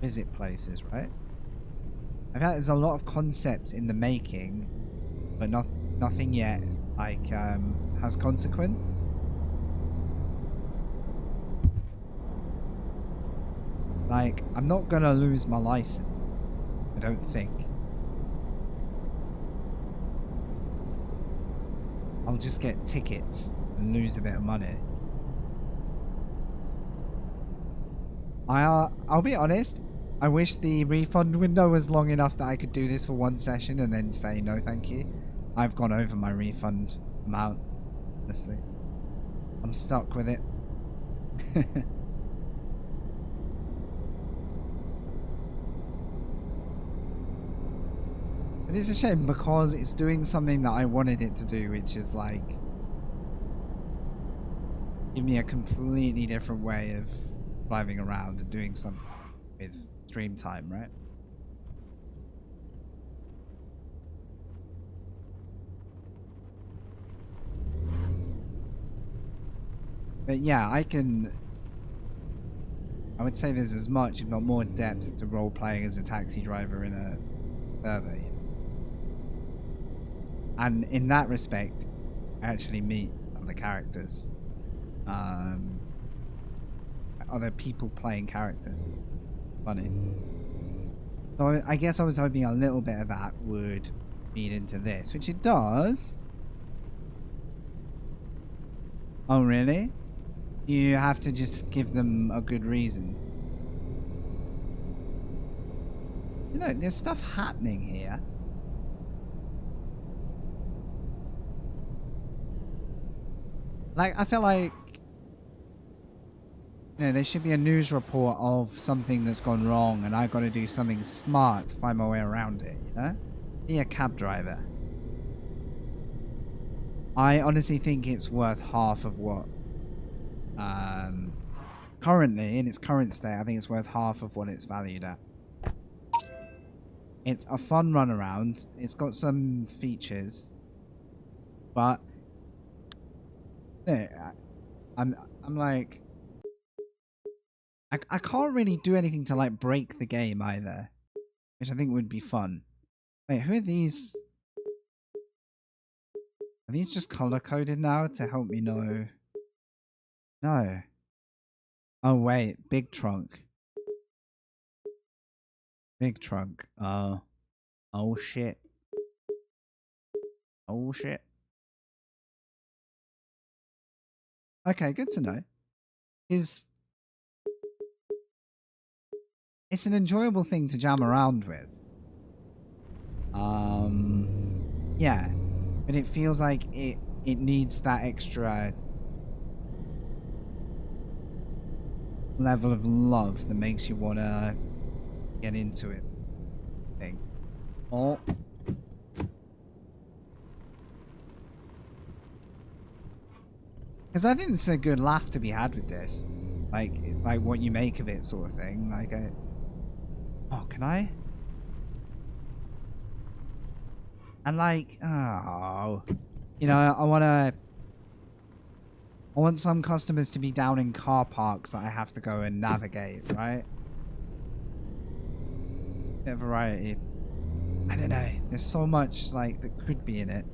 visit places, right? I've had, there's a lot of concepts in the making, but nothing yet, like, has consequence. Like, I'm not gonna lose my license, I don't think. I'll just get tickets and lose a bit of money. I'll be honest, I wish the refund window was long enough that I could do this for one session and then say no thank you. I've gone over my refund amount, honestly. I'm stuck with it. It is a shame because it's doing something that I wanted it to do, which is like give me a completely different way of driving around and doing something with stream time, right? But yeah, I would say there's as much, if not more, depth to role playing as a taxi driver in a server. And in that respect, I actually meet other characters. Other people playing characters. Funny. So I guess I was hoping a little bit of that would feed into this, which it does. Oh, really? You have to just give them a good reason. You know, there's stuff happening here. Like, I feel like, you know, there should be a news report of something that's gone wrong and I've got to do something smart to find my way around it, you know? Be a cab driver. I honestly think it's worth half of what, currently, in its current state, I think it's worth half of what it's valued at. It's a fun run around. It's got some features, but I'm like, I can't really do anything to like break the game either, which I think would be fun. Wait, who are these? Are these just color coded now to help me know? No. Oh wait, big trunk. Big trunk. Oh shit. Oh shit. Okay, good to know. It's an enjoyable thing to jam around with. Yeah, but it feels like it needs that extra level of love that makes you want to get into it. Thing. Oh. Because I think it's a good laugh to be had with this. Like what you make of it sort of thing. Like, oh, can I? And like, oh, you know, I want some customers to be down in car parks that I have to go and navigate, right? Bit of variety. I don't know. There's so much like that could be in it.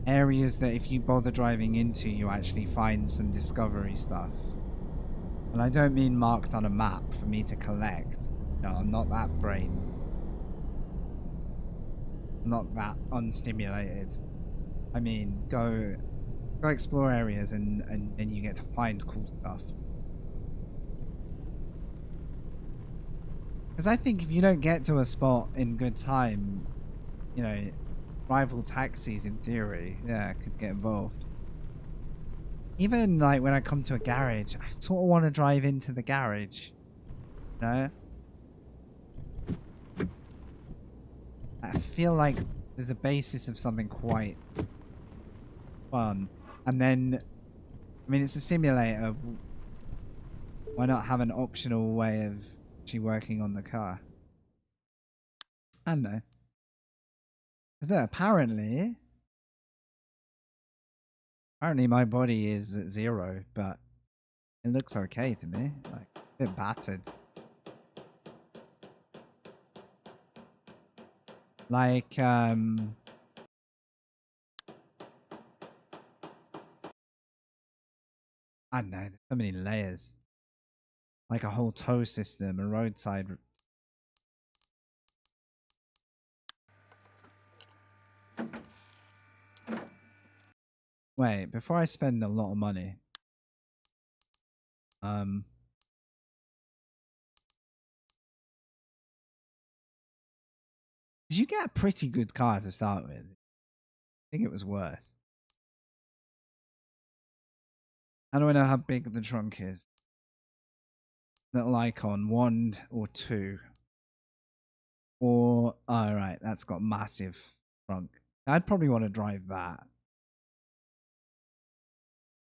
Areas that if you bother driving into, you actually find some discovery stuff. And I don't mean marked on a map for me to collect. No, I'm not that brain. not that unstimulated. I mean, go explore areas and then you get to find cool stuff. Because I think if you don't get to a spot in good time, you know, rival taxis in theory, yeah, could get involved. Even like when I come to a garage, I sort of want to drive into the garage. You know? I feel like there's a basis of something quite fun. And then, I mean, it's a simulator. Why not have an optional way of actually working on the car? I don't know. Because apparently my body is at 0, but it looks okay to me. Like, a bit battered. Like, I don't know, there's so many layers. Like a whole tow system, a roadside. Wait, before I spend a lot of money, did you get a pretty good car to start with? I think it was worse. How do I know how big the trunk is? Little icon, 1 or 2. Or, alright, that's got massive trunk. I'd probably want to drive that.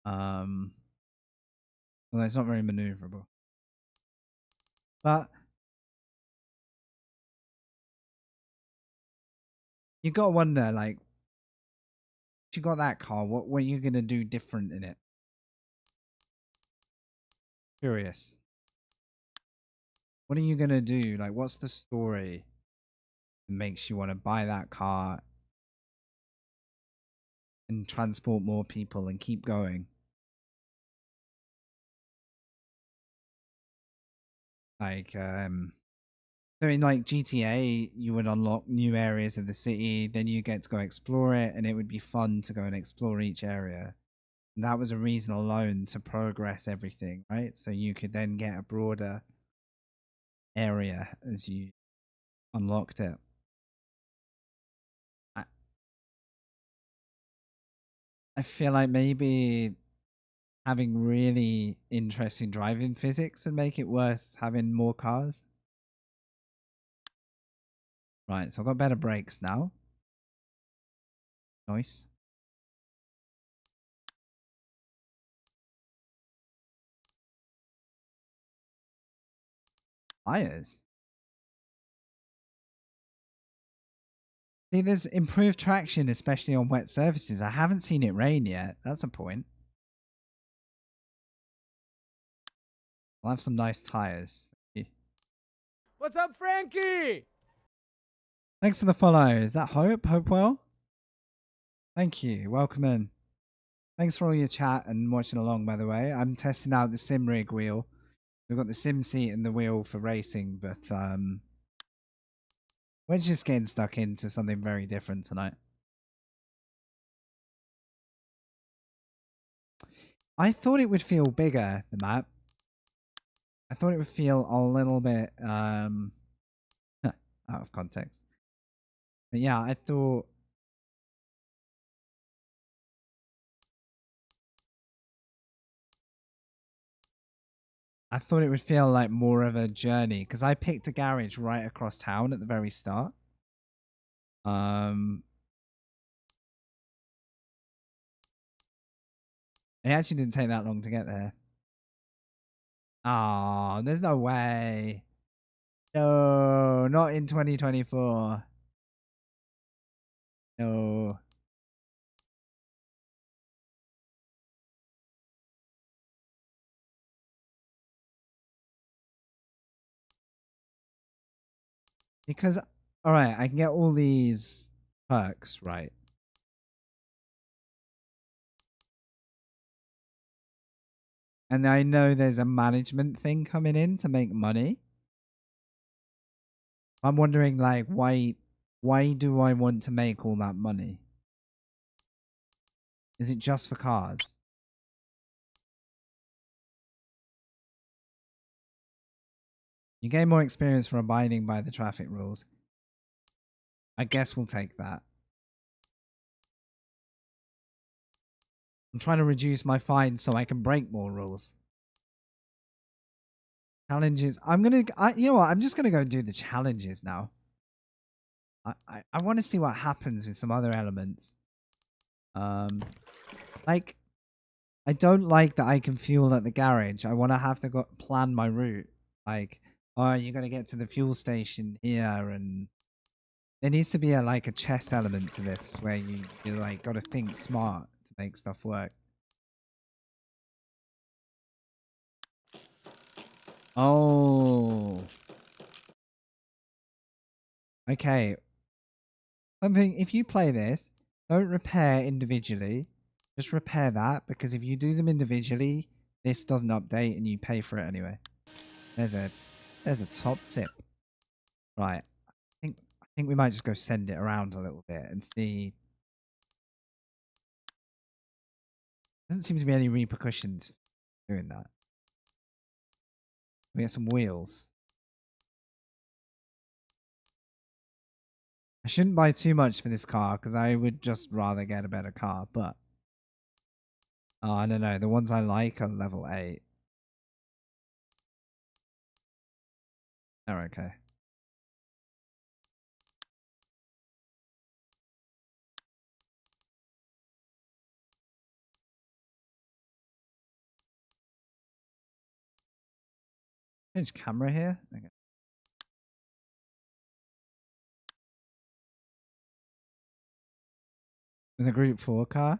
Although it's not very maneuverable. But you gotta wonder, like, if you got that car, what are you gonna do different in it? Curious. What are you gonna do? Like, what's the story that makes you want to buy that car and transport more people and keep going? Like, so in like GTA, you would unlock new areas of the city, then you get to go explore it, and it would be fun to go and explore each area. And that was a reason alone to progress everything, right? So you could then get a broader area as you unlocked it. I feel like maybe having really interesting driving physics would make it worth having more cars. Right, so I've got better brakes now. Nice. Tires. See, there's improved traction, especially on wet surfaces. I haven't seen it rain yet. That's a point. I'll have some nice tires. What's up, Frankie? Thanks for the follow. Is that Hope? Hopewell? Thank you. Welcome in. Thanks for all your chat and watching along, by the way. I'm testing out the sim rig wheel. We've got the sim seat and the wheel for racing, but we're just getting stuck into something very different tonight. I thought it would feel bigger, the map. I thought it would feel a little bit out of context. But yeah, I thought it would feel like more of a journey because I picked a garage right across town at the very start. It actually didn't take that long to get there. Oh, there's no way. No, not in 2024. No. Because, alright, I can get all these perks, right? And I know there's a management thing coming in to make money. I'm wondering, like, why Why do I want to make all that money? Is it just for cars? You gain more experience for abiding by the traffic rules. I guess we'll take that. I'm trying to reduce my fines so I can break more rules. Challenges. You know what? I'm just gonna go do the challenges now. I want to see what happens with some other elements. Like, I don't like that I can fuel at the garage. I want to have to plan my route. Like, oh, you're gonna get to the fuel station here, and there needs to be a chess element to this where you like got to think smart to make stuff work. Oh. Okay. Something, if you play this, don't repair individually. Just repair that, because if you do them individually, this doesn't update and you pay for it anyway. There's a top tip. Right. I think we might just go send it around a little bit and see. Doesn't seem to be any repercussions doing that. We get some wheels. I shouldn't buy too much for this car because I would just rather get a better car, but I don't know. The ones I like are level 8. They're okay. Change camera here. Okay. With a Group 4 car.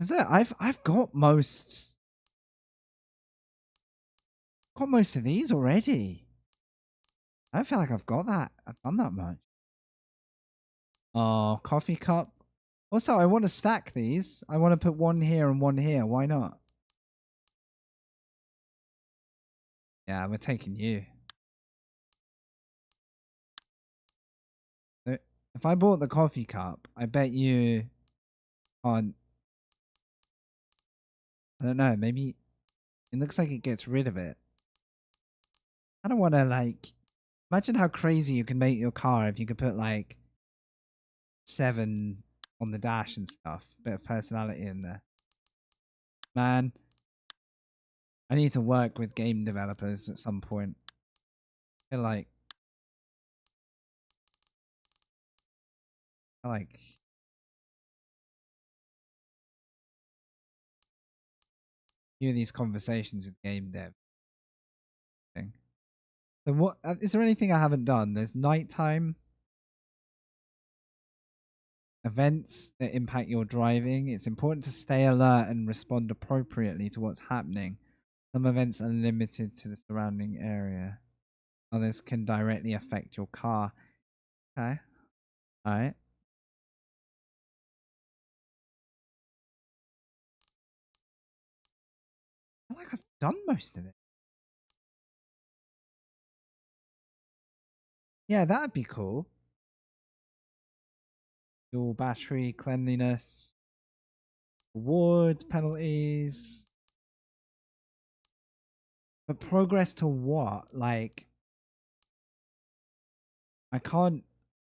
Is it? I've got most of these already. I don't feel like I've got that. I've done that much. Oh, coffee cup. Also, I want to stack these. I want to put one here and one here. Why not? Yeah, we're taking you. If I bought the coffee cup, I bet you can't. I don't know, maybe it looks like it gets rid of it. I don't want to imagine how crazy you can make your car if you could put 7 on the dash and stuff. Bit of personality in there. Man, I need to work with game developers at some point. I feel like few of these conversations with game dev. So what is there anything I haven't done? There's nighttime events that impact your driving. It's important to stay alert and respond appropriately to what's happening. Some events are limited to the surrounding area. Others can directly affect your car. Okay. Alright. I feel like I've done most of it. Yeah, that'd be cool. Fuel, battery, cleanliness, rewards, penalties. But progress to what? I can't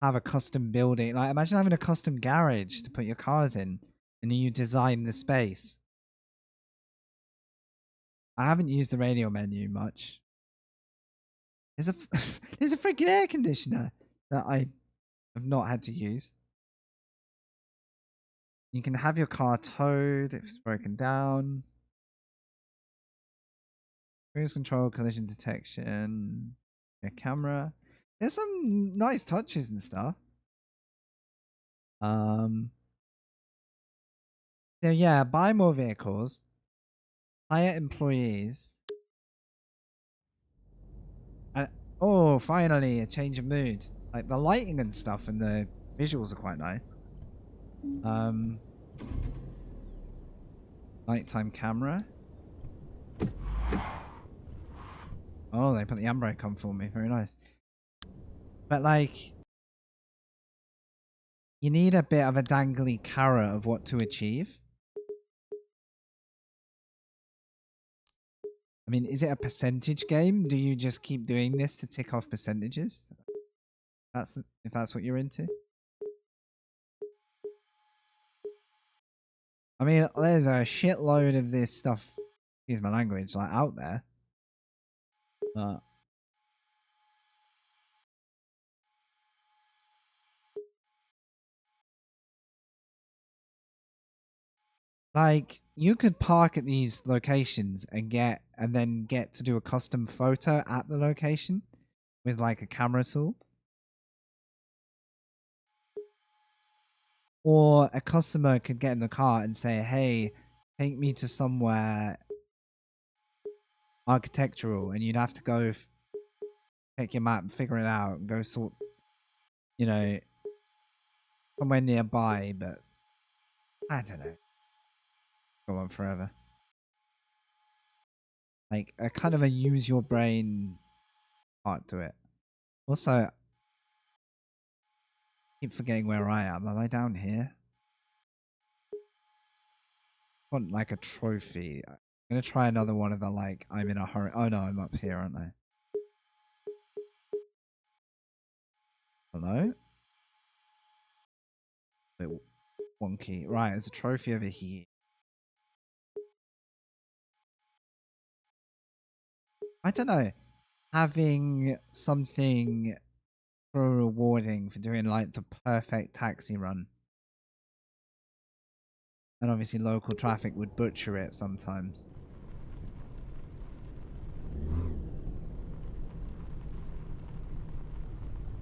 have a custom building. Imagine having a custom garage to put your cars in, and then you design the space. I haven't used the radio menu much. There's a freaking air conditioner that I have not had to use. You can have your car towed if it's broken down. Cruise control, collision detection, your camera. There's some nice touches and stuff. So yeah, buy more vehicles, hire employees. Oh, finally a change of mood. Like the lighting and stuff and the visuals are quite nice. Nighttime camera. Oh, they put the handbrake on for me. Very nice. But like, you need a bit of a dangly carrot of what to achieve. I mean, is it a percentage game? Do you just keep doing this to tick off percentages? If that's what you're into. I mean, there's a shitload of this stuff, excuse my language, like out there. But like, you could park at these locations and then get to do a custom photo at the location with like a camera tool. Or a customer could get in the car and say, hey, take me to somewhere architectural, and you'd have to go take your map and figure it out and go sort, you know, somewhere nearby, but I don't know. Go on forever. Like a kind of a use your brain part to it. Also, I keep forgetting where I am. Am I down here? I want like a trophy. I'm gonna try another one of the like I'm in a hurry. Oh no, I'm up here, aren't I? Hello? Bit wonky. Right, there's a trophy over here. I don't know. Having something so rewarding for doing like the perfect taxi run. And obviously local traffic would butcher it sometimes.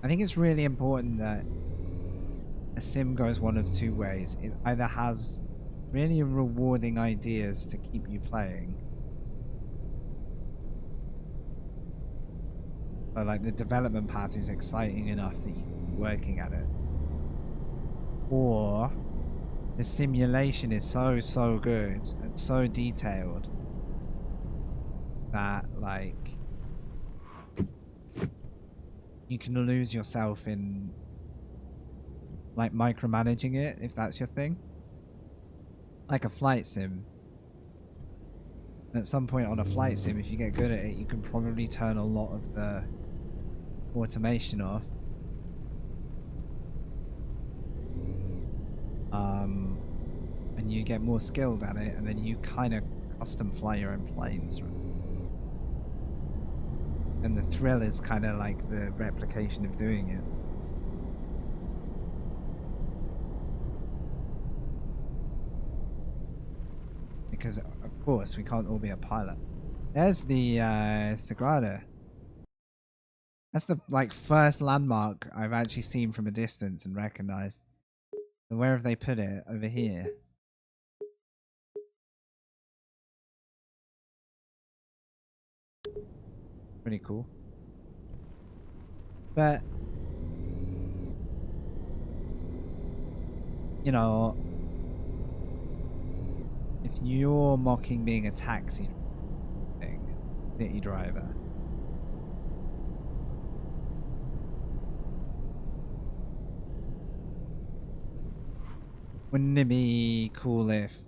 I think it's really important that a sim goes one of two ways. It either has really rewarding ideas to keep you playing. So like the development path is exciting enough that you keep working at it. Or the simulation is so good and so detailed that like you can lose yourself in like micromanaging it, if that's your thing. Like a flight sim. At some point on a flight sim, if you get good at it, you can probably turn a lot of the automation off. And you get more skilled at it, and then you kind of custom fly your own planes, right? And the thrill is kind of like the replication of doing it. Because, of course, we can't all be a pilot. There's the Sagrada. That's the like first landmark I've actually seen from a distance and recognized. So where have they put it? Over here. Pretty cool. But you know, if you're mocking being a taxi thing, city driver, wouldn't it be cool if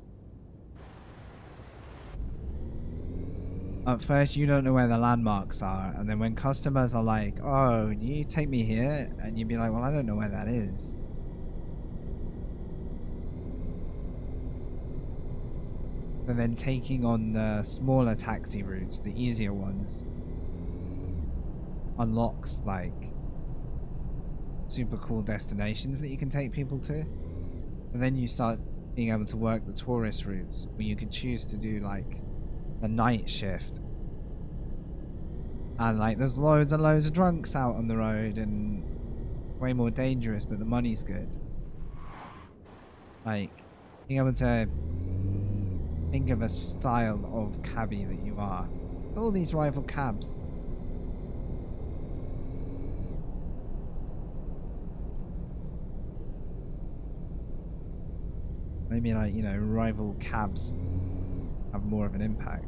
at first you don't know where the landmarks are, and then when customers are like, oh, you take me here, and you'd be like, well, I don't know where that is. And then taking on the smaller taxi routes, the easier ones, unlocks like super cool destinations that you can take people to. And then you start being able to work the tourist routes, where you can choose to do like a night shift. And like there's loads and loads of drunks out on the road and way more dangerous, but the money's good. Like being able to think of a style of cabbie that you are. All these rival cabs. Maybe like, you know, rival cabs have more of an impact.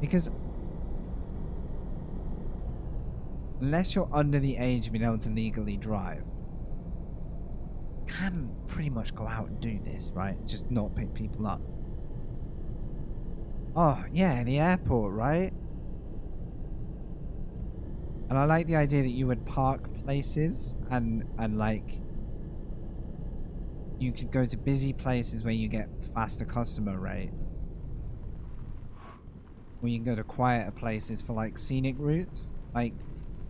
Because unless you're under the age of being able to legally drive, you can pretty much go out and do this, right? Just not pick people up. Oh, yeah, the airport, right? And I like the idea that you would park places and like you could go to busy places where you get faster customer rate. Or you can go to quieter places for like scenic routes. Like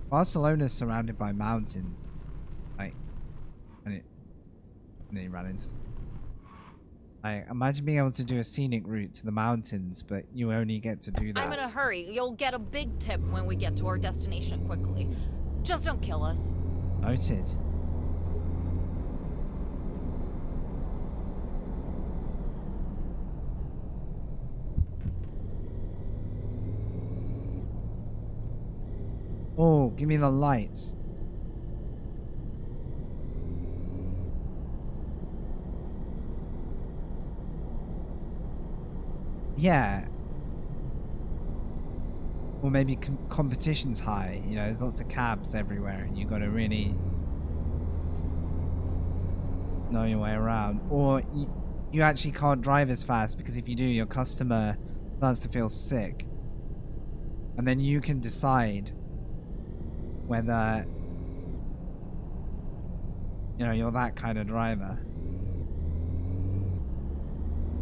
Barcelona's surrounded by mountains. Like and then you ran into like imagine being able to do a scenic route to the mountains, but you only get to do that. I'm in a hurry. You'll get a big tip when we get to our destination quickly. Just don't kill us. Noted. Oh, give me the lights. Yeah. Or maybe competition's high. You know, there's lots of cabs everywhere and you got to really know your way around. Or you actually can't drive as fast because if you do, your customer starts to feel sick. And then you can decide whether, you know, you're that kind of driver.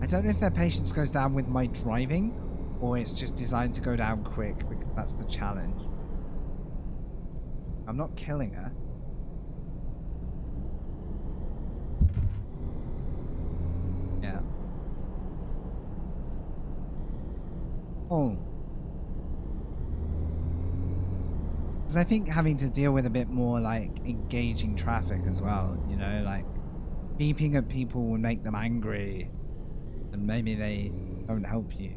I don't know if their patience goes down with my driving or it's just designed to go down quick because that's the challenge. I'm not killing her. Yeah. Oh. Because I think having to deal with a bit more like engaging traffic as well, you know, like beeping at people will make them angry and maybe they don't help you.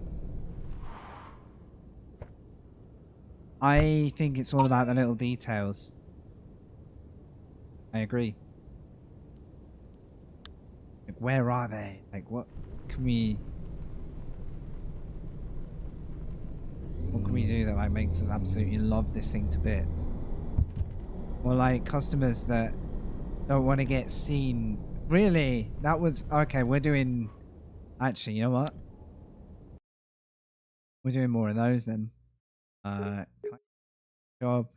I think it's all about the little details. I agree. Like, where are they? Like, what can we do that like makes us absolutely love this thing to bits? Or like customers that don't want to get seen. Really? That was okay. We're doing. Actually, you know what? We're doing more of those then. Job.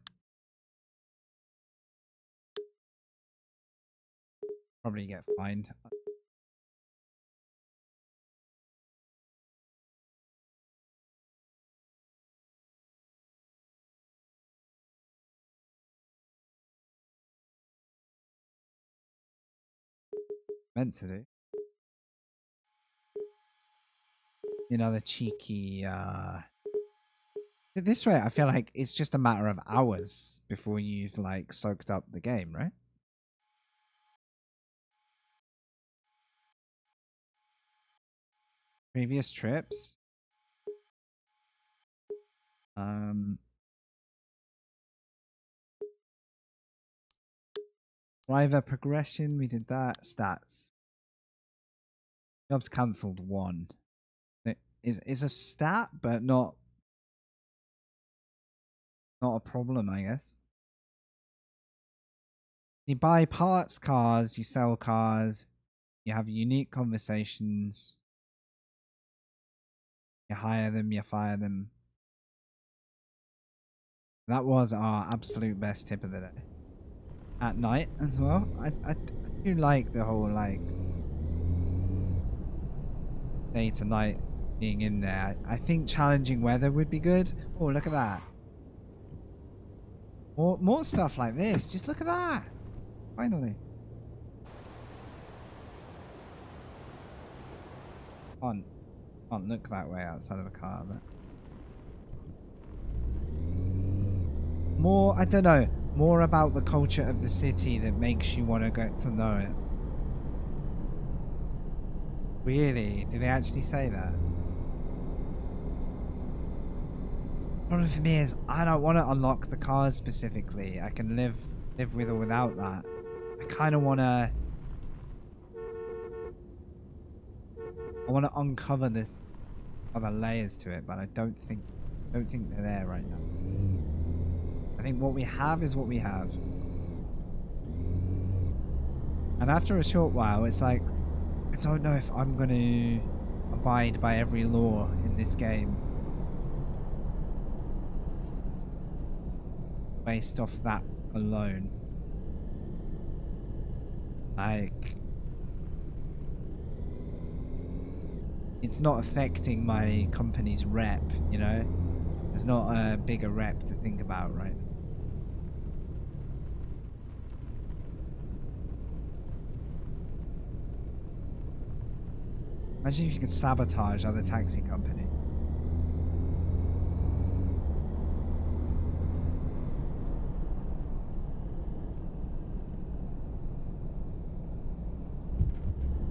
Probably get fined. Meant to do. You know, the cheeky, at this rate, I feel like it's just a matter of hours before you've, like, soaked up the game, right? Previous trips? Driver progression, we did that. Stats. Jobs cancelled 1. It is a stat, but not a problem, I guess. You buy parts cars, you sell cars, you have unique conversations, you hire them, you fire them. That was our absolute best tip of the day. At night as well. I do like the whole like day to night being in there. I think challenging weather would be good. Oh, look at that. More stuff like this. Just look at that. Finally. Can't look that way outside of the car, but more, I don't know, more about the culture of the city that makes you want to get to know it. Really? Did they actually say that? The problem for me is I don't want to unlock the cars specifically. I can live with or without that. I kind of want to. I want to uncover the other layers to it, but I don't think they're there right now. I think what we have is what we have. And after a short while, it's like, I don't know if I'm going to abide by every law in this game based off that alone. Like, it's not affecting my company's rep, you know? There's not a bigger rep to think about, right? Imagine if you could sabotage other taxi company.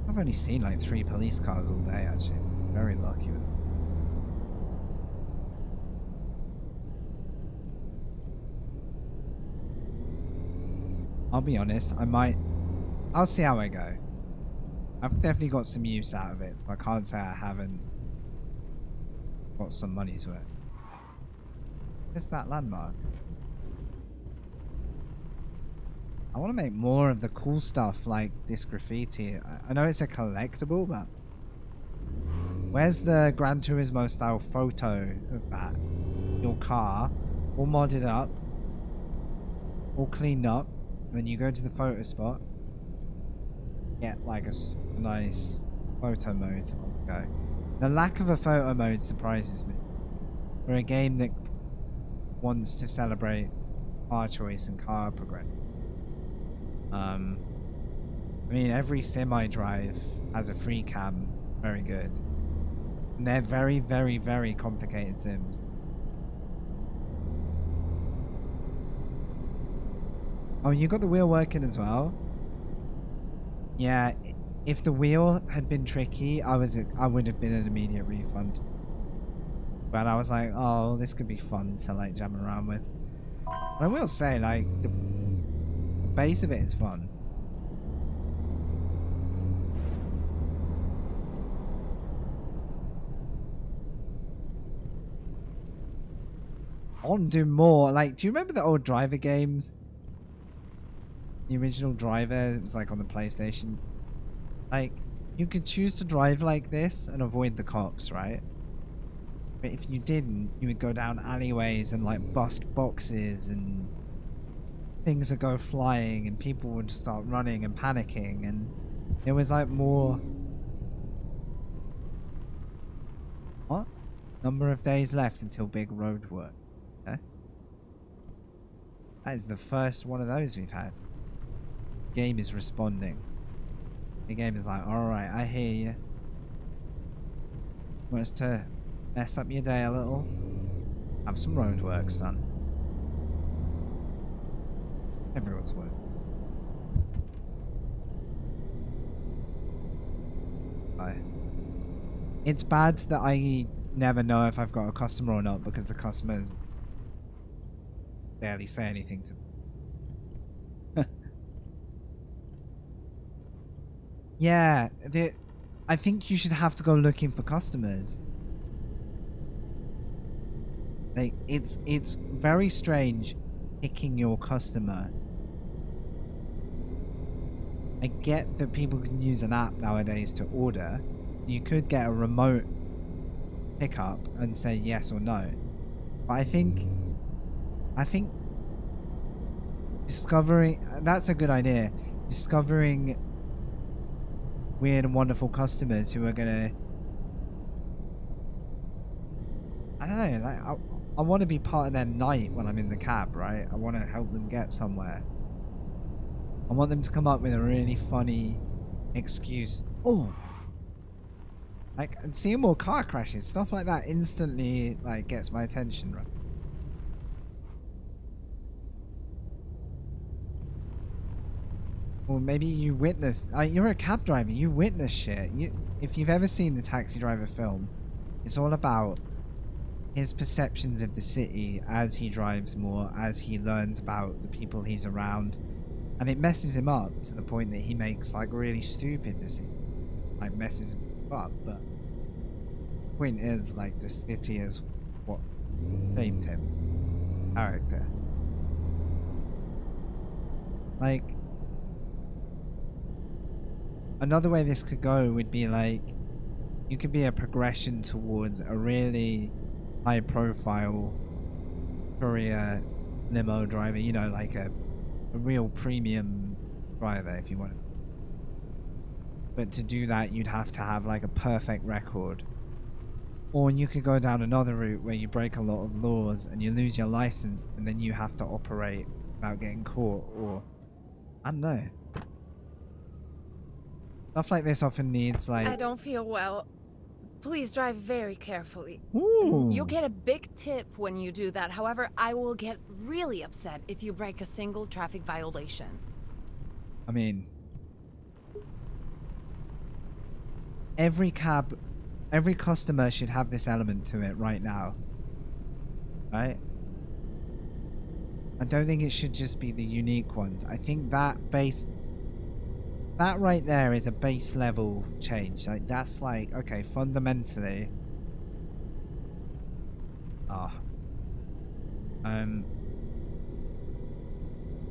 I've only seen like 3 police cars all day, actually. Very lucky with it. I'll be honest, I'll see how I go. I've definitely got some use out of it. I can't say I haven't got some money's worth. What's that landmark? I want to make more of the cool stuff like this graffiti. I know it's a collectible, but where's the Gran Turismo style photo of that? Your car, all modded up, all cleaned up, and then you go to the photo spot, get like a nice photo mode on the go. The lack of a photo mode surprises me. For a game that wants to celebrate car choice and car progression. I mean, every sim I drive has a free cam, very good. And they're very, very, very complicated sims. Oh, you got the wheel working as well? Yeah, if the wheel had been tricky, I would have been an immediate refund. But I was like, oh, this could be fun to like jam around with. But I will say, like, the base of it is fun. I want to do more. Like, do you remember the old Driver games? The original Driver, it was like on the PlayStation. Like, you could choose to drive like this and avoid the cops, right? But if you didn't, you would go down alleyways and like bust boxes and things would go flying and people would start running and panicking, and there was like more... What? Number of days left until big road work. Okay. That is the first one of those we've had. Game is responding. The game is like, alright, I hear you. Want us to mess up your day a little? Have some road work, son. Everyone's work. It's bad that I never know if I've got a customer or not because the customer barely say anything to me. Yeah, I think you should have to go looking for customers. Like, it's very strange picking your customer. I get that people can use an app nowadays to order. You could get a remote pickup and say yes or no. But I think discovering, that's a good idea. Discovering weird and wonderful customers who are gonna, I don't know, like I want to be part of their night when I'm in the cab, right? I want to help them get somewhere. I want them to come up with a really funny excuse. Oh, like, and seeing more car crashes, stuff like that instantly like gets my attention, right? Or maybe you witness, you're a cab driver, you witness shit. If you've ever seen the Taxi Driver film, it's all about his perceptions of the city as he drives more, as he learns about the people he's around. And it messes him up to the point that he makes like really stupid decisions. Like messes him up, but the point is like the city is what shaped him. Character. Like, another way this could go would be like, you could be a progression towards a really high profile courier limo driver, you know, like a real premium driver if you want. But to do that, you'd have to have like a perfect record. Or you could go down another route where you break a lot of laws and you lose your license and then you have to operate without getting caught, or I don't know. Stuff like this often needs like... I don't feel well. Please drive very carefully. Ooh. You get a big tip when you do that. However, I will get really upset if you break a single traffic violation. I mean, every customer should have this element to it right now. Right? I don't think it should just be the unique ones. I think that right there is a base level change. Like, that's like, okay, fundamentally.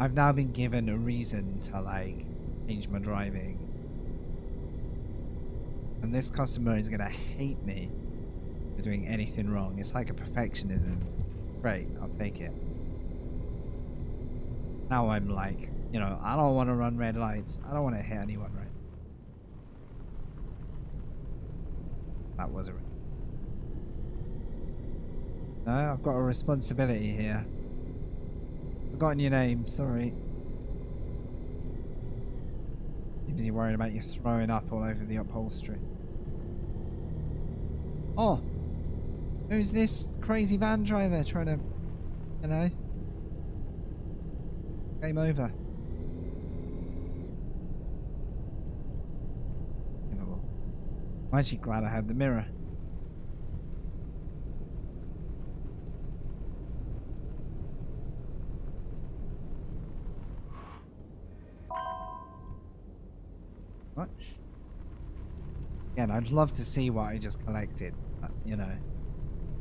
I've now been given a reason to like change my driving. And this customer is gonna hate me for doing anything wrong. It's like a perfectionism. Great, I'll take it. Now I'm like, you know, I don't want to run red lights. I don't want to hit anyone, right? That was a... No, I've got a responsibility here. Forgotten your name, sorry. You're busy worrying about you throwing up all over the upholstery. Oh! Who's this crazy van driver trying to, you know? Game over. I'm actually glad I had the mirror. What? Again, I'd love to see what I just collected, but, you know,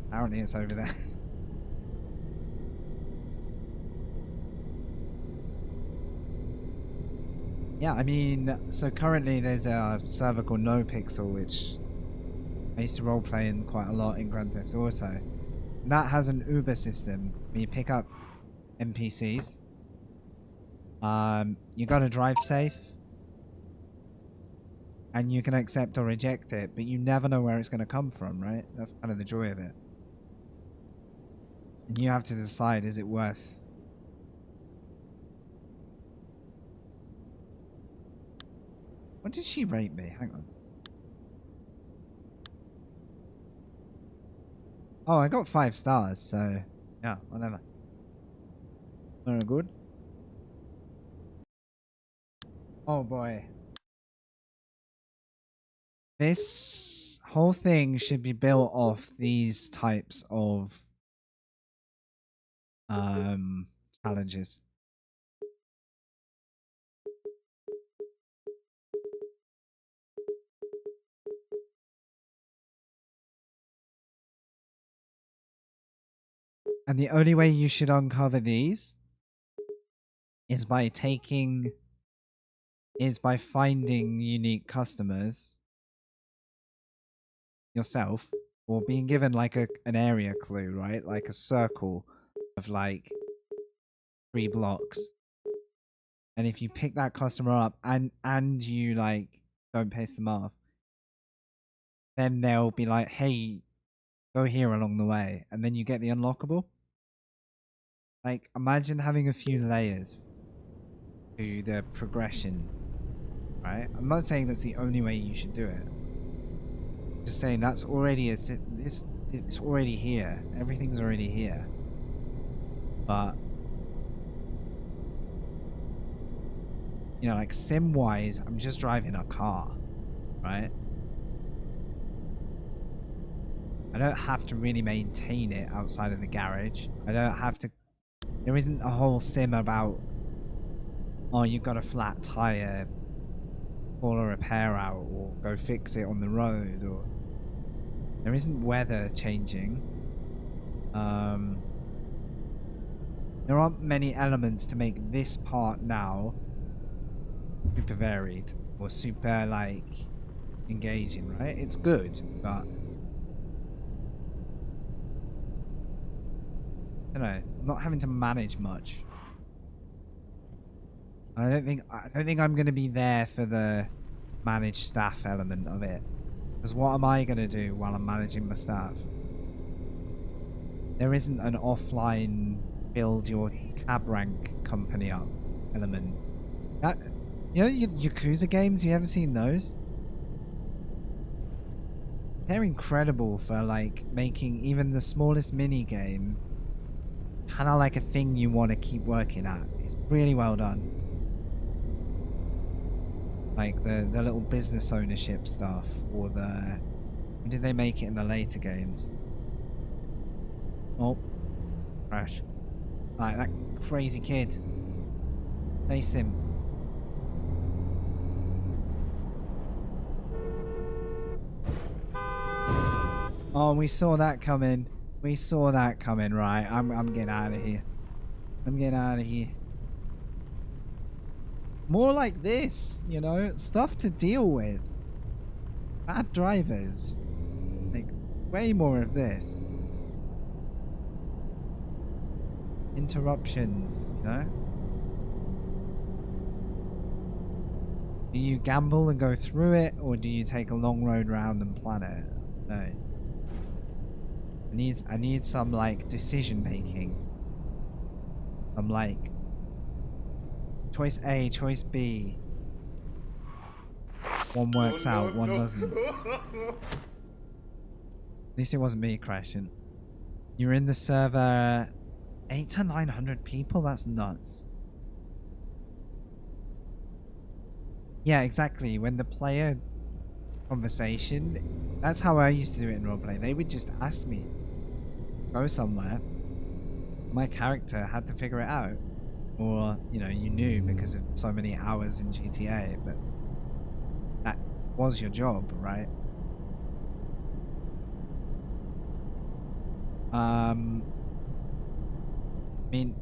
apparently it's over there. Yeah, I mean, so currently there's a server called NoPixel, which I used to roleplay in quite a lot in Grand Theft Auto. And that has an Uber system where you pick up NPCs. You gotta drive safe. And you can accept or reject it, but you never know where it's gonna come from, right? That's kind of the joy of it. And you have to decide, is it worth... What did she rate me? Hang on. Oh, I got 5 stars, so yeah, whatever. Very good. Oh boy. This whole thing should be built off these types of challenges. And the only way you should uncover these is by finding unique customers yourself, or being given like an area clue, right? Like a circle of like 3 blocks. And if you pick that customer up and you like don't piss them off, then they'll be like, hey, go here along the way, and then you get the unlockable. Like, imagine having a few layers to the progression, right? I'm not saying that's the only way you should do it. I'm just saying that's already it's already here. Everything's already here. But you know, like sim-wise, I'm just driving a car, right? I don't have to really maintain it outside of the garage. I don't have to... There isn't a whole sim about, oh, you've got a flat tire, call a repair out, or go fix it on the road, or... There isn't weather changing. There aren't many elements to make this part now super varied or super, like, engaging, right? It's good, but I don't know. I'm not having to manage much. I don't think I'm gonna be there for the manage staff element of it. Because what am I gonna do while I'm managing my staff? There isn't an offline build your cab rank company up element. That, you know, Yakuza games. You ever seen those? They're incredible for like making even the smallest mini game kind of like a thing you want to keep working at. It's really well done. Like the little business ownership stuff, or the... When did they make it in the later games? Oh. Crash. Like that crazy kid. Face him. Oh, we saw that coming. We saw that coming, right? I'm getting out of here. I'm getting out of here. More like this, you know? Stuff to deal with. Bad drivers. Like, way more of this. Interruptions, you know? Do you gamble and go through it, or do you take a long road round and plan it? No. I need some, like, decision making. I'm like... Choice A, choice B. One works out, one doesn't. At least it wasn't me crashing. You're in the server 800 to 900 people? That's nuts. Yeah, exactly. When the player conversation, that's how I used to do it in roleplay. They would just ask me, go somewhere. My character had to figure it out. Or, you know, you knew because of so many hours in GTA, but that was your job, right? I mean,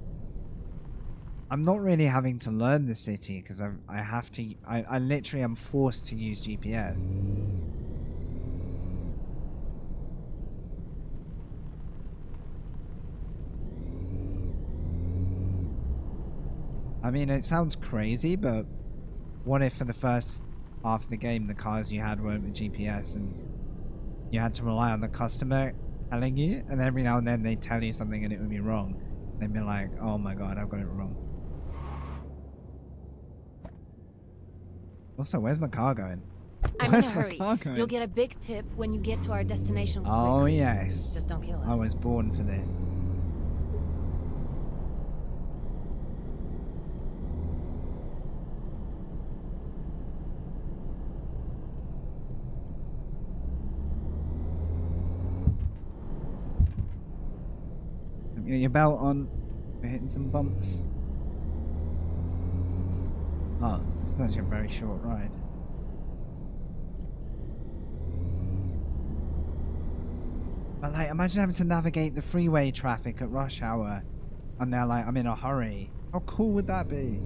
I'm not really having to learn the city because I literally am forced to use GPS. I mean, it sounds crazy, but what if for the first half of the game the cars you had weren't with GPS and you had to rely on the customer telling you, and every now and then they tell you something and it would be wrong. They'd be like, oh my god, I've got it wrong. Also, where's my car going? I'm Where's in a my hurry. car going? You'll get a big tip when you get to our destination quickly. Oh yes. Just don't kill us. I was born for this. Get your belt on. We're hitting some bumps. Oh, it's actually a very short ride. But like, imagine having to navigate the freeway traffic at rush hour, and they're like, I'm in a hurry. How cool would that be?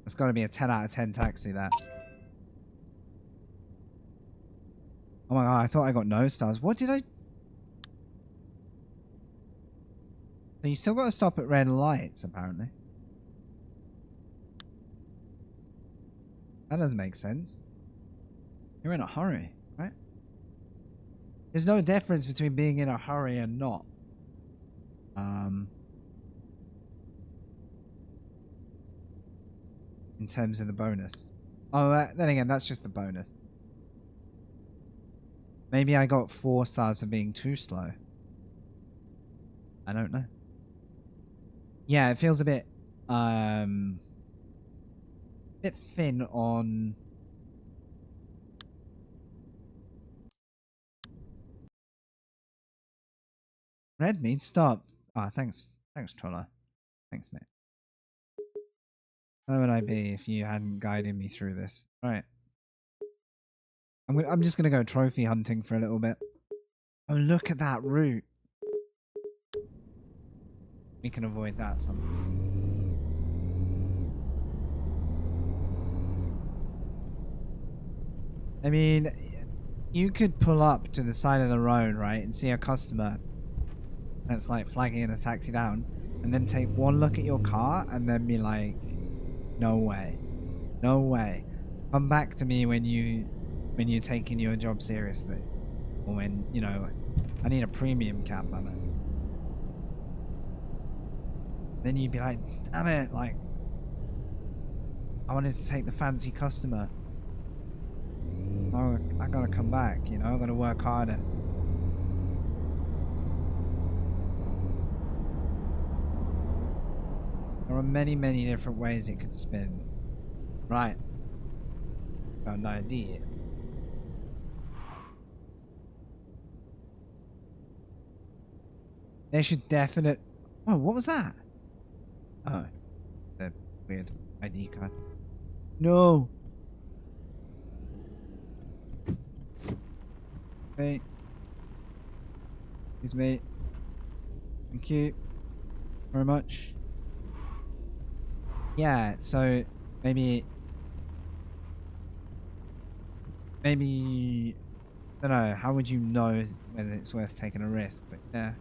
It's got to be a 10 out of 10 taxi, that. Oh my god, I thought I got no stars. What did I... So you still got to stop at red lights, apparently. That doesn't make sense. You're in a hurry, right? There's no difference between being in a hurry and not. In terms of the bonus. Oh, then again, that's just the bonus. Maybe I got 4 stars for being too slow. I don't know. Yeah, it feels a bit thin on... Red meat, stop. Ah, thanks. Thanks, Troller. Thanks, mate. Where would I be if you hadn't guided me through this? Right. I'm just gonna go trophy hunting for a little bit. Oh, look at that route. We can avoid that somehow. I mean, you could pull up to the side of the road, right, and see a customer that's like flagging a taxi down, and then take one look at your car and then be like, no way, no way. Come back to me when you're taking your job seriously, or when, you know, I need a premium cab, man. Then you'd be like, damn it, like, I wanted to take the fancy customer. Oh, I gotta come back, you know, I gotta work harder. There are many, many different ways it could spin. Right. Got an idea. They should definite. Oh, what was that? Oh, the weird ID card. No. Hey. Excuse me. Thank you very much. Yeah, so maybe I don't know, how would you know whether it's worth taking a risk? But yeah.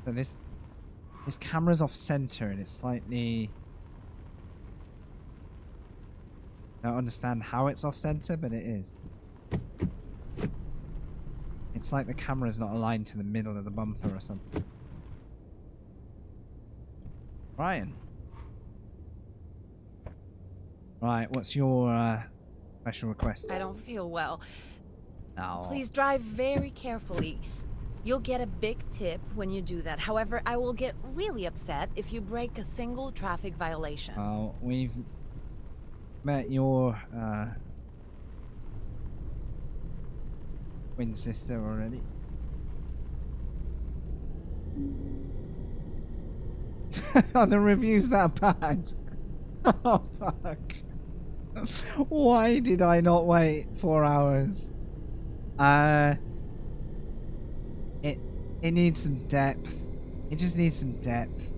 So this camera's off center and it's slightly, I don't understand how it's off center, but it is. It's like the camera's not aligned to the middle of the bumper or something. Ryan. Right, what's your special request? I don't feel well. No. Please drive very carefully. You'll get a big tip when you do that. However, I will get really upset if you break a single traffic violation. Oh, we've met your twin sister already. Are the reviews that bad? Oh fuck. Why did I not wait 4 hours? It needs some depth. It just needs some depth.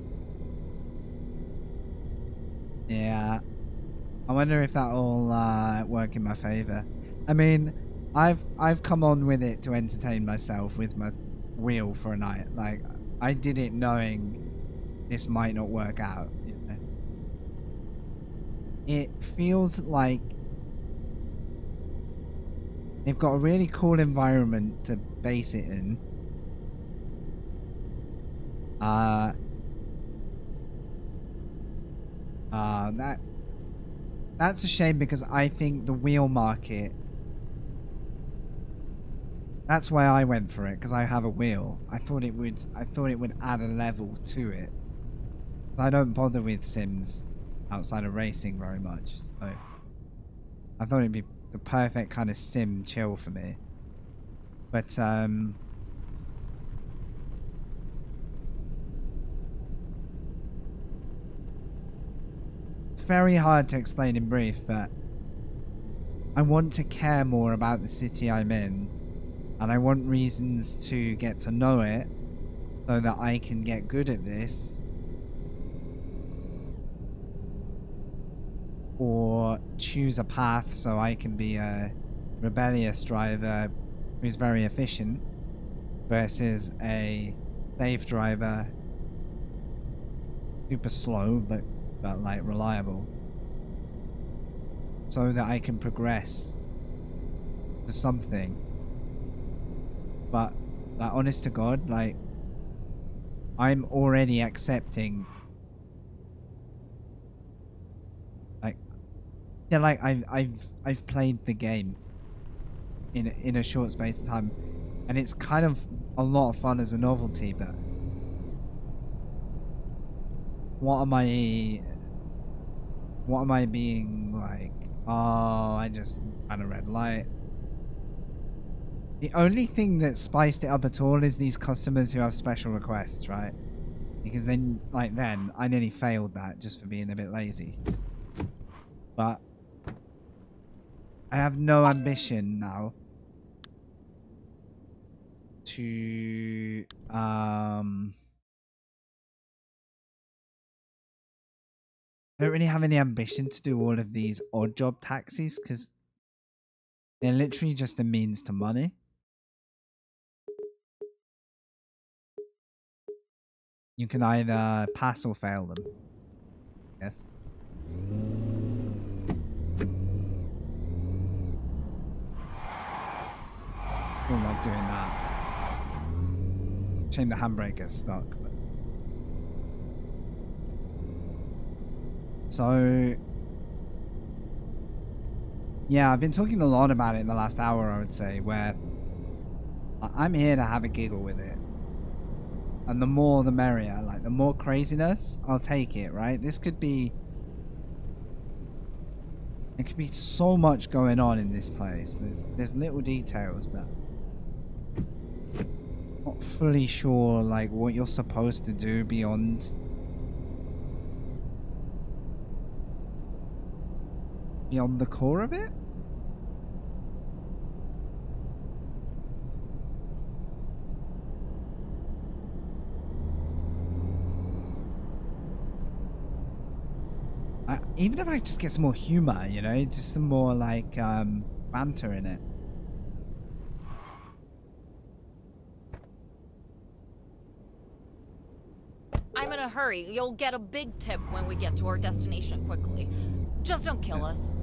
Yeah. I wonder if that'll work in my favor. I mean, I've come on with it to entertain myself with my wheel for a night. Like, I did it knowing this might not work out. You know? It feels like they've got a really cool environment to base it in. That's a shame because I think the wheel market. That's why I went for it, because I have a wheel. I thought it would add a level to it. I don't bother with Sims outside of racing very much, so I thought it'd be the perfect kind of sim chill for me. But it's very hard to explain in brief, but I want to care more about the city I'm in, and I want reasons to get to know it so that I can get good at this, or choose a path so I can be a rebellious driver who's very efficient versus a safe driver, super slow but like reliable, so that I can progress to something. But like, honest to God, like, I'm already accepting, like, yeah, like I've played the game in a short space of time, and it's kind of a lot of fun as a novelty, but what am I being like, oh, I just ran a red light? The only thing that spiced it up at all is these customers who have special requests, right? Because then I nearly failed that just for being a bit lazy. But I have no ambition now to I don't really have any ambition to do all of these odd job taxis because they're literally just a means to money. You can either pass or fail them. Yes. I love doing that. Shame the handbrake gets stuck. But... So, yeah, I've been talking a lot about it in the last hour, I would say, where I'm here to have a giggle with it. And the more the merrier. Like, the more craziness, I'll take it, right? This could be... There could be so much going on in this place. There's little details, but... Not fully sure, like, what you're supposed to do beyond the core of it. Even if I just get some more humor, you know, just some more like banter in it. I'm in a hurry. You'll get a big tip when we get to our destination quickly. Just don't kill us.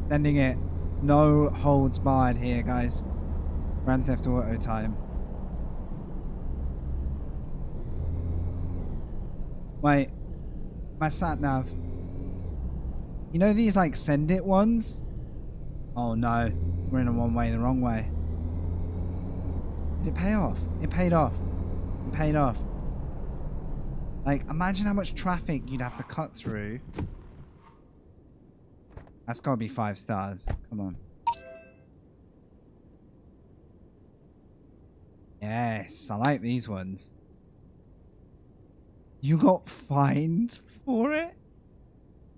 Sending it. No holds barred here, guys. Grand Theft Auto time. Wait. My sat nav. You know these like send it ones? Oh no. We're in a one way the wrong way. Did it pay off? It paid off. It paid off. Like, imagine how much traffic you'd have to cut through. That's gotta be 5 stars. Come on. Yes, I like these ones. You got fined for it?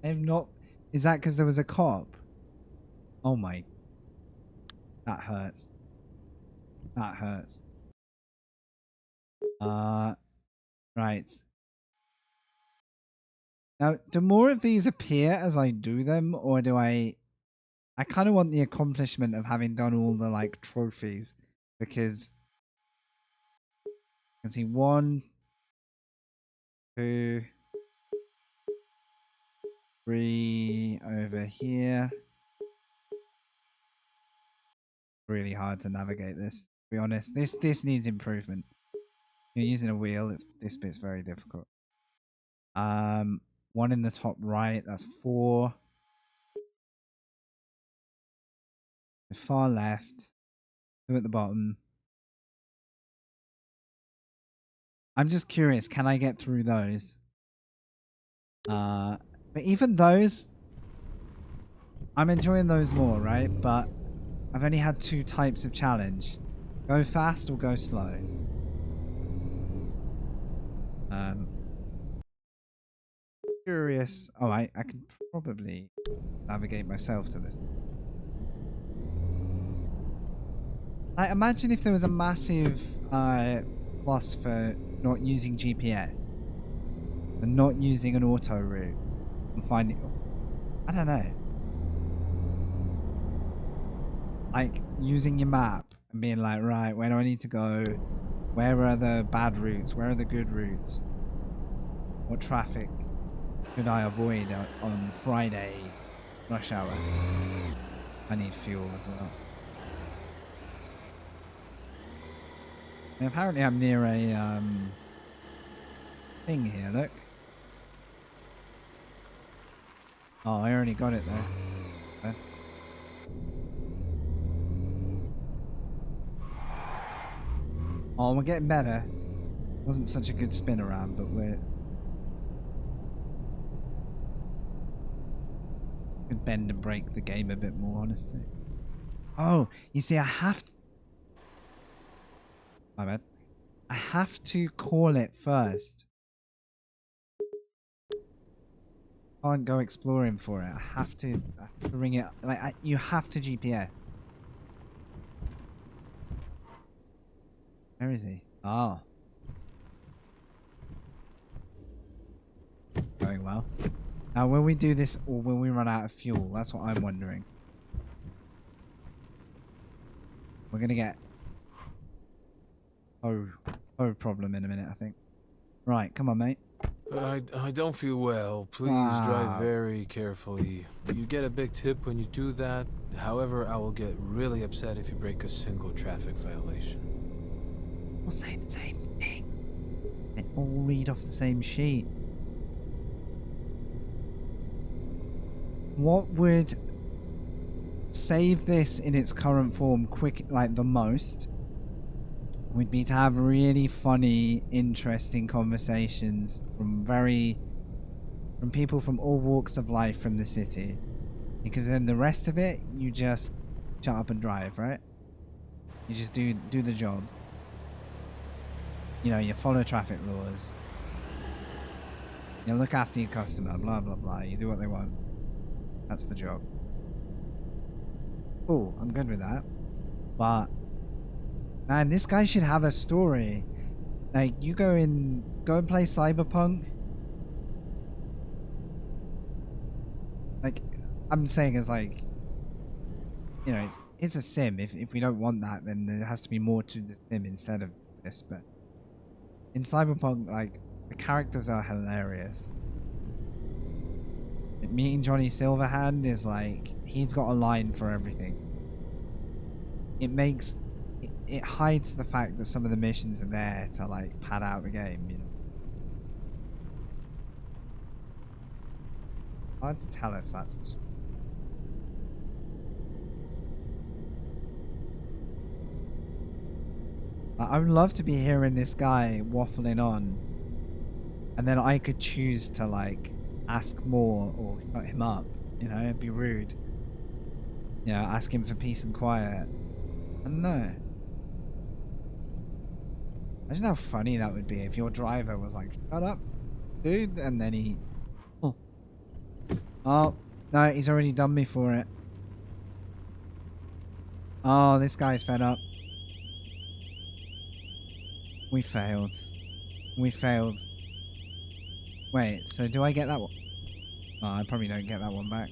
I have not... Is that because there was a cop? Oh my... That hurts. That hurts. Right. Now, do more of these appear as I do them, or do I kind of want the accomplishment of having done all the, like, trophies, because you can see 1, 2, 3 over here. Really hard to navigate this, to be honest. This needs improvement. You're using a wheel, this bit's very difficult. 1 in the top right, that's 4. The far left, 2 at the bottom. I'm just curious, can I get through those? But even those, I'm enjoying those more, right? But I've only had 2 types of challenge. Go fast or go slow. Curious. Oh, I can probably navigate myself to this. Like, imagine if there was a massive plus for not using GPS and not using an auto route and finding... I don't know. Like, using your map and being like, right, where do I need to go? Where are the bad routes? Where are the good routes? What traffic should I avoid on Friday rush hour? I need fuel as well. And apparently I'm near a thing here, look. Oh, I already got it there. Oh, we're getting better. Wasn't such a good spin around, but we're... Could bend and break the game a bit more, honestly. Oh, you see, I have to... My bad. I have to call it first. Can't go exploring for it. I have to ring it. Like, you have to GPS. Where is he? Oh. Going well. Now, will we do this or will we run out of fuel? That's what I'm wondering. We're gonna get oh problem in a minute, I think. Right, come on, mate. I don't feel well. Please drive very carefully. You get a big tip when you do that. However, I will get really upset if you break a single traffic violation. We'll say the same thing. They all read off the same sheet. What would save this in its current form like the most would be to have really funny, interesting conversations from people from all walks of life from the city. Because then the rest of it, you just shut up and drive, right? You just do the job. You know, you follow traffic laws. You look after your customer, blah, blah, blah. You do what they want. That's the job. Cool, I'm good with that. But man, this guy should have a story. Like, you go and play Cyberpunk. Like, I'm saying is like, you know, it's a sim. If we don't want that, then there has to be more to the sim instead of this. But in Cyberpunk, like, the characters are hilarious. Meeting Johnny Silverhand is like, he's got a line for everything. It hides the fact that some of the missions are there to like pad out the game, you know. Hard to tell if that's the I would love to be hearing this guy waffling on, and then I could choose to like ask more or shut him up, you know. It'd be rude, you know, ask him for peace and quiet. I don't know. Imagine how funny that would be if your driver was like, shut up, dude, and then he... Oh, no, he's already done me for it. Oh, this guy's fed up. We failed. We failed. Wait, so do I get that one? Oh, I probably don't get that one back.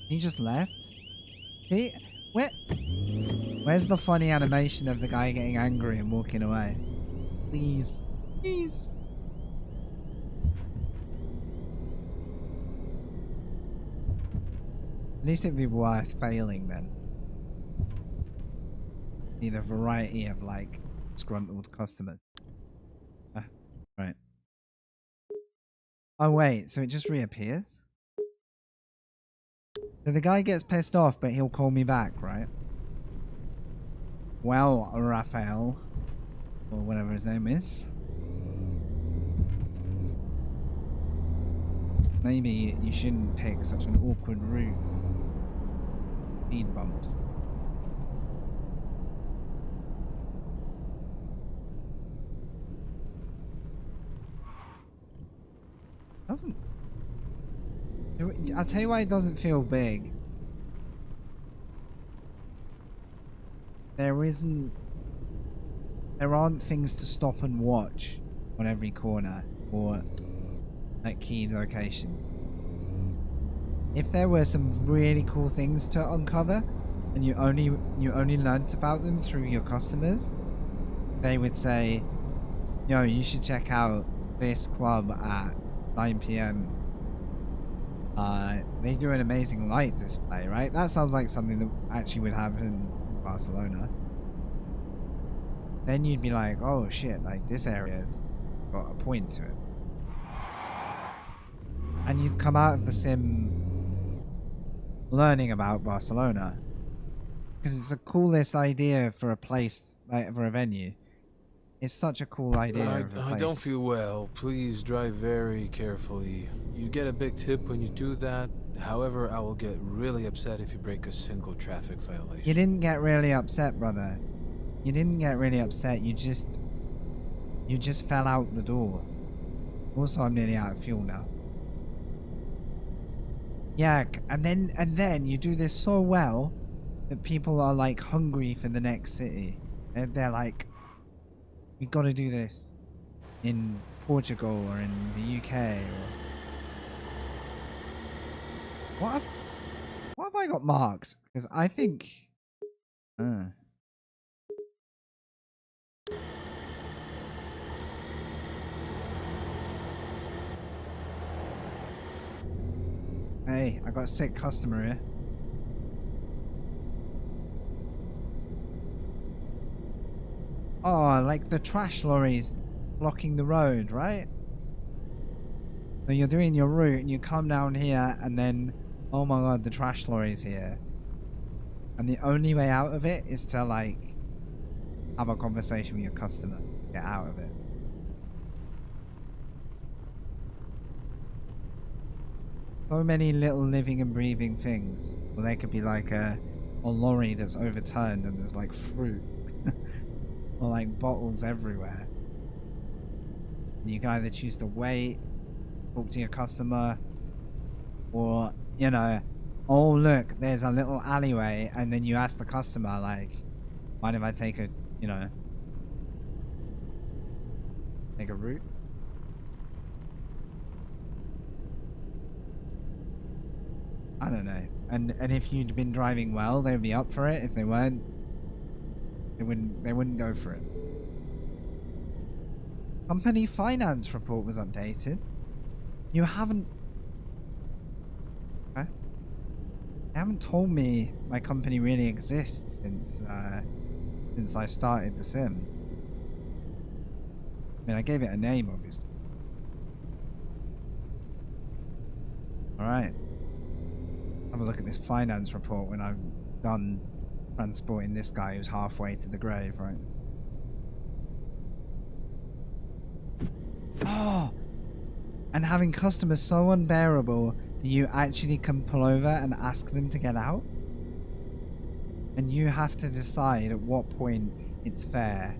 He just left? He... Where's the funny animation of the guy getting angry and walking away? Please. Please. At least it'd be worth failing then. Need a variety of like disgruntled customers. Right. Oh wait, so it just reappears? So the guy gets pissed off, but he'll call me back, right? Well, Raphael, or whatever his name is. Maybe you shouldn't pick such an awkward route. Speed bumps. Doesn't... I'll tell you why it doesn't feel big. There aren't things to stop and watch on every corner or at key locations. If there were some really cool things to uncover and you only learnt about them through your customers, they would say, yo, you should check out this club at 9 PM. They do an amazing light display, right? That sounds like something that actually would happen in Barcelona. Then you'd be like, oh shit, like this area's got a point to it. And you'd come out of the sim learning about Barcelona. Because it's the coolest idea for a place, like for a venue. It's such a cool idea. I don't feel well. Please drive very carefully. You get a big tip when you do that. However, I will get really upset if you break a single traffic violation. You didn't get really upset, brother. You didn't get really upset. You just fell out the door. Also, I'm nearly out of fuel now. Yeah, and then you do this so well that people are like hungry for the next city. They're like, we got to do this in Portugal or in the UK. Or... What have I got marked? Because I think... Hey, I got a sick customer here. Oh, like the trash lorries blocking the road, right? So you're doing your route and you come down here and then, oh my god, the trash lorry's here. And the only way out of it is to like have a conversation with your customer. Get out of it. So many little living and breathing things. Well, there could be like a lorry that's overturned and there's like fruit. Or like bottles everywhere. And you can either choose to wait, talk to your customer, or, you know, oh look, there's a little alleyway, and then you ask the customer, like, mind if I take a, you know, take a route? I don't know. And if you'd been driving well, they'd be up for it. If they weren't, they wouldn't go for it. Company finance report was updated. You haven't... Okay. They haven't told me my company really exists since I started The Sim. I mean, I gave it a name, obviously. Alright. Have a look at this finance report when I'm done transporting this guy who's halfway to the grave, right? Oh! And having customers so unbearable that you actually can pull over and ask them to get out? And you have to decide at what point it's fair.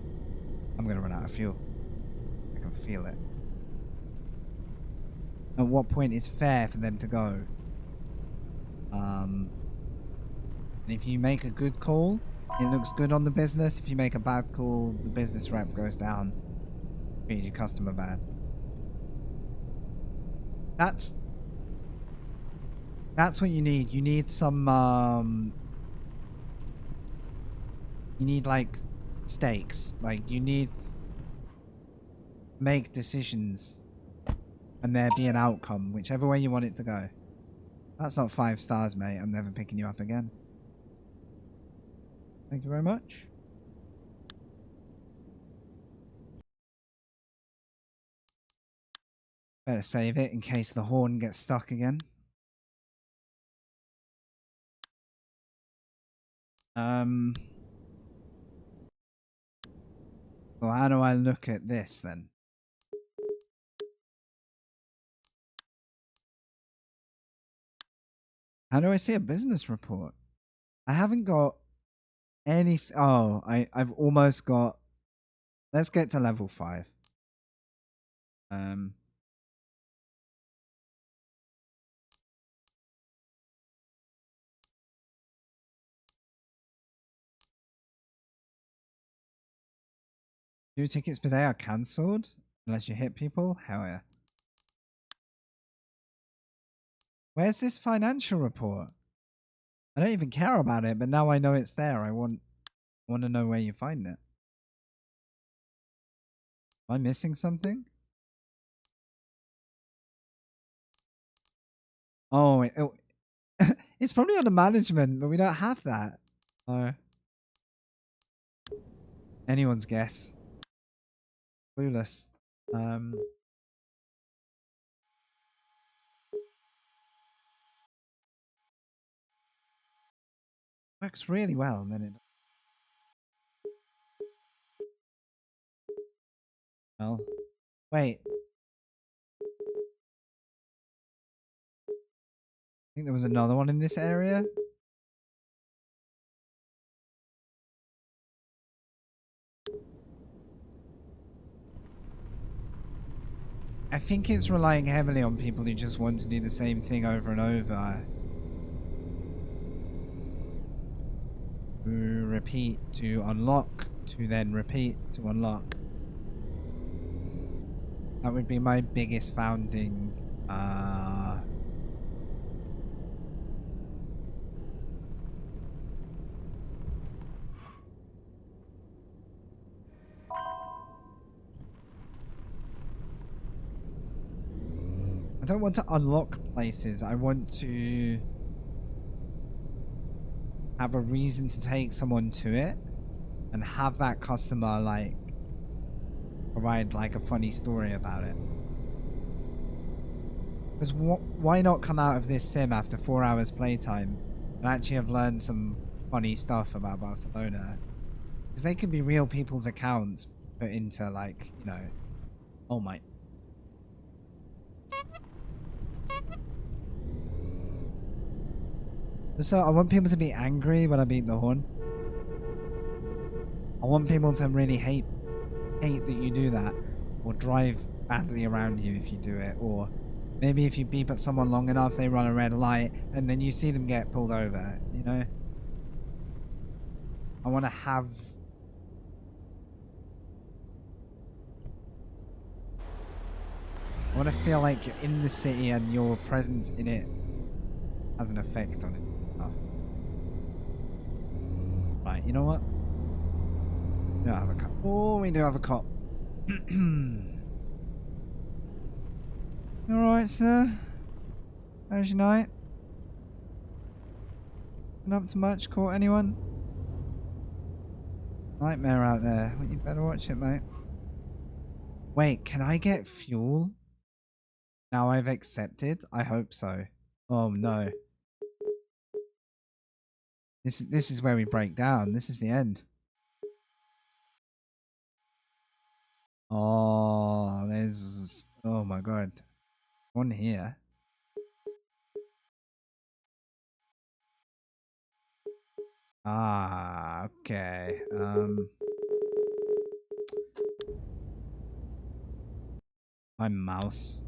I'm gonna run out of fuel. I can feel it. At what point it's fair for them to go. And if you make a good call, it looks good on the business. If you make a bad call, the business rep goes down. Treat your customer bad. That's what you need. You need some you need like stakes. Like you need to make decisions and there be an outcome, whichever way you want it to go. That's not 5 stars, mate. I'm never picking you up again. Thank you very much. Better save it in case the horn gets stuck again. So how do I look at this then? How do I see a business report? I haven't got any... Oh, I've almost got... Let's get to level 5. Two tickets per day are cancelled unless you hit people? Hell yeah. Where's this financial report? I don't even care about it, but now I know it's there. I want to know where you find it. Am I missing something? Oh, it's probably under management, but we don't have that. Oh. Anyone's guess. Clueless. Works really well, and then it... Well, wait. I think there was another one in this area. I think it's relying heavily on people who just want to do the same thing over and over. To repeat, to unlock, to then repeat, to unlock. That would be my biggest founding I don't want to unlock places. I want to have a reason to take someone to it and have that customer like provide like a funny story about it. Because why not come out of this sim after 4 hours playtime and actually have learned some funny stuff about Barcelona? Because they could be real people's accounts put into like, you know, oh my. So I want people to be angry when I beat the horn. I want people to really hate that you do that, or drive badly around you if you do it, or maybe if you beep at someone long enough they run a red light and then you see them get pulled over, you know? I want to have... I want to feel like you're in the city and your presence in it has an effect on it. Oh. Right, you know what? We don't have a cop. Oh, we do have a cop. Alright, sir. How's your night? Been up to much? Caught anyone? Nightmare out there. Well, you better watch it, mate. Wait, can I get fuel? Now I've accepted? I hope so. Oh no. This is where we break down. This is the end. Oh, there's... Oh my god. One here. Ah, okay. My mouse.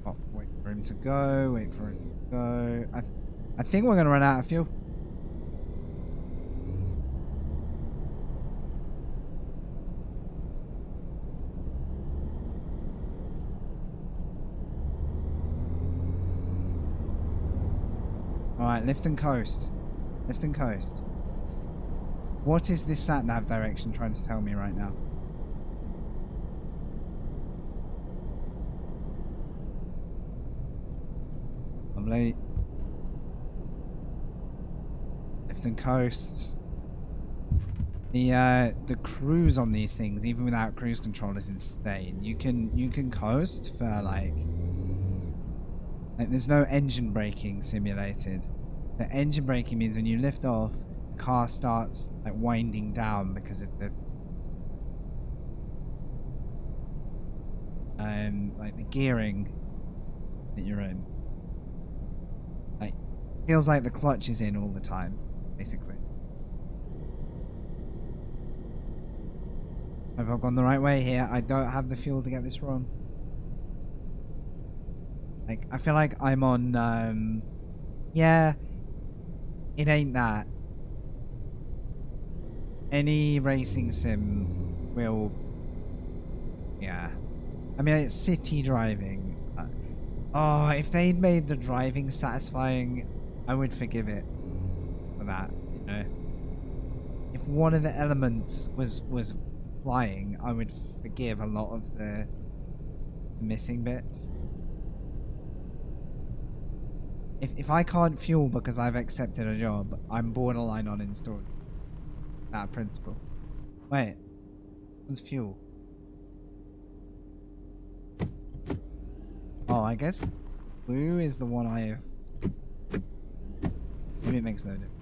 Oh, wait for him to go. Wait for him to go. I think we're gonna run out of fuel. Alright, lift and coast. Lift and coast. What is this sat-nav direction trying to tell me right now? I'm late. Lift and coast. The cruise on these things, even without cruise control, is insane. You can coast for like there's no engine braking simulated. The engine braking means when you lift off, the car starts like winding down because of the like the gearing that you're in. Like feels like the clutch is in all the time, basically. Have I gone the right way here? I don't have the fuel to get this wrong. Like, I feel like I'm on, yeah, it ain't that. Any racing sim will, yeah. I mean, it's city driving. Oh, if they'd made the driving satisfying, I would forgive it for that, you know. If one of the elements was flying, I would forgive a lot of the missing bits. If I can't fuel because I've accepted a job, I'm borderline uninstalling that principle. Wait, what's fuel? Oh, I guess blue is the one I have. Maybe it makes no difference.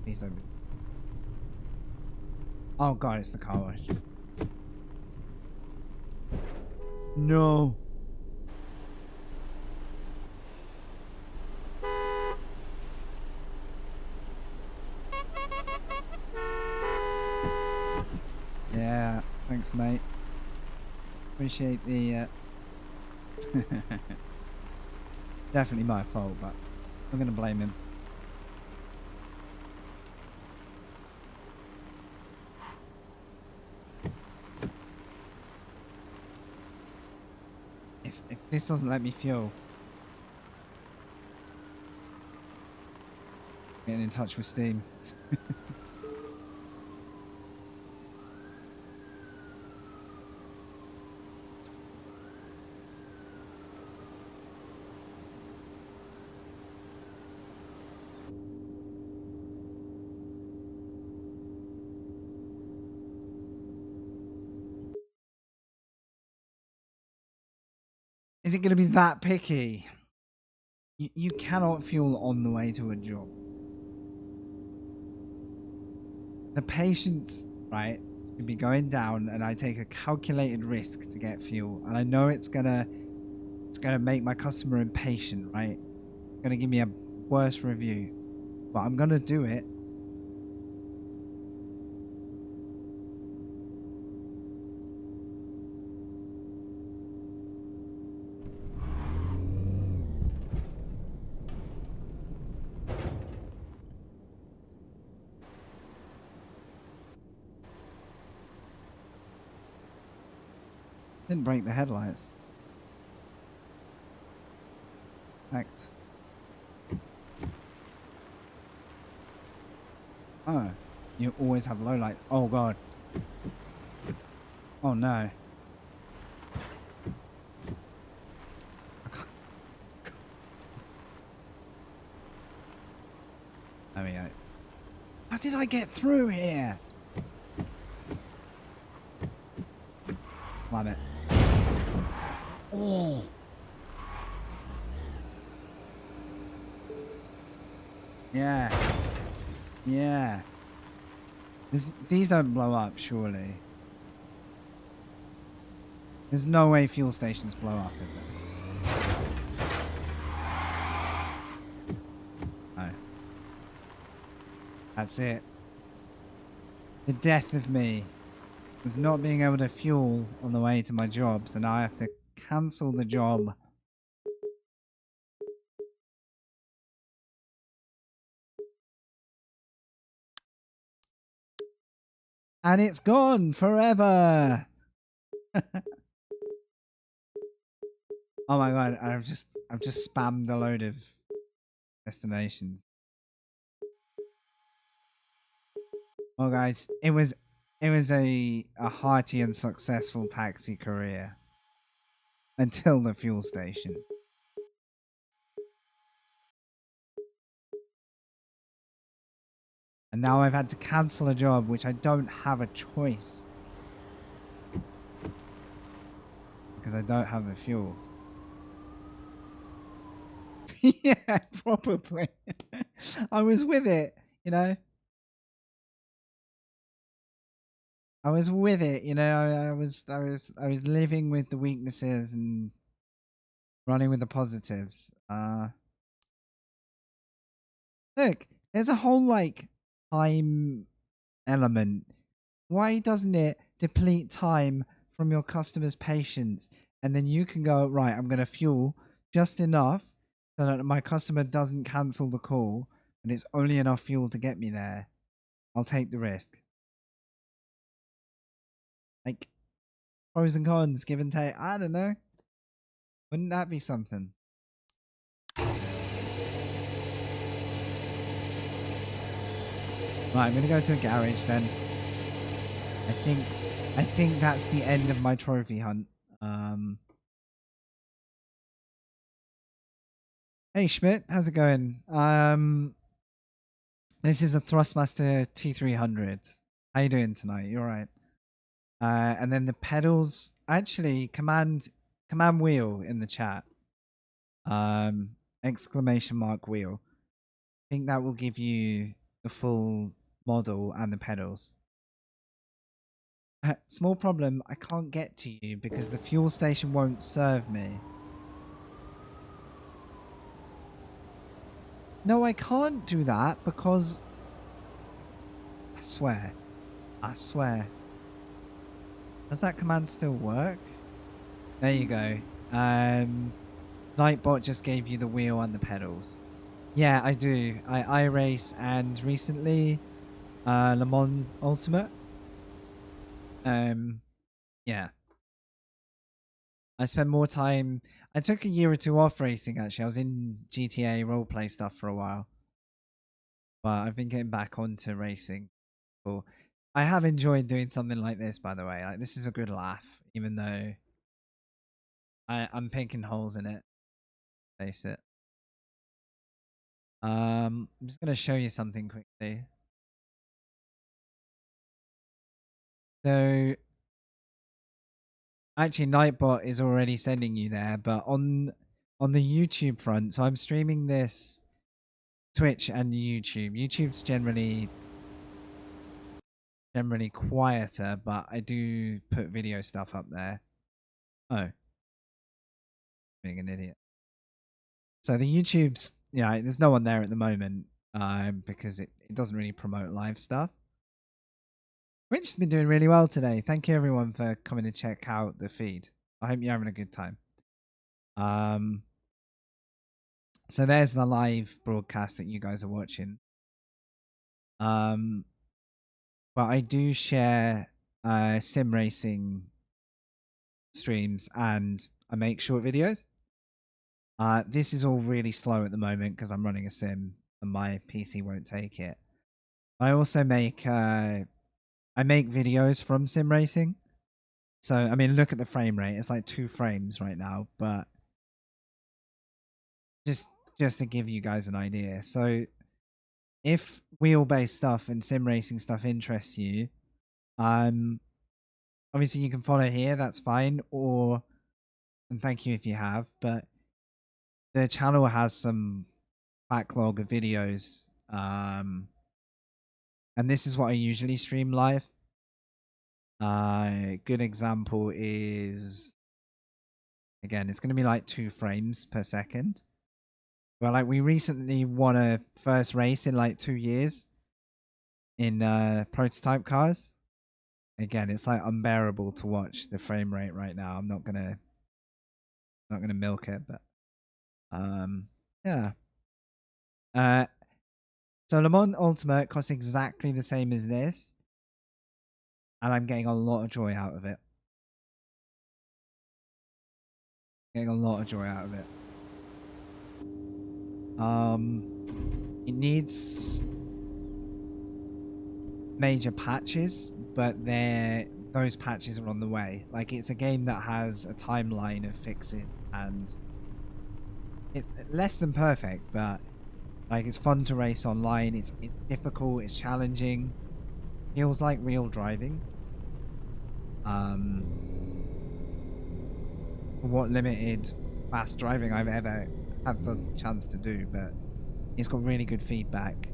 Please don't be. Oh god, it's the car wash. No. Yeah, thanks mate. Appreciate the definitely my fault, but I'm gonna blame him. If this doesn't let me fuel, getting in touch with Steam. Is it going to be that picky? You cannot fuel on the way to a job. The patience, right, should be going down, and I take a calculated risk to get fuel. And I know it's gonna make my customer impatient, right? It's gonna give me a worse review. But I'm gonna do it. Didn't break the headlights. Fact. Oh, you always have low light. Oh god. Oh no. There we go. How did I get through here? Love it. Oh. Yeah. Yeah. These don't blow up, surely. There's no way fuel stations blow up, is there? No. That's it. The death of me was not being able to fuel on the way to my job, so now I have to cancel the job. And it's gone forever. Oh my god, I've just spammed a load of destinations. Well guys, it was a hearty and successful taxi career until the fuel station. And now I've had to cancel a job which I don't have a choice. Because I don't have the fuel. Yeah, probably. I was with it, you know. I was with it, you know. I was living with the weaknesses and running with the positives. Look, there's a whole like time element. Why doesn't it deplete time from your customer's patience, and then you can go, right, I'm going to fuel just enough so that my customer doesn't cancel the call and it's only enough fuel to get me there. I'll take the risk. Like, pros and cons, give and take. I don't know. Wouldn't that be something? Right, I'm going to go to a garage then. I think that's the end of my trophy hunt. Hey Schmidt, how's it going? This is a Thrustmaster T300. How you doing tonight? You alright? And then the pedals, actually, command wheel in the chat. Exclamation mark wheel. I think that will give you the full model and the pedals. Small problem, I can't get to you because the fuel station won't serve me. No, I can't do that because... I swear. Does that command still work? There you go. Nightbot just gave you the wheel and the pedals. Yeah, I do. I race and recently Le Mans Ultimate. Yeah. I spend more time... I took a year or two off racing, actually. I was in GTA roleplay stuff for a while. But I've been getting back onto racing. Cool. I have enjoyed doing something like this, by the way. Like, this is a good laugh, even though I'm picking holes in it. Face it. I'm just going to show you something quickly. So... Actually, Nightbot is already sending you there, but on the YouTube front, so I'm streaming this Twitch and YouTube. YouTube's generally quieter, but I do put video stuff up there. Oh, being an idiot. So the YouTube's, yeah, there's no one there at the moment because it doesn't really promote live stuff. Twitch has been doing really well today. Thank you everyone for coming to check out the feed. I hope you're having a good time. So there's the live broadcast that you guys are watching. But I do share sim racing streams and I make short videos. This is all really slow at the moment because I'm running a sim and my PC won't take it. I also make I make videos from sim racing. So I mean, look at the frame rate. It's like 2 frames right now, but just to give you guys an idea. So if wheel-based stuff and sim racing stuff interests you, obviously you can follow here, that's fine, or and thank you if you have, but the channel has some backlog of videos, and this is what I usually stream live. Good example is, again, it's going to be like 2 frames per second. Well, like we recently won a first race in like 2 years in prototype cars. Again, it's like unbearable to watch the frame rate right now. I'm not gonna milk it, but yeah. So Le Mans Ultimate costs exactly the same as this, and I'm getting a lot of joy out of it. Getting a lot of joy out of it. It needs major patches, but those patches are on the way. Like, it's a game that has a timeline of fixing, and it's less than perfect, but like, it's fun to race online. It's difficult, it's challenging, feels like real driving. For what limited fast driving I've ever had the chance to do, but it's got really good feedback.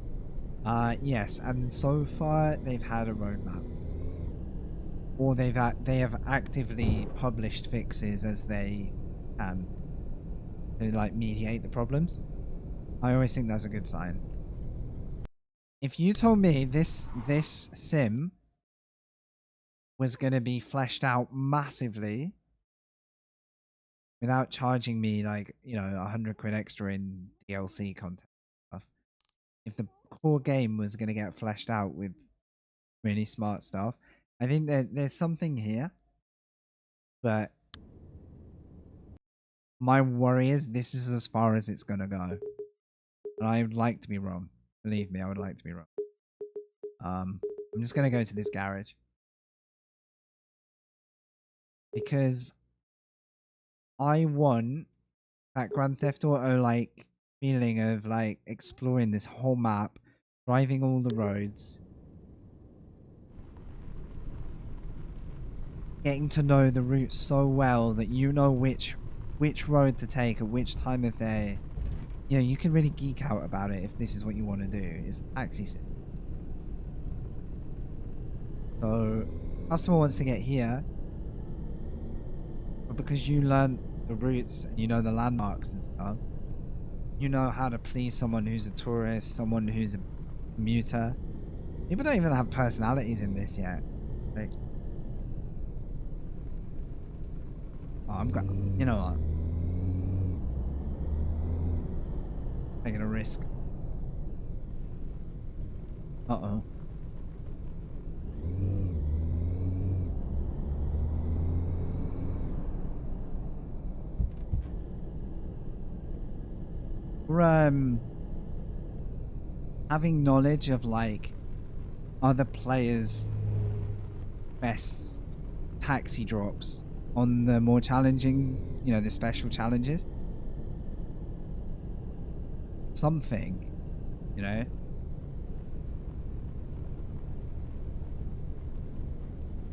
Yes, and so far they've had a roadmap, or they have actively published fixes as they can to like mediate the problems. I always think that's a good sign. If you told me this sim was going to be fleshed out massively without charging me like, you know, 100 quid extra in DLC content stuff, if the core game was going to get fleshed out with really smart stuff, I think that there's something here, but my worry is this is as far as it's going to go, and I would like to be wrong. Believe me, I would like to be wrong. I'm just going to go to this garage because I want that Grand Theft Auto like feeling of like exploring this whole map, driving all the roads, getting to know the route so well that you know which road to take at which time of day. You know, you can really geek out about it if this is what you want to do. It's a taxi sim. So, customer wants to get here, but because you learn the routes and you know the landmarks and stuff, you know how to please someone who's a tourist, someone who's a commuter. People don't even have personalities in this yet. Like, oh, you know what? Taking a risk. Uh-oh. We're having knowledge of like other players' best taxi drops on the more challenging, you know, the special challenges. Something, you know.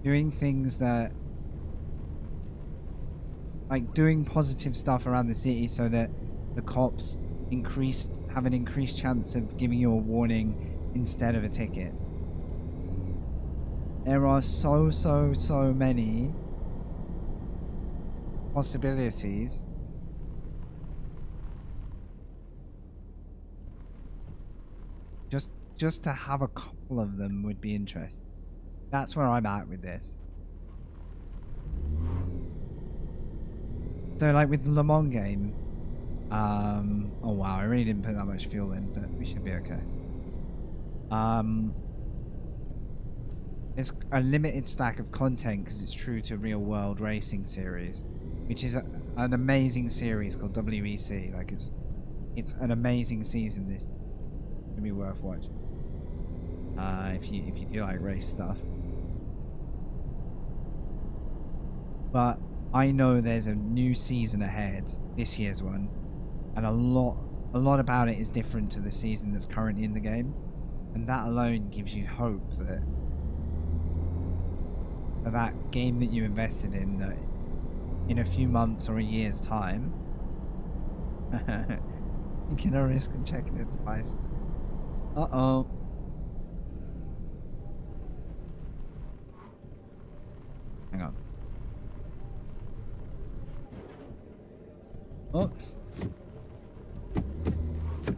Doing things that like doing positive stuff around the city so that the cops have an increased chance of giving you a warning instead of a ticket. There are so many possibilities. Just to have a couple of them would be interesting. That's where I'm at with this. So like with the Le Mans game, oh wow, I really didn't put that much fuel in, but we should be okay. It's a limited stack of content because it's true to real world racing series, which is an amazing series called WEC. Like it's an amazing season. This would be worth watching. If you do like race stuff. But I know there's a new season ahead, this year's one, and a lot about it is different to the season that's currently in the game, and that alone gives you hope that that game that you invested in, that in a few months or a year's time, you can risk checking it twice. Uh-oh. Hang on. Oops.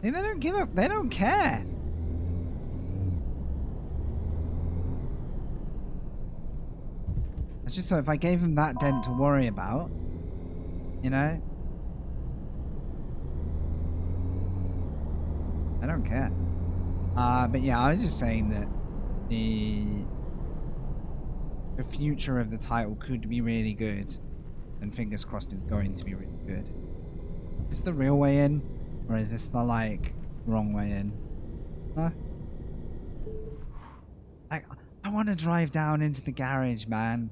They don't give up. They don't care. I just thought if I gave them that dent to worry about, you know, I don't care. But yeah, I was just saying that the future of the title could be really good, and fingers crossed it's going to be really good. Is this the real way in, or is this the like wrong way in? Huh? I want to drive down into the garage, man,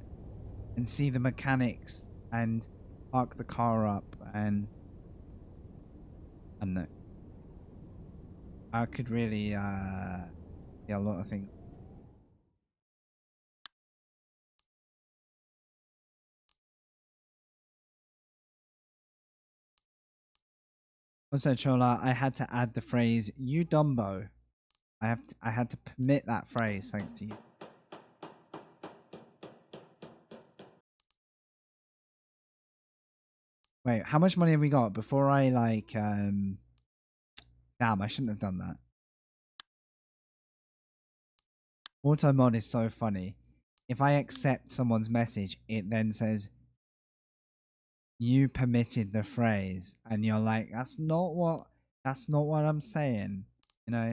and see the mechanics and park the car up, and I don't know. I could really see a lot of things. Also, Chola, I had to add the phrase "you Dumbo." I had to permit that phrase thanks to you. Wait, how much money have we got before I like damn, I shouldn't have done that. Automod is so funny. If I accept someone's message, it then says you permitted the phrase, and you're like, that's not what I'm saying. You know,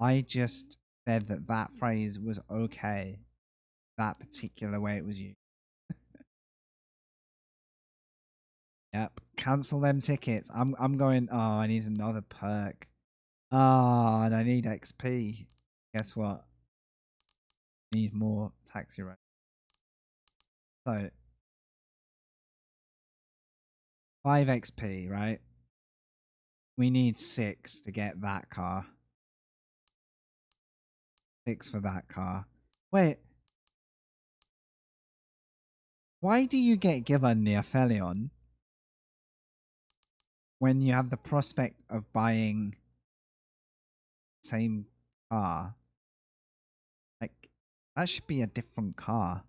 I just said that phrase was okay, that particular way it was used. Yep, cancel them tickets. I'm going. Oh, I need another perk. Ah, and I need XP. Guess what? I need more taxi rides. So 5 XP, right? We need 6 to get that car. 6 for that car. Wait. Why do you get given the Aphelion when you have the prospect of buying the same car? Like, that should be a different car.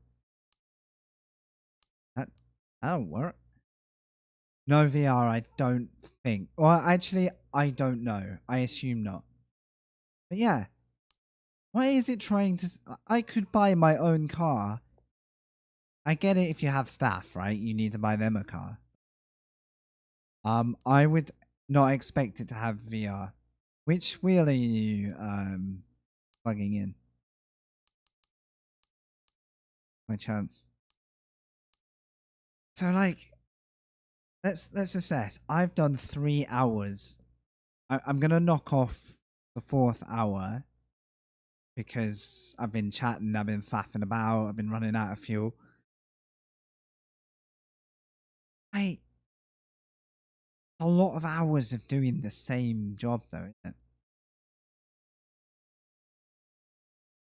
That don't work. No VR, I don't think. Well, actually, I don't know. I assume not. But yeah. Why is it trying to... I could buy my own car. I get it if you have staff, right? You need to buy them a car. I would not expect it to have VR. Which wheel are you plugging in? My chance. So like, let's assess. I've done 3 hours. I'm gonna knock off the 4th hour because I've been chatting, I've been faffing about, I've been running out of fuel. A lot of hours of doing the same job though, isn't it?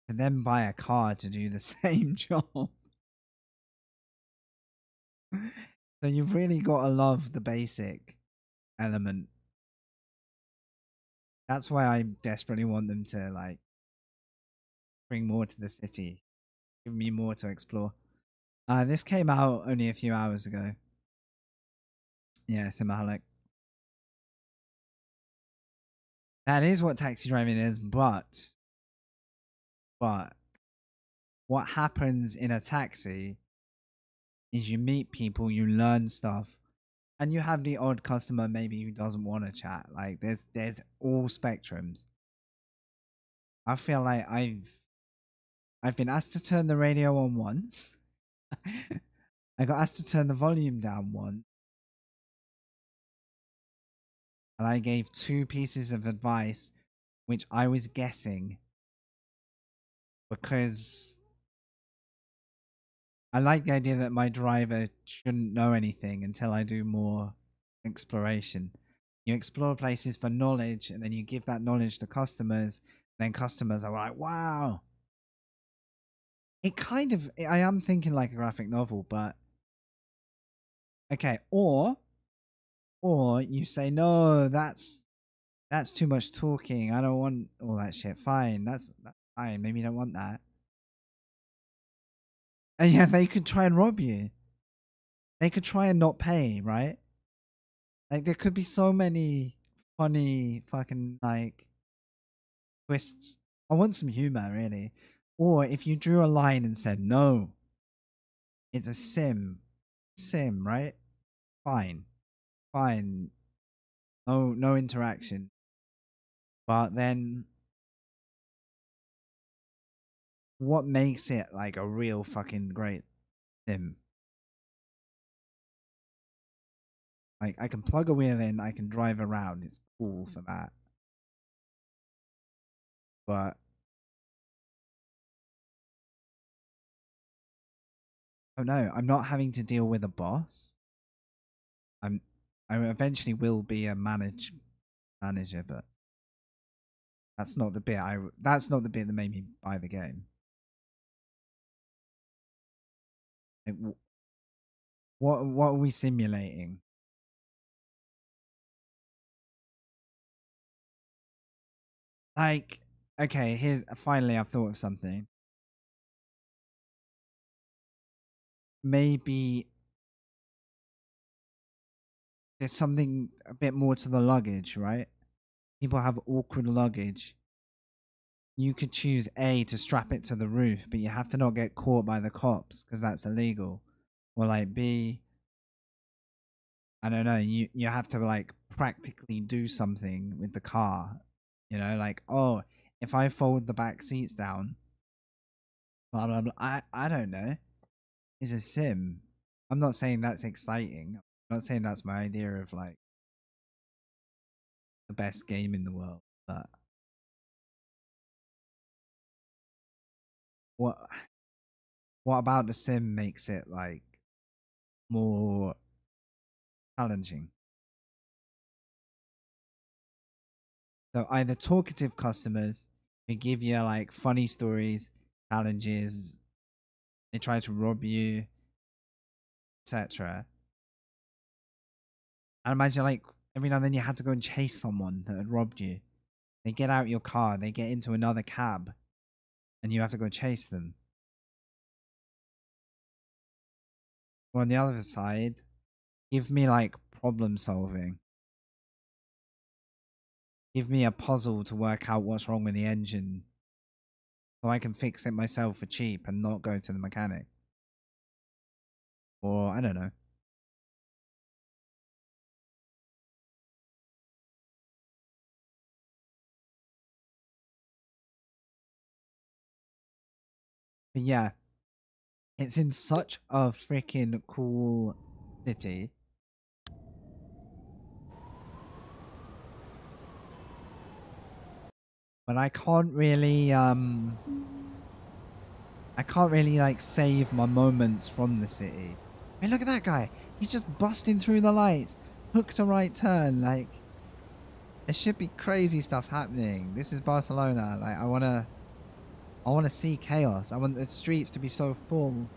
To then buy a car to do the same job. So you've really got to love the basic element. That's why I desperately want them to like bring more to the city, give me more to explore. This came out only a few hours ago. Yeah, Simahalik. That is what taxi driving is, but what happens in a taxi is you meet people, you learn stuff, and you have the odd customer maybe who doesn't want to chat. Like there's all spectrums. I feel like I've been asked to turn the radio on once. I got asked to turn the volume down once. And I gave 2 pieces of advice, which I was guessing. Because I like the idea that my driver shouldn't know anything until I do more exploration. You explore places for knowledge, and then you give that knowledge to customers. Then customers are like, wow. It kind of, I am thinking like a graphic novel, but okay. Or you say, no, that's too much talking. I don't want all that shit. Fine, that's fine. Maybe you don't want that. And yeah, they could try and rob you. They could try and not pay, right? Like there could be so many funny fucking like twists. I want some humor, really. Or if you drew a line and said, no, it's a sim, right? Fine. No interaction. But then what makes it like a real fucking great sim? Like I can plug a wheel in, I can drive around. It's cool for that. But oh no, I'm not having to deal with a boss. I eventually will be a manager, but that's not the bit that made me buy the game. Like, what are we simulating? Like, okay, here's finally I've thought of something. Maybe there's something a bit more to the luggage, right? People have awkward luggage. You could choose A to strap it to the roof, but you have to not get caught by the cops because that's illegal. Or like B, I don't know, you have to like practically do something with the car. You know, like, oh, if I fold the back seats down, blah blah blah. I don't know. It's a sim. I'm not saying that's exciting. I'm not saying that's my idea of like the best game in the world, but what about the sim makes it like more challenging? So either talkative customers who give you like funny stories, challenges, they try to rob you, etc. And imagine like every now and then you had to go and chase someone that had robbed you. They get out your car, they get into another cab, and you have to go chase them. Or on the other side, give me like problem solving. Give me a puzzle to work out what's wrong with the engine so I can fix it myself for cheap and not go to the mechanic. Or I don't know. But yeah, it's in such a freaking cool city. But I can't really like save my moments from the city. I mean, look at that guy. He's just busting through the lights. Hook to right turn. Like, there should be crazy stuff happening. This is Barcelona. Like, I wanna see chaos. I want the streets to be so full.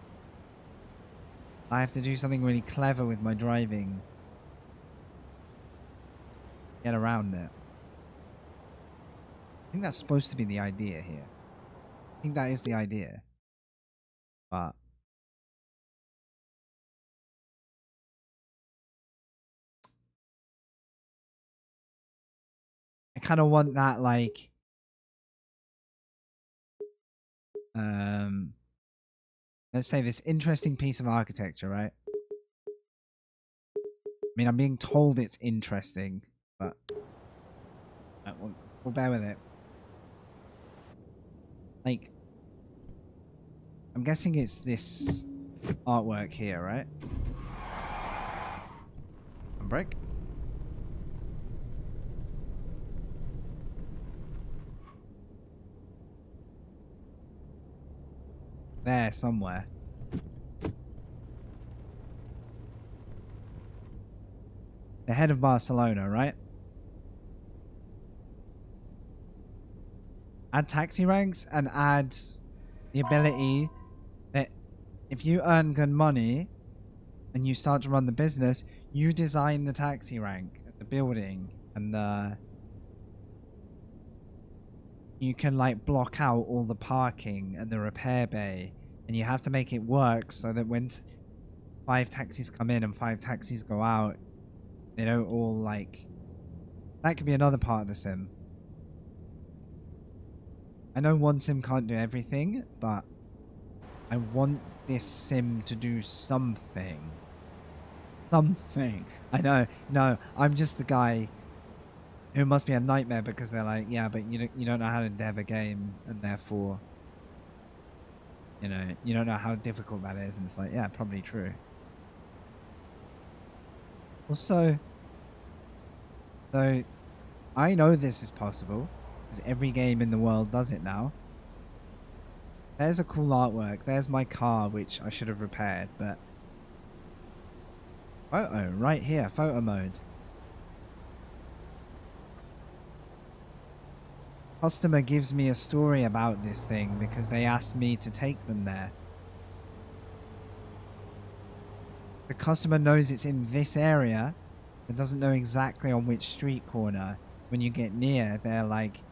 I have to do something really clever with my driving. Get around it. I think that's supposed to be the idea here. I think that is the idea. But I kind of want that, like, let's say this interesting piece of architecture, right? I mean, I'm being told it's interesting, but we'll bear with it. Like, I'm guessing it's this artwork here, right? Break. There, somewhere. The head of Barcelona, right? Add taxi ranks and add the ability that if you earn good money and you start to run the business, you design the taxi rank, the building, and you can like block out all the parking and the repair bay, and you have to make it work so that when 5 taxis come in and 5 taxis go out, they don't all like... That could be another part of the sim. I know one sim can't do everything, but I want this sim to do something. Something. I know. No, I'm just the guy who must be a nightmare because they're like, yeah, but you don't know how to dev a game, and therefore, you know, you don't know how difficult that is. And it's like, yeah, probably true. Also, so I know this is possible because every game in the world does it now. There's a cool artwork. There's my car, which I should have repaired, but photo right here, photo mode. Customer gives me a story about this thing because they asked me to take them there. The customer knows it's in this area, but doesn't know exactly on which street corner. So when you get near, they're like,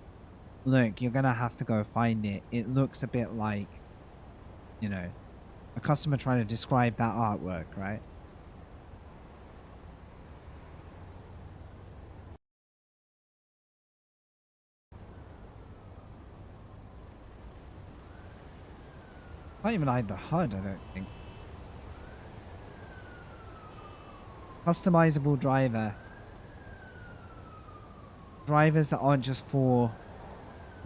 look, you're gonna have to go find it. It looks a bit like, you know, a customer trying to describe that artwork, right? Can't even hide the HUD, I don't think. Customizable driver. Drivers that aren't just for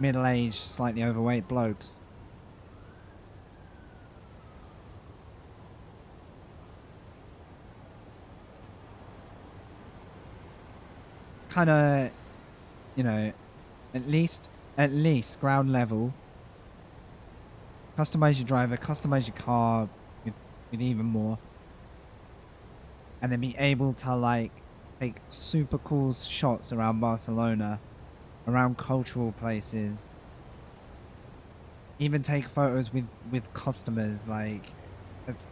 middle-aged, slightly overweight blokes. Kind of, you know, at least ground level. Customize your driver, customize your car with even more. And then be able to like take super cool shots around Barcelona, around cultural places. Even take photos with customers. Like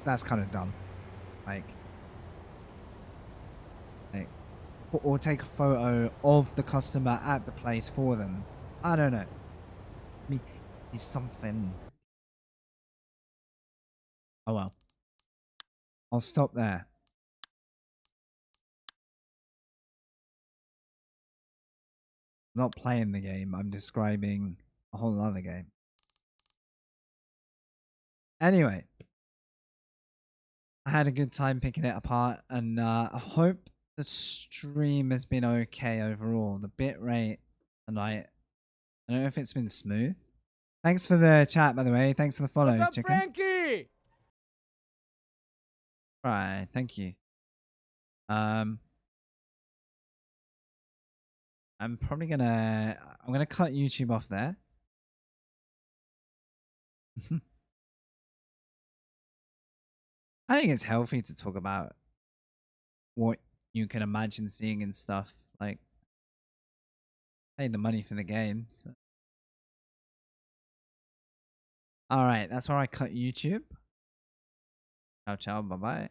that's kind of dumb. Like or take a photo of the customer at the place for them. I don't know. Maybe something. Oh well. I'll stop there. I'm not playing the game, I'm describing a whole other game. Anyway. I had a good time picking it apart, and I hope the stream has been okay overall. The bitrate tonight, I don't know if it's been smooth. Thanks for the chat, by the way. Thanks for the follow, What's up, chicken. Frankie? Right, thank you. I'm probably gonna cut YouTube off there. I think it's healthy to talk about what you can imagine seeing and stuff. Like, pay the money for the game. So. Alright, that's where I cut YouTube. Ciao, ciao. Bye bye.